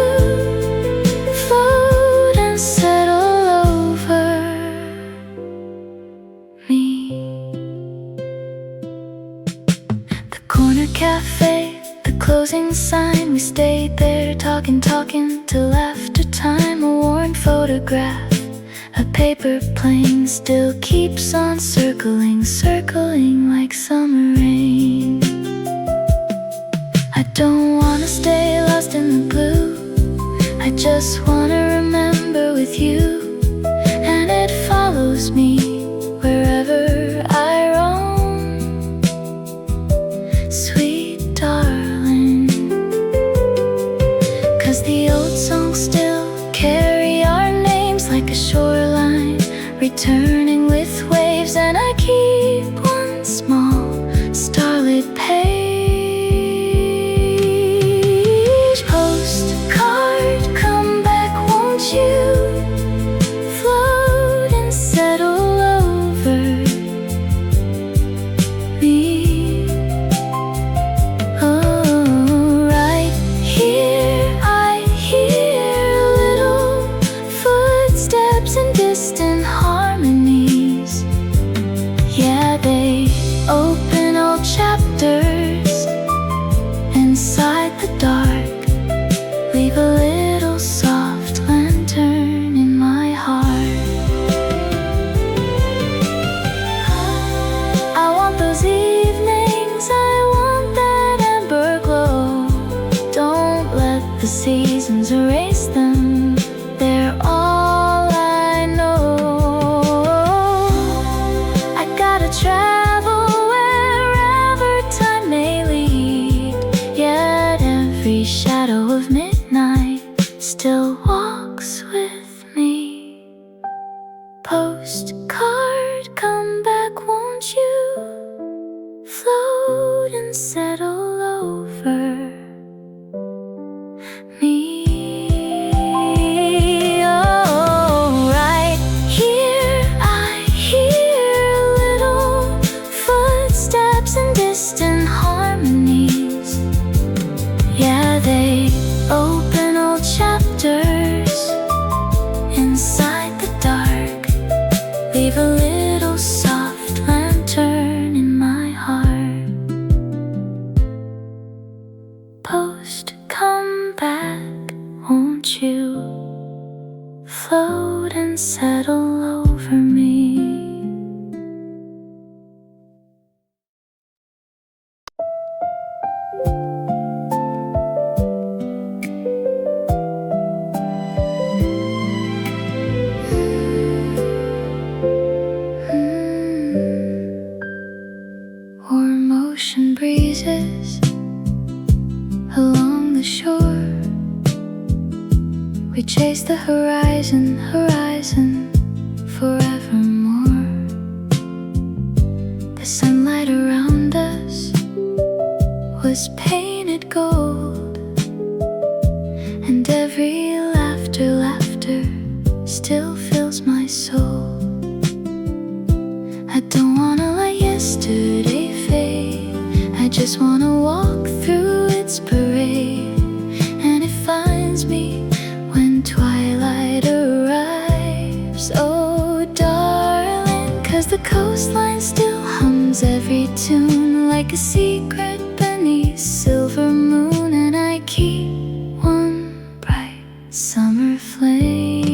Speaker 1: Float and settle over me. The corner cafe, the closing sign, we stayed there talking till after time. A worn photograph, a paper plane still keeps on circling like summer rain. I don't wanna stay lost in the blue, I just wanna remember with you, and it follows me wherever I roam. Sweet darling, 'cause the old songs still carry our names like a shoreline, returning with waves. And I keep one small with me. Postcard, come back, won't you? Float and settle over me. Oh, right here I hear little footsteps and distant harmonies. Yeah, they open old chapters inside the dark, leave a little soft lantern in my heart. Post, come back, won't you? Float and settle over me. Warm ocean breezes along the shore. We chase the horizon, horizon forevermore. The sunlight around us was painted gold, and every laughter, laughter still fills my soul. I don't wanna let yesterday fade, I just wanna walk through its parade. And it finds me when twilight arrives. Oh darling, 'cause the coastline still hums every tune like a secret beneath silver moon. And I keep one bright summer flame.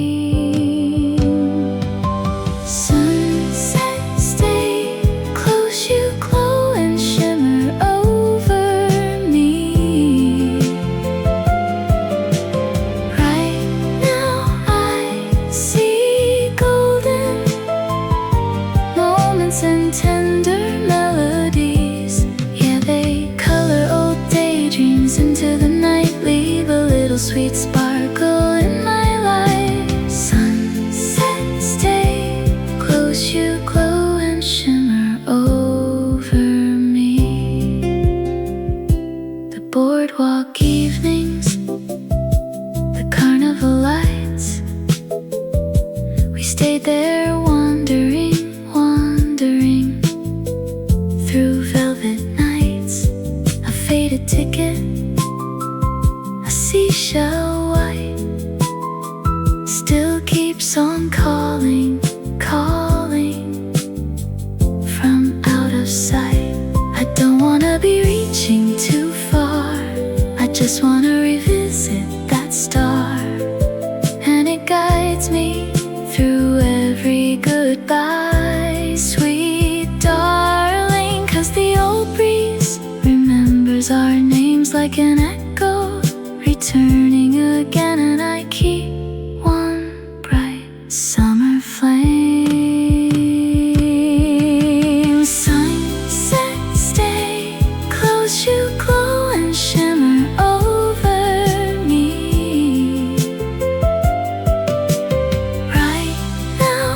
Speaker 1: Sunset, stay close, you glow and shimmer over me. Right now I see golden moments and tender melodies. Yeah, they color old daydreams into the night, leave a little sweet sparkle in my life. Sunset, stay close, you glow and shimmer over me. The boardwalk evenings, the carnival lights, we stayed there wandering, wandering through velvet nights. A faded ticket, a seashell white, still keeps on calling, calling from out of sight. I don't wanna be reaching too far, I just wanna revisit that star. And it guides me through every goodbye, sweet darling, 'cause the old breeze remembers our names like an echo, returning again. And I keep one bright summer flame. Sunset, stay close, you glow and shimmer over me. Right now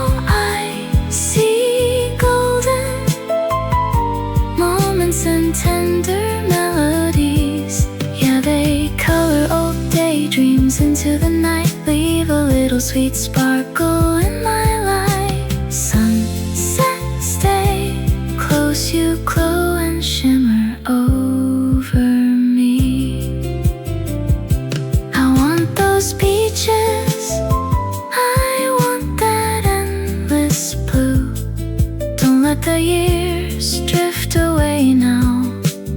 Speaker 1: I see golden moments and tender melodies. Yeah, they color old daydreams into the night, leave a little sweet sparkle in my life. Sunset, stay close, you glow and shimmer over me. I want those beaches, I want that endless blue. Don't let the years drift away now,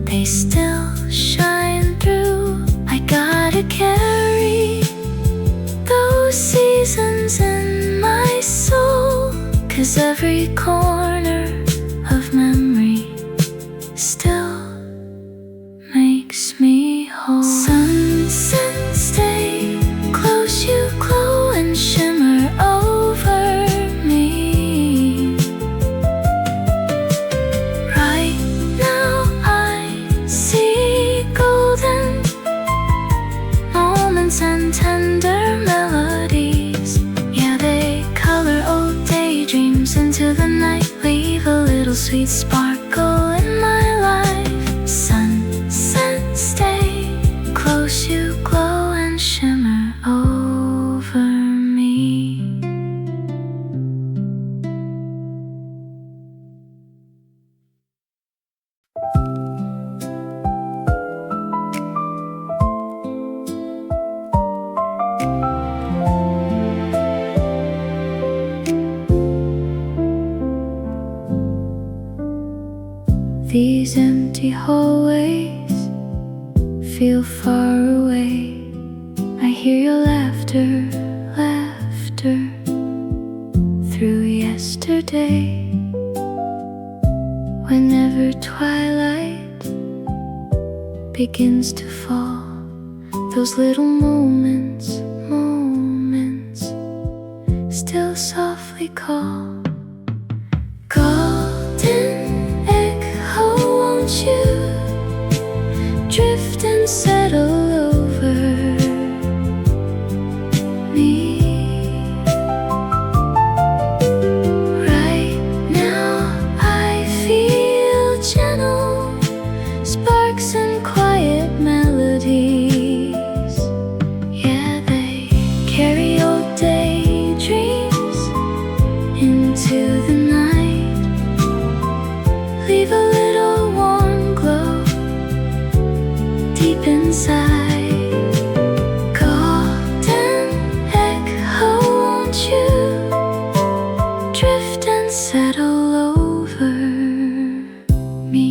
Speaker 1: they still shine through. I gotta carry those seasons in my soul, 'cause every corner of memory still makes me whole. Sunset, stay close, you glow and shimmer over me. Right now I see golden moments and tender melodies. sweet sparkle in my life. Sunsets stay close, you glow and shimmer over me. These empty hallways feel far away. I hear your laughter, laughter through yesterday. Whenever twilight begins to fall, those little moments, moments still softly call. Golden echo, won't you drift and settle over me? Right now I feel gentle sparks and quiet melodies. Yeah, they carry old daydreams into the night. Leave a little warm glow deep inside. Golden echo, won't you drift and settle over me?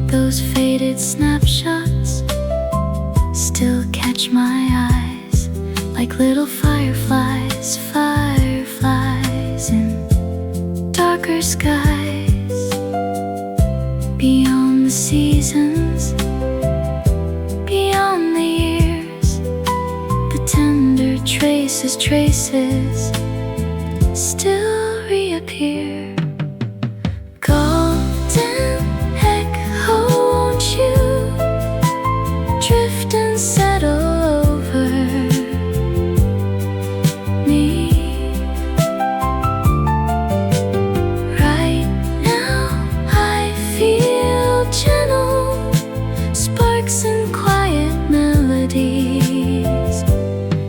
Speaker 1: Those faded snapshots still catch my eyes like little fireflies, fireflies in darker skies. Beyond the seasons, beyond the years, the tender traces, traces still reappear. Golden echo, won't you drift and settle over me? Right now I feel gentle sparks and quiet melodies.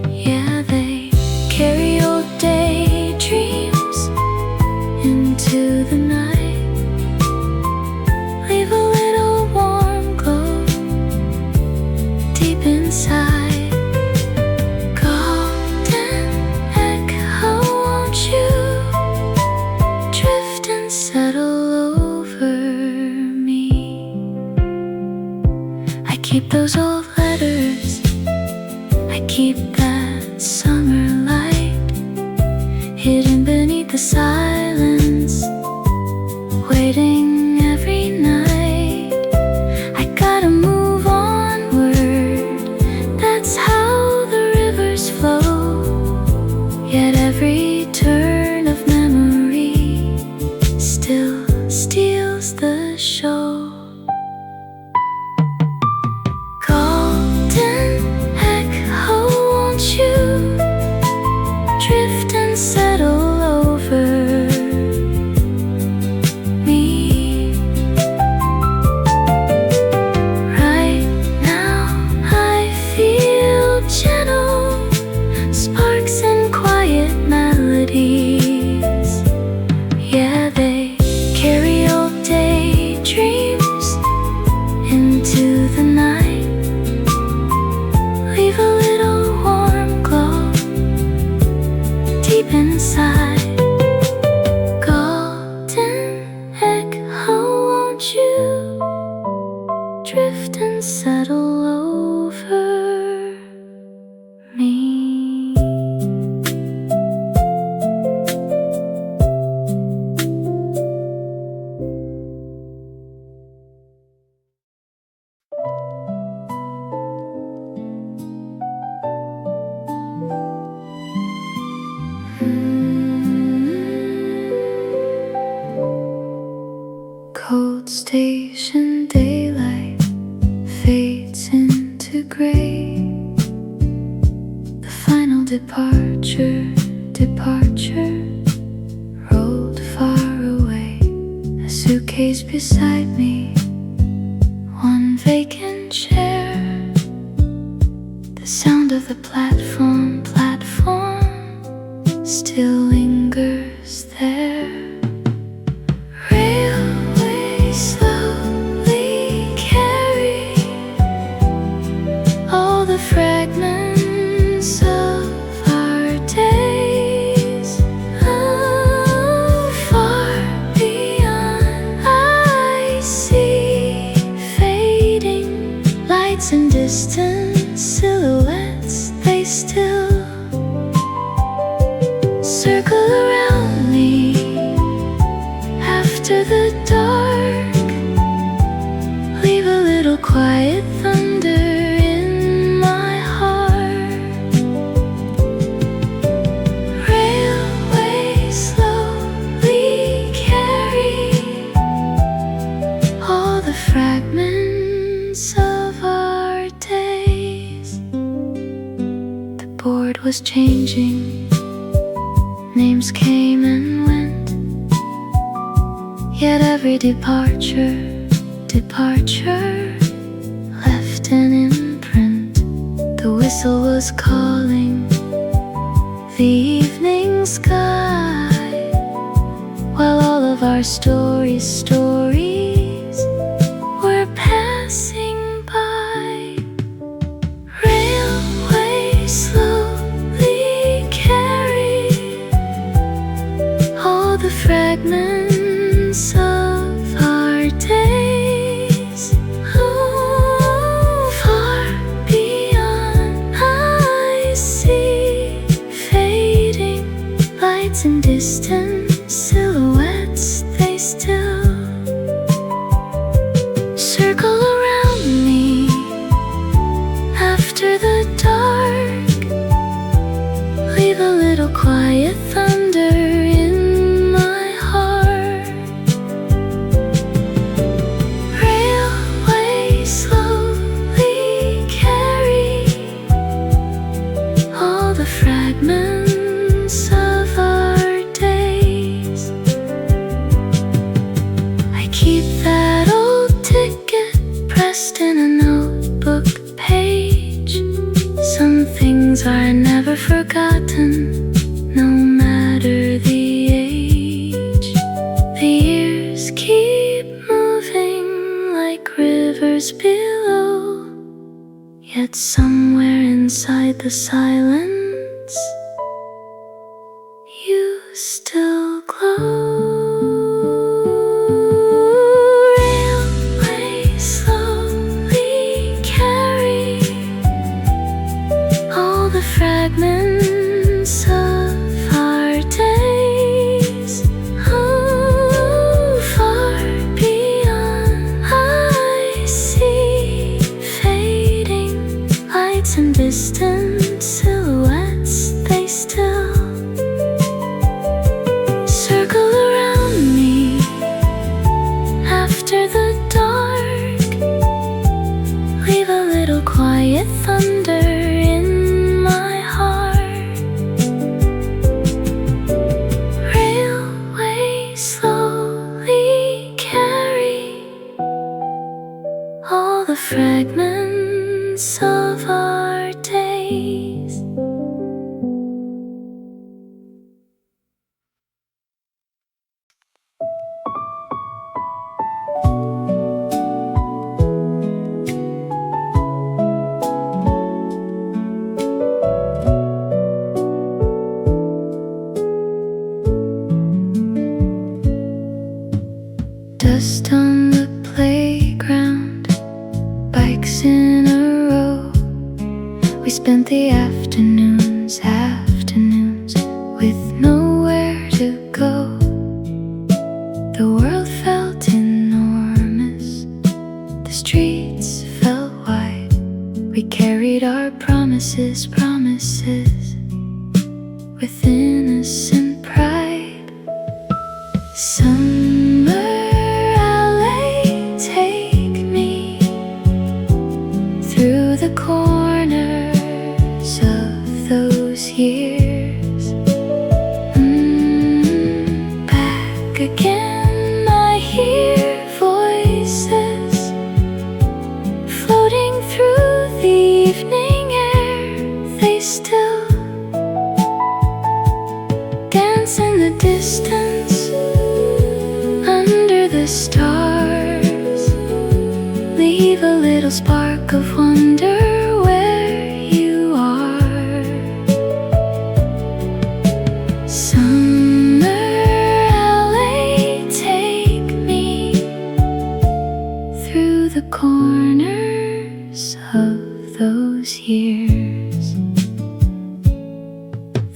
Speaker 1: Yeah, they carry old daydreams into the night. Leave a little warm glow deep inside. Golden echo, won't you drift and settle over me? I keep those old letters, I keep that summer light hidden beneath the silence, waiting every night. I gotta move onward, that's how the rivers flow. Yet every turn of memory still steals the show. Golden echo, won't you drift and settle over me? Right now I feel gentle sparks and quiet melodies. Yeah, they carry old daydreams into the night. Leave a little warm glow deep inside. Golden echo, won't you drift and settle over me? Cold station daylight fades into gray. The final departure, departure rolls suitcase beside me, one vacant chair. The sound of the platform still lingers there. Railways slowly carry all the fragments of our days. Oh, far beyond I see fading lights and distant silhouettes. They still circle around me after the dark. Leave a little quiet thunder in my heart. Railways slowly carry all the fragments of our days. The board was changing, names came and went, yet every departure left an imprint. The whistle was calling the evening sky, while all of our stories were passing by. Railways slowly carry all the fragments of our days. Oh, far beyond I see fading lights and distant silhouettes. They still circle around me after the dark. Leave a little quiet thunder in my heart. Railways slowly carry all the fragments of our days. I keep that old ticket pressed in a notebook page. Some things are never forgotten, no matter the age. The years keep moving like rivers below, yet somewhere inside the silence, you still glow. Railways slowly carry all the fragments of our days. Oh, far beyond I see fading lights and distant silhouettes. They still circle around me after the dark. Leave a little quiet thunder in my heart. Railways slowly carry all the fragments of our days. Dust on the playground, bikes in a row. We spent the afternoons with nowhere to go. The world felt enormous, the streets felt wide. We carried our promises with innocent pride. Summer alley, take me through the corners of those years. Back again, I hear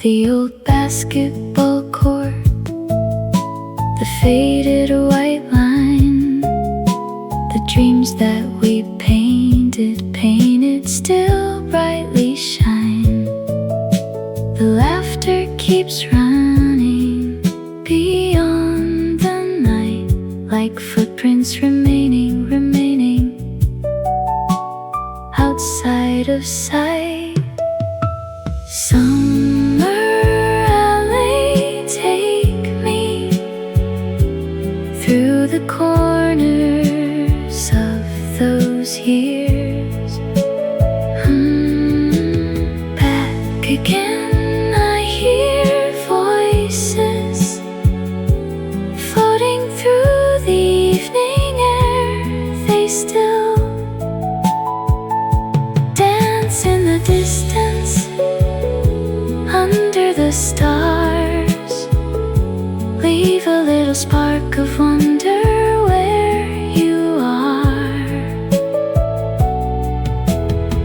Speaker 1: the old basketball court, the faded white line, the dreams that we painted still brightly shine. The laughter keeps running beyond the night, like footprints remaining outside of sight. Summer alley, take me through the corners of those years. Back again, I hear voices floating through the evening air. They still dance in the distance under the stars. Leave a little spark of wonder where you are.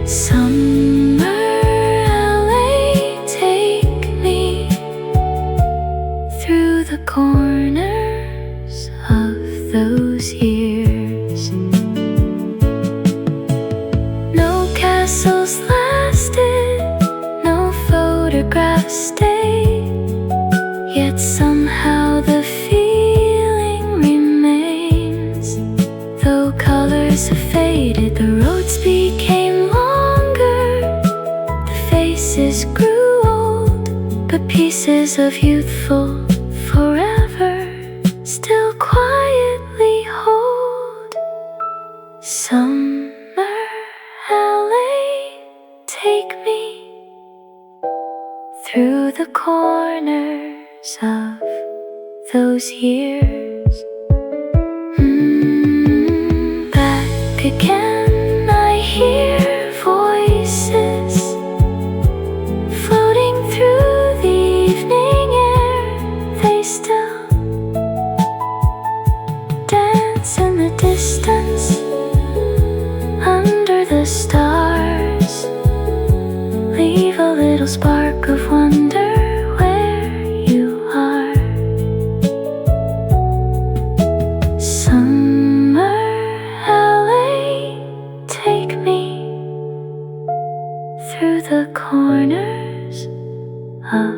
Speaker 1: Summer alley, take me through the corners of those years. No castles lasted, no photographs stayed, yet somehow the feeling remains. Though colors have faded, the roads became longer, the faces grew old, but pieces of youthful forever still quietly hold. Summer alley, take me through the corners of those years. Back again, I hear voices floating through the evening air. They still dance in the distance under the stars. Leave a little spark of wonder where you are. Summer alley, take me through the corners of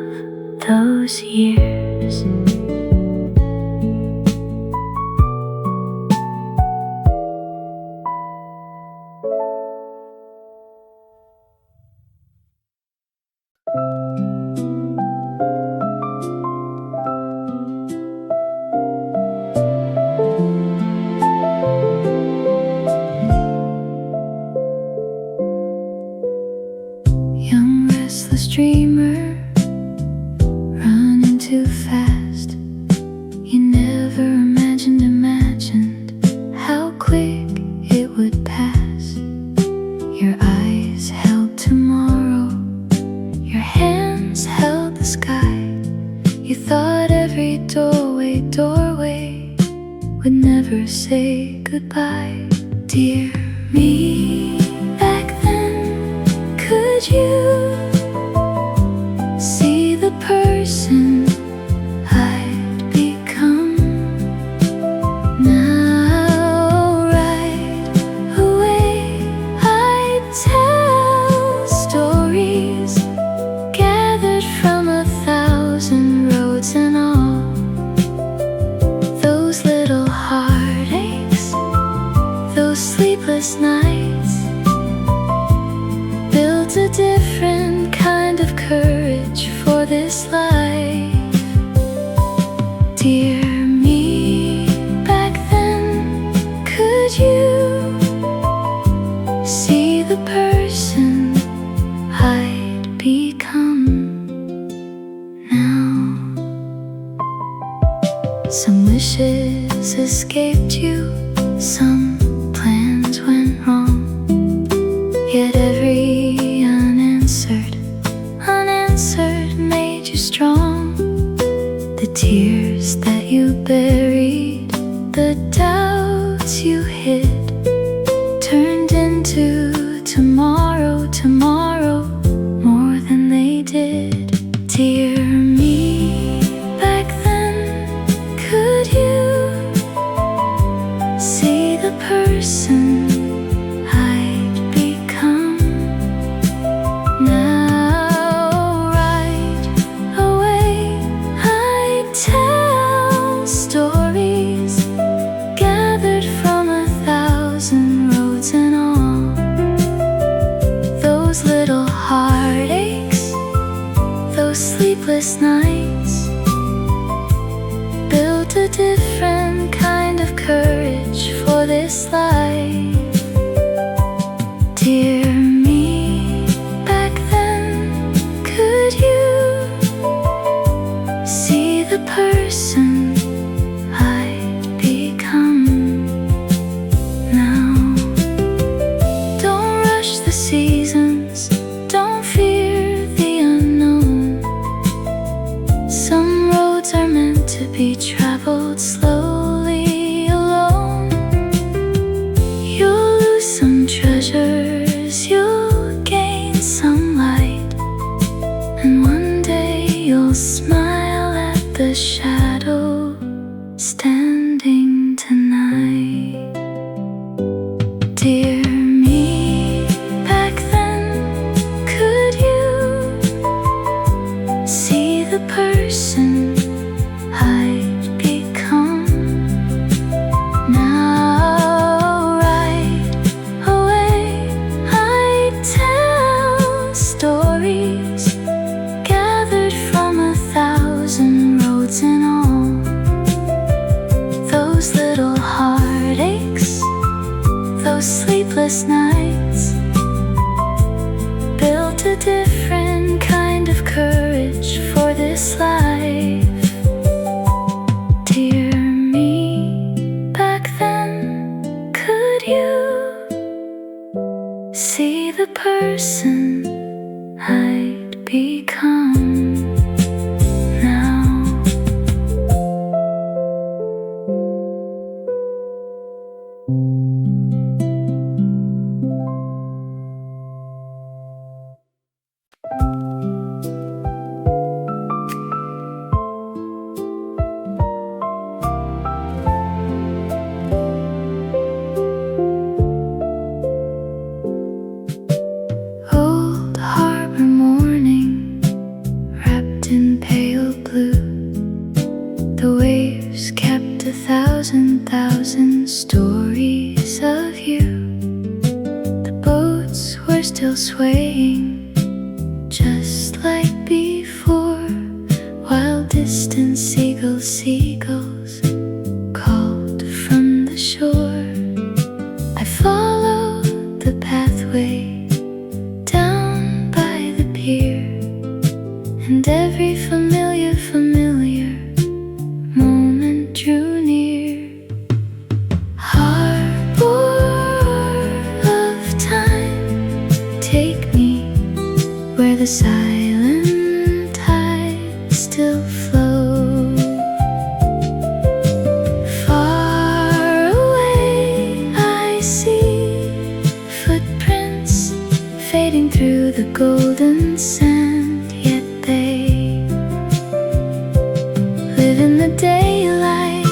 Speaker 1: those years. Young restless dreamer, running too fast. You never imagined how quick it would pass. Your eyes held tomorrow, your hands held the sky. You thought every doorway would never say goodbye. Dear me, back then, could you see the person I'd become? Now right away I'd tell stories gathered from 1,000 roads and all. Those little heartaches, those sleepless nights, built a different kind of courage for this life. Dear me, back then, could you see the person I'd become now? Some wishes escaped you, some plans went wrong, yet every unanswered made you strong. The tears that you buried, the doubts you hid, turned into tomorrow, more than they did. Dear sleepless nights, built a different kind of courage for this life. Dear me, back then, could you see the person I'd become now? Don't rush the seasons, don't fear the unknown. Some roads are meant to be traveled slowly alone. You'll lose some treasures, you'll gain some light, and one day you'll smile at the shadow standing tonight. Dear me, back then, could you see the person I'd become now? Right away I'd tell stories gathered from 1,000 roads in all. Those little heartaches, those sleepless nights, built a different kind of courage for this life. Dear me, back then, could you see the person I'd become now? Old harbor morning, wrapped in pale blue. The waves kept 1,000 stories of you. The boats were still swaying, just like before, while distant seagulls called from the shore. I followed the pathway down by the pier, and every familiar moment drew near. Harbor of time, take me where the silent tides still flow. Far away I see footprints fading through the golden sand, yet they live in the daylight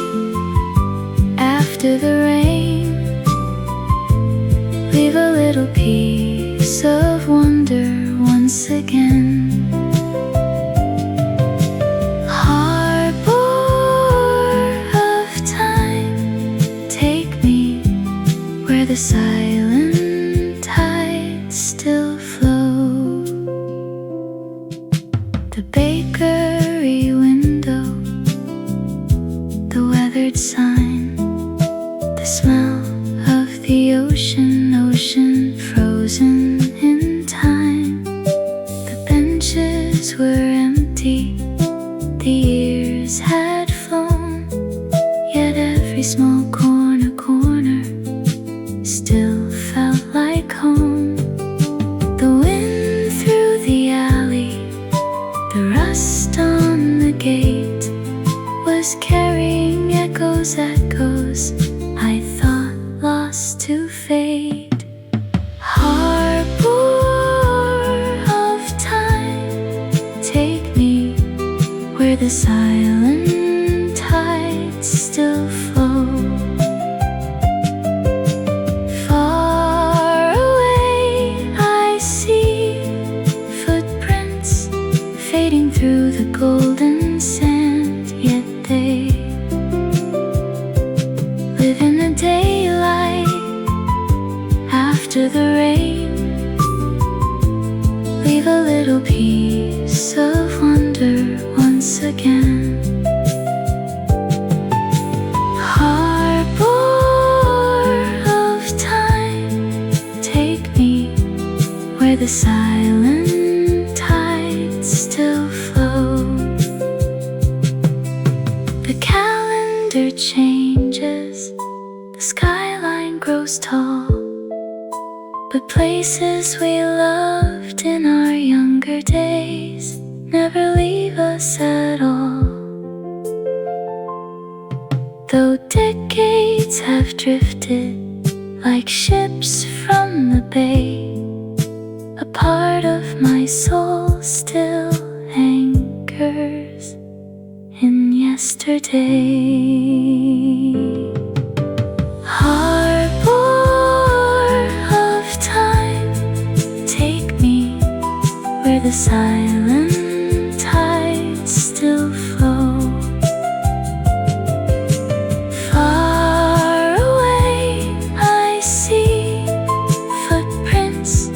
Speaker 1: after the rain. Leave a little piece of wonder once again. Harbor of time, take me where the silent tides still flow. The bakery window, the weathered sign, the smell of the ocean frozen in time. The benches were empty, the years had flown, yet every small corner still felt like home. The wind through the alley, the rust on the gate, was carrying echoes I thought lost to fate. Harbor of time, take me where the silent tides still flow. Far away I see footprints fading through the golden sand, yet they live in the daylight after the rain. Leave a little piece of wonder laughter changes, the skyline grows tall, but places we loved in our younger days never leave us at all. Though decades have drifted like ships from the bay, a part of my soul still anchors in yesterday. Harbor of time, take me where the silent tides still flow. Far away I see footprints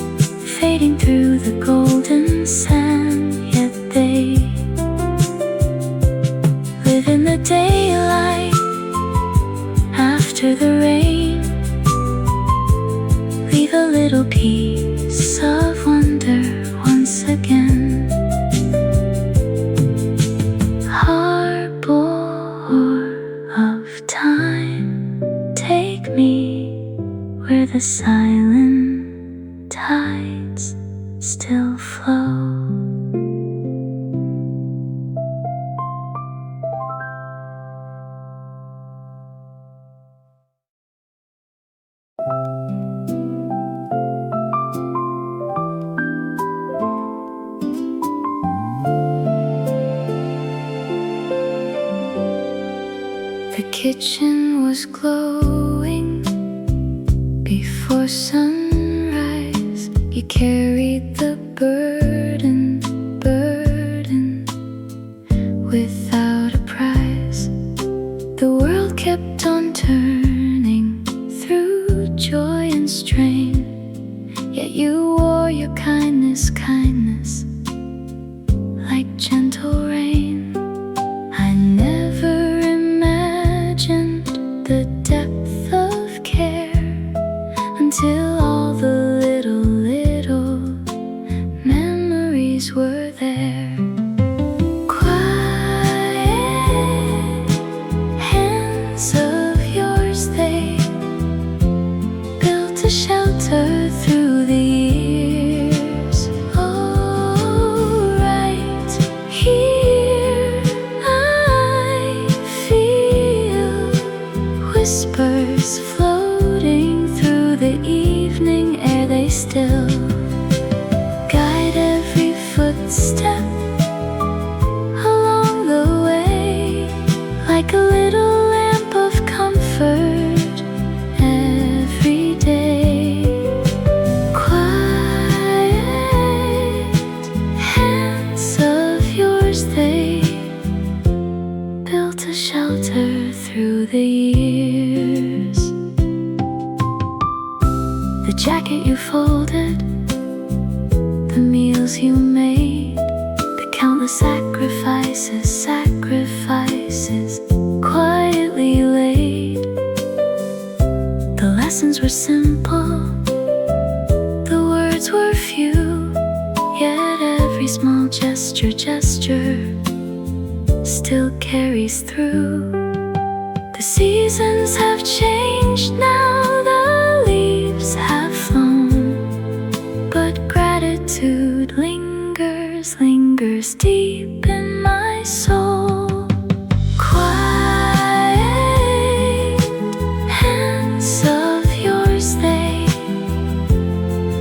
Speaker 1: fading through the golden sand, yet they live in the daylight after the rain. Leave a little piece of wonder once again. Harbor of time, take me where the silent tides still flow. The kitchen was glowing before sunrise. You carried the burden without a prize. The world kept on turning through joy and strain, yet you wore your kindness like gentle rain. I never imagined the depth of care until all the little memories were there. Quiet hands of yours, they built a shelter through the years. Oh, right here I feel whispers floating through the evening air. They still guide every footstep along the way, like a little lamp of comfort every day. Quiet hands of yours, they built a shelter through the years. The jacket you folded, the meals you made, the countless sacrifices quietly laid. The lessons were simple, the words were few, yet every small gesture still carries through. The seasons have changed now, the leaves have flown, but gratitude lingers deep in my soul. Quiet hands of yours, they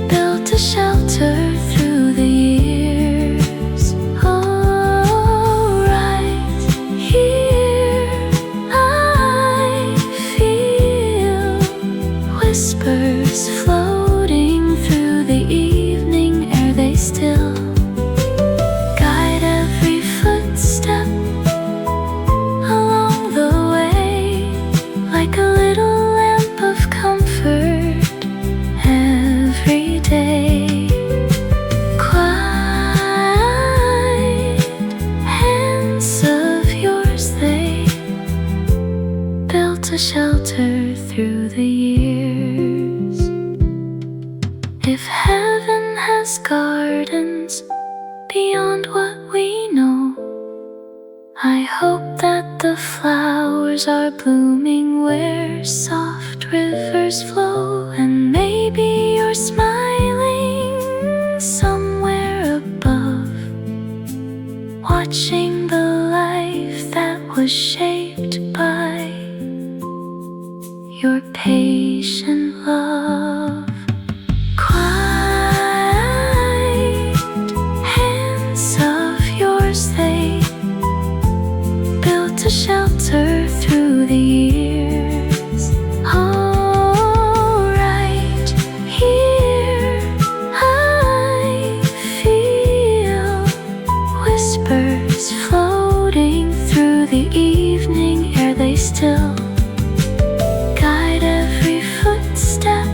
Speaker 1: built a shelter through the years. Oh, right here I feel whispers floating through the evening air. They still guide every footstep along the way, like a little lamp of comfort every day. Quiet hands of yours, they built a shelter through the years. If heaven has gardens beyond what we know, I hope that the flowers are blooming where soft rivers flow, and maybe you're smiling somewhere above, watching the life that was shaped by your patient love. Quiet hands of yours, they built a shelter through the years. Oh, right here I feel whispers floating through the evening air. They still guide every footstep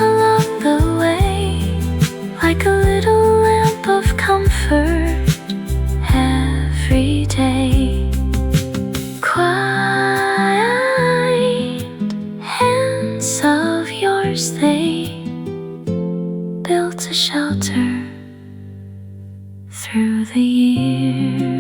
Speaker 1: along the way, like a little lamp of comfort every day. Quiet hands of yours, they built a shelter through the years.